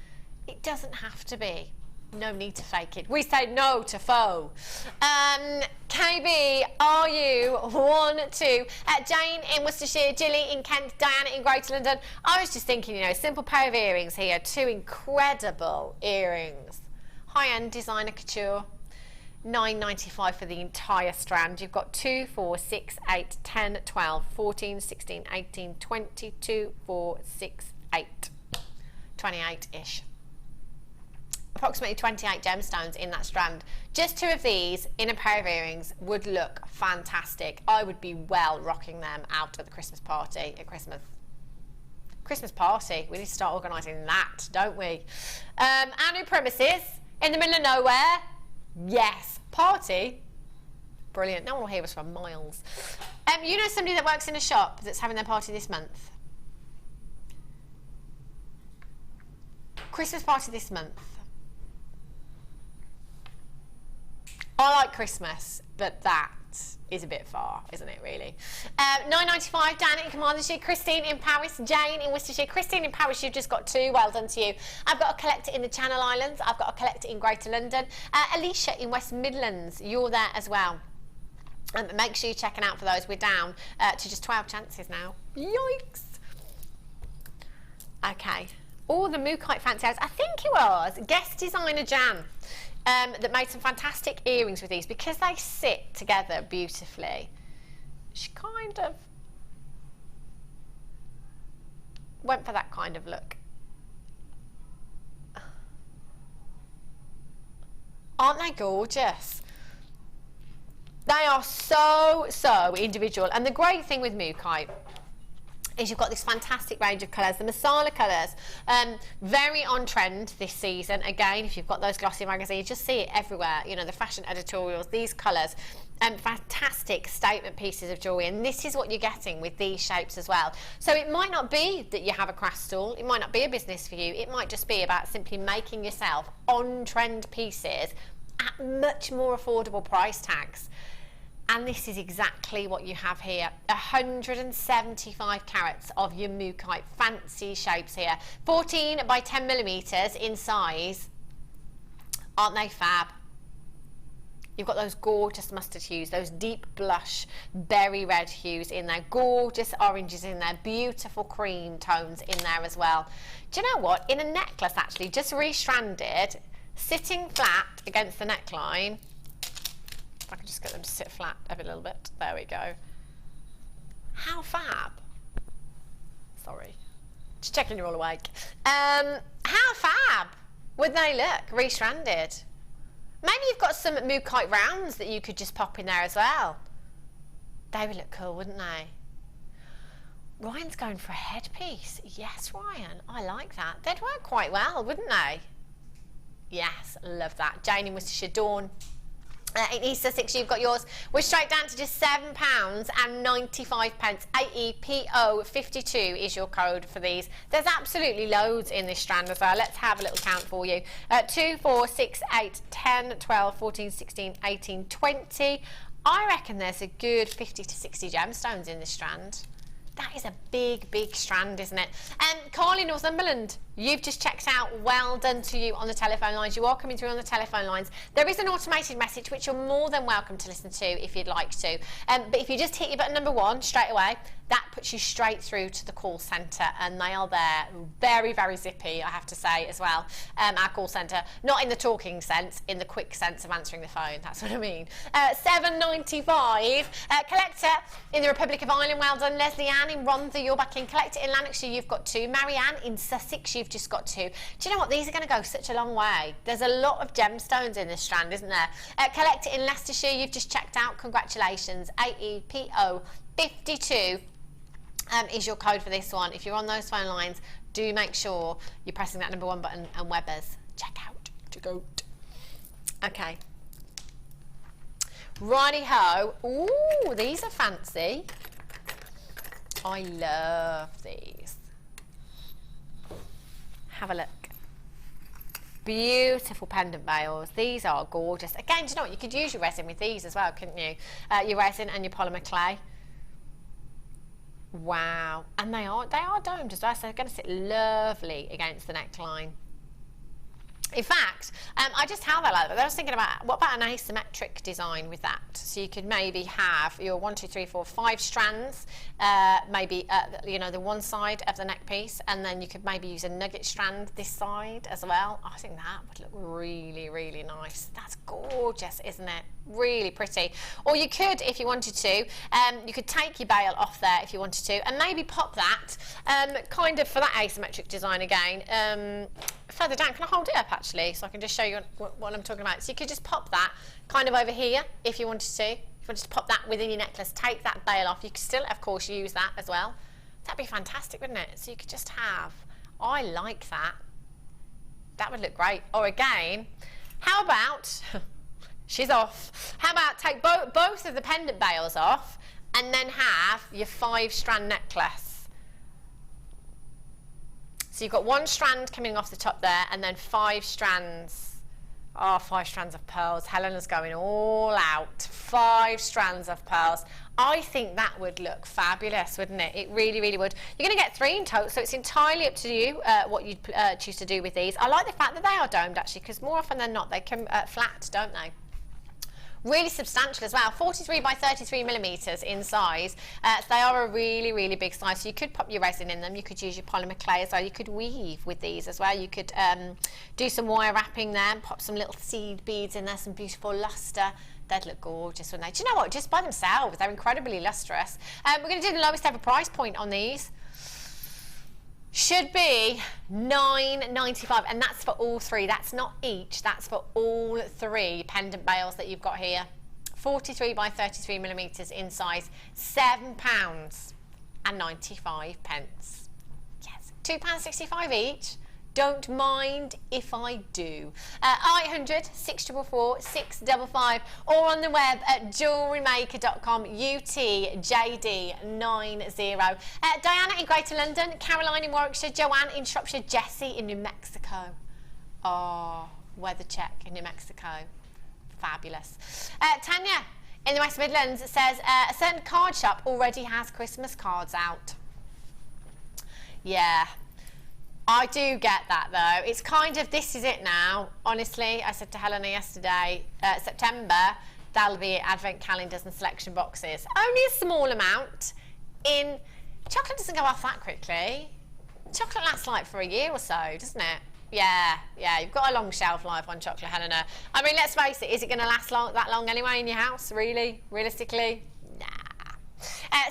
It doesn't have to be. No need to fake it. We say no to faux. KB, are you 1, 2? Jane in Worcestershire, Gilly in Kent, Diana in Greater London. I was just thinking, you know, simple pair of earrings here. 2 incredible earrings. High-end designer couture. £9.95 for the entire strand. You've got 2, 4, 6, 8, 10, 12, 14, 16, 18, 22, 4, 6, 8. 28-ish. Approximately 28 gemstones in that strand. Just 2 of these in a pair of earrings would look fantastic. I would be well rocking them out at the Christmas party at Christmas. Christmas party, we need to start organising that, don't we? Our new premises in the middle of nowhere. Yes, party. Brilliant. No one will hear us for miles. You know somebody that works in a shop that's having their party this month? Christmas party this month. I like Christmas, but that is a bit far, isn't it, really? £9.95 down in Commandershire. Christine in Paris, Jane in Worcestershire. Christine in Paris, you've just got 2. Well done to you. I've got a collector in the Channel Islands. I've got a collector in Greater London. Alicia in West Midlands, you're there as well. And make sure you're checking out for those. We're down to just 12 chances now. Yikes. Okay. Oh, the Mookite fancy house. I think it was guest designer Jan that made some fantastic earrings with these because they sit together beautifully. She kind of went for that kind of look. Aren't they gorgeous? They are so individual. And the great thing with Mookite is you've got this fantastic range of colours. The Masala colours, very on trend this season. Again, if you've got those glossy magazines, just see it everywhere. You know, the fashion editorials, these colours, fantastic statement pieces of jewellery. And this is what you're getting with these shapes as well. So it might not be that you have a craft stall. It might not be a business for you. It might just be about simply making yourself on trend pieces at much more affordable price tags. And this is exactly what you have here. 175 carats of your Mookite fancy shapes here. 14 by 10 millimetres in size. Aren't they fab? You've got those gorgeous mustard hues, those deep blush berry red hues in there, gorgeous oranges in there, beautiful cream tones in there as well. Do you know what? In a necklace, actually, just restranded, sitting flat against the neckline. If I can just get them to sit flat a little bit. There we go. How fab. Sorry. Just checking you're all awake. How fab would they look restranded? Maybe you've got some Mookite rounds that you could just pop in there as well. They would look cool, wouldn't they? Ryan's going for a headpiece. Yes, Ryan. I like that. They'd work quite well, wouldn't they? Yes, love that. Jane in Worcestershire, Dawn. In East Sussex, you've got yours. We're straight down to just £7.95. AEPO52 is your code for these. There's absolutely loads in this strand as well. Let's have a little count for you. 2, 4, 6, 8, 10, 12, 14, 16, 18, 20. I reckon there's a good 50 to 60 gemstones in this strand. That is a big, big strand, isn't it? And Carly, Northumberland, you've just checked out. Well done to you on the telephone lines. You are coming through on the telephone lines. There is an automated message which you're more than welcome to listen to if you'd like to. But if you just hit your button number 1 straight away, that puts you straight through to the call centre, and they are there. Very, very zippy, I have to say, as well. Our call centre, not in the talking sense, in the quick sense of answering the phone. That's what I mean. £7.95. Collector in the Republic of Ireland, well done. Leslie Ann in Rhondda, you're back in. Collector in Lanarkshire, you've got 2. Marianne in Sussex, you've just got 2. Do you know what? These are going to go such a long way. There's a lot of gemstones in this strand, isn't there? Collector in Leicestershire, you've just checked out. Congratulations. AEPO52 is your code for this one. If you're on those phone lines, do make sure you're pressing that number 1 button and Webbers. Check out. Check out. Okay. Righty-ho. Ooh, these are fancy. I love these. Have a look. Beautiful pendant veils. These are gorgeous. Again, do you know what? You could use your resin with these as well, couldn't you? Your resin and your polymer clay. Wow. And they are domed as well, so they're going to sit lovely against the neckline. In fact, I just have that like that, but I was thinking about, what about an asymmetric design with that? So you could maybe have your 1, 2, 3, 4, 5 strands, maybe, you know, the one side of the neck piece, and then you could maybe use a nugget strand this side as well. I think that would look really, really nice. That's gorgeous, isn't it? Really pretty. Or you could, if you wanted to, you could take your bail off there if you wanted to, and maybe pop that, kind of for that asymmetric design again, further down. Can I hold it up actually so I can just show you what I'm talking about? So you could just pop that kind of over here if you wanted to. If you wanted to pop that within your necklace, take that bail off. You could still, of course, use that as well. That'd be fantastic, wouldn't it? So you could just have, I like that. That would look great. Or again, how about, she's off. How about take both of the pendant bails off and then have your 5-strand necklace. So you've got 1 strand coming off the top there and then 5 strands Oh, 5 strands of pearls. Helena's going all out. 5 strands of pearls. I think that would look fabulous, wouldn't it? It really, really would. You're going to get 3 in total, so it's entirely up to you what you choose to do with these. I like the fact that they are domed, actually, because more often than not, they come flat, don't they? Really substantial as well, 43 by 33 millimetres in size. So they are a really, really big size. So you could pop your resin in them. You could use your polymer clay as well. You could weave with these as well. You could do some wire wrapping there, pop some little seed beads in there, some beautiful lustre. They'd look gorgeous, wouldn't they? Do you know what? Just by themselves, they're incredibly lustrous. We're going to do the lowest ever price point on these. Should be $9.95, and that's for all 3. That's not each, that's for all 3 pendant bales that you've got here. 43 by 33 millimetres in size, £7.95. Yes, £2.65 each. Don't mind if I do. 800 644 655, or on the web at jewellerymaker.com, UTJD90. Diana in Greater London, Caroline in Warwickshire, Joanne in Shropshire, Jessie in New Mexico. Oh, weather check in New Mexico. Fabulous. Tanya in the West Midlands says a certain card shop already has Christmas cards out. Yeah. I do get that though. It's kind of, this is it now. Honestly, I said to Helena yesterday, September, that'll be advent calendars and selection boxes. Only a small amount. Chocolate doesn't go off that quickly. Chocolate lasts like for a year or so, doesn't it? Yeah, you've got a long shelf life on chocolate, Helena. I mean, let's face it, is it going to last that long anyway in your house, really? Realistically? Nah.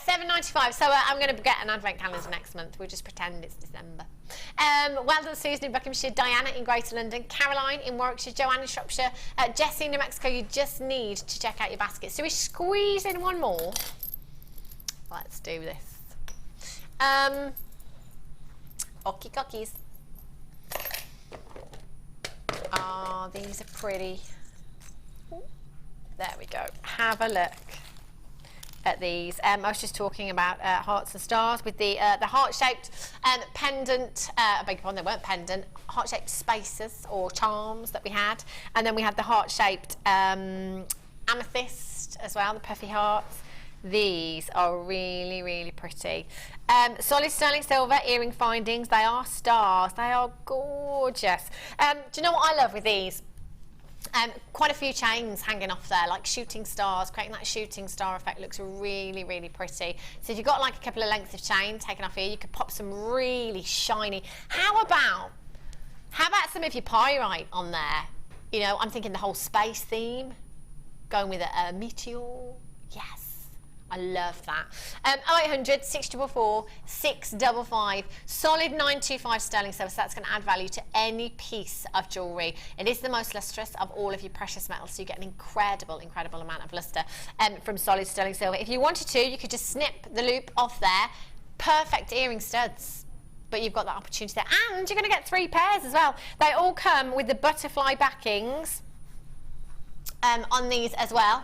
$7.95, so I'm going to get an advent calendar next month. We'll just pretend it's December. Well done, Susan in Buckinghamshire, Diana in Greater London, Caroline in Warwickshire, Joanne in Shropshire, Jessie in New Mexico. You just need to check out your basket. So we squeeze in one more. Let's do this. Okie cockies. Oh, these are pretty. There we go. Have a look at these. I was just talking about hearts and stars with the heart-shaped pendant. I beg your pardon, they weren't pendant. Heart-shaped spaces or charms that we had, and then we had the heart-shaped amethyst as well, the puffy hearts. These are really, really pretty. Solid sterling silver earring findings. They are stars. They are gorgeous. Do you know what I love with these? Quite a few chains hanging off there, like shooting stars, creating that shooting star effect. Looks really, really pretty. So if you've got like a couple of lengths of chain taken off here, you could pop some really shiny. How about some of your pyrite on there? You know, I'm thinking the whole space theme, going with a meteor. Yes. I love that. 800 644 655, solid 925 sterling silver. So that's going to add value to any piece of jewellery. It is the most lustrous of all of your precious metals, so you get an incredible amount of lustre from solid sterling silver. If you wanted to, you could just snip the loop off there. Perfect earring studs. But you've got that opportunity there. And you're going to get 3 pairs as well. They all come with the butterfly backings on these as well.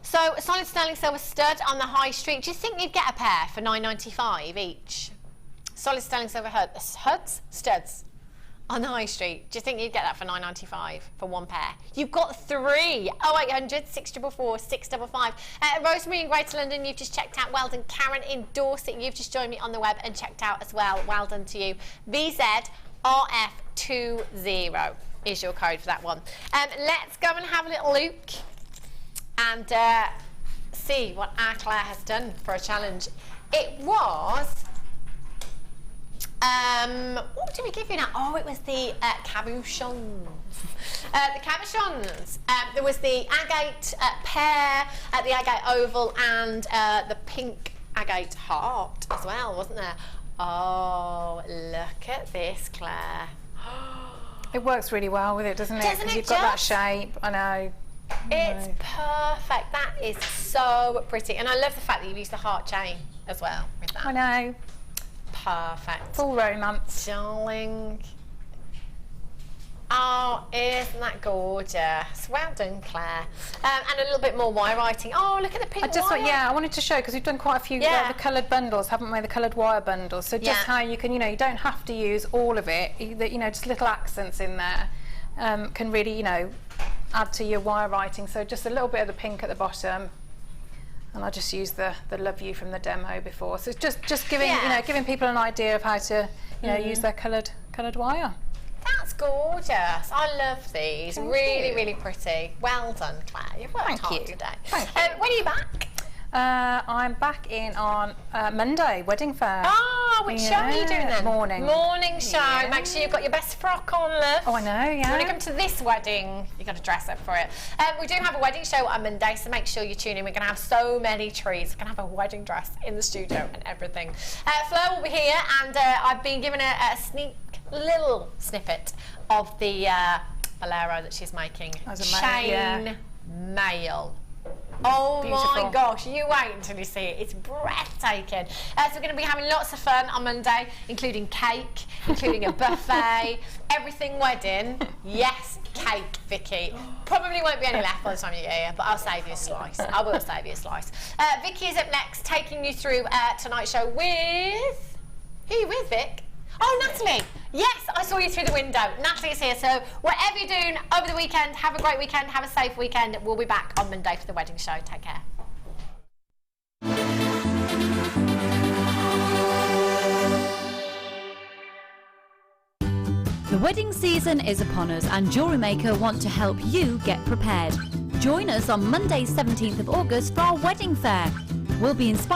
So, a solid sterling silver stud on the high street. Do you think you'd get a pair for $9.95 each? Solid sterling silver studs on the high street. Do you think you'd get that for $9.95 for 1 pair? You've got 3. 0800 644 655. Rosemary in Greater London, you've just checked out. Well done. Karen in Dorset, you've just joined me on the web and checked out as well. Well done to you. VZRF20 is your code for that one. Let's go and have a little look and see what our Claire has done for a challenge. It was, what did we give you now? Oh, it was the cabochons. The cabochons. There was the agate pear, the agate oval, and the pink agate heart as well, wasn't there? Oh, look at this, Claire. It works really well with it, doesn't it? Doesn't it? You've got that shape. I know. It's perfect. That is so pretty, and I love the fact that you've used the heart chain as well with that. I know. Perfect. Full romance. Darling. Oh, isn't that gorgeous? Well done, Claire. And a little bit more wire writing. Oh, look at the pink wire. I wanted to show, because we've done quite a few the coloured bundles, haven't we? The coloured wire bundles. So just how you can, you don't have to use all of it. You know, just little accents in there. can really, you know, add to your wire writing. So just a little bit of the pink at the bottom, and I just used the love you from the demo before. So it's just giving you know, giving people an idea of how to, you know, use their coloured wire. That's gorgeous. I love these. Really pretty. Well done, Claire. You've worked hard today. Thank you. When are you back? I'm back in on Monday, wedding fair. Ah, which show are you doing then? Morning. Morning show. Make sure you've got your best frock on, love. Oh, I know, yeah. When you come to this wedding, you've got to dress up for it. We do have a wedding show on Monday, so make sure you tune in. We're going to have so many treats. We're going to have a wedding dress in the studio and everything. Fleur will be here, and I've been given a little snippet of the bolero that she's making. Chain mail. Oh Beautiful. my gosh, you wait until you see it. It's breathtaking. So we're going to be having lots of fun on Monday, including cake, including a buffet, everything wedding. Yes, cake, Vicky. Probably won't be any left by the time you get here, but I'll save you a slice. I will save you a slice. Vicky is up next, taking you through tonight's show with... Who are you with, Vic? Oh, Natalie. Yes, I saw you through the window. Natalie is here. So whatever you're doing over the weekend, have a great weekend, have a safe weekend. We'll be back on Monday for the wedding show. Take care. The wedding season is upon us and JewelleryMaker want to help you get prepared. Join us on Monday 17th of August for our wedding fair. We'll be inspired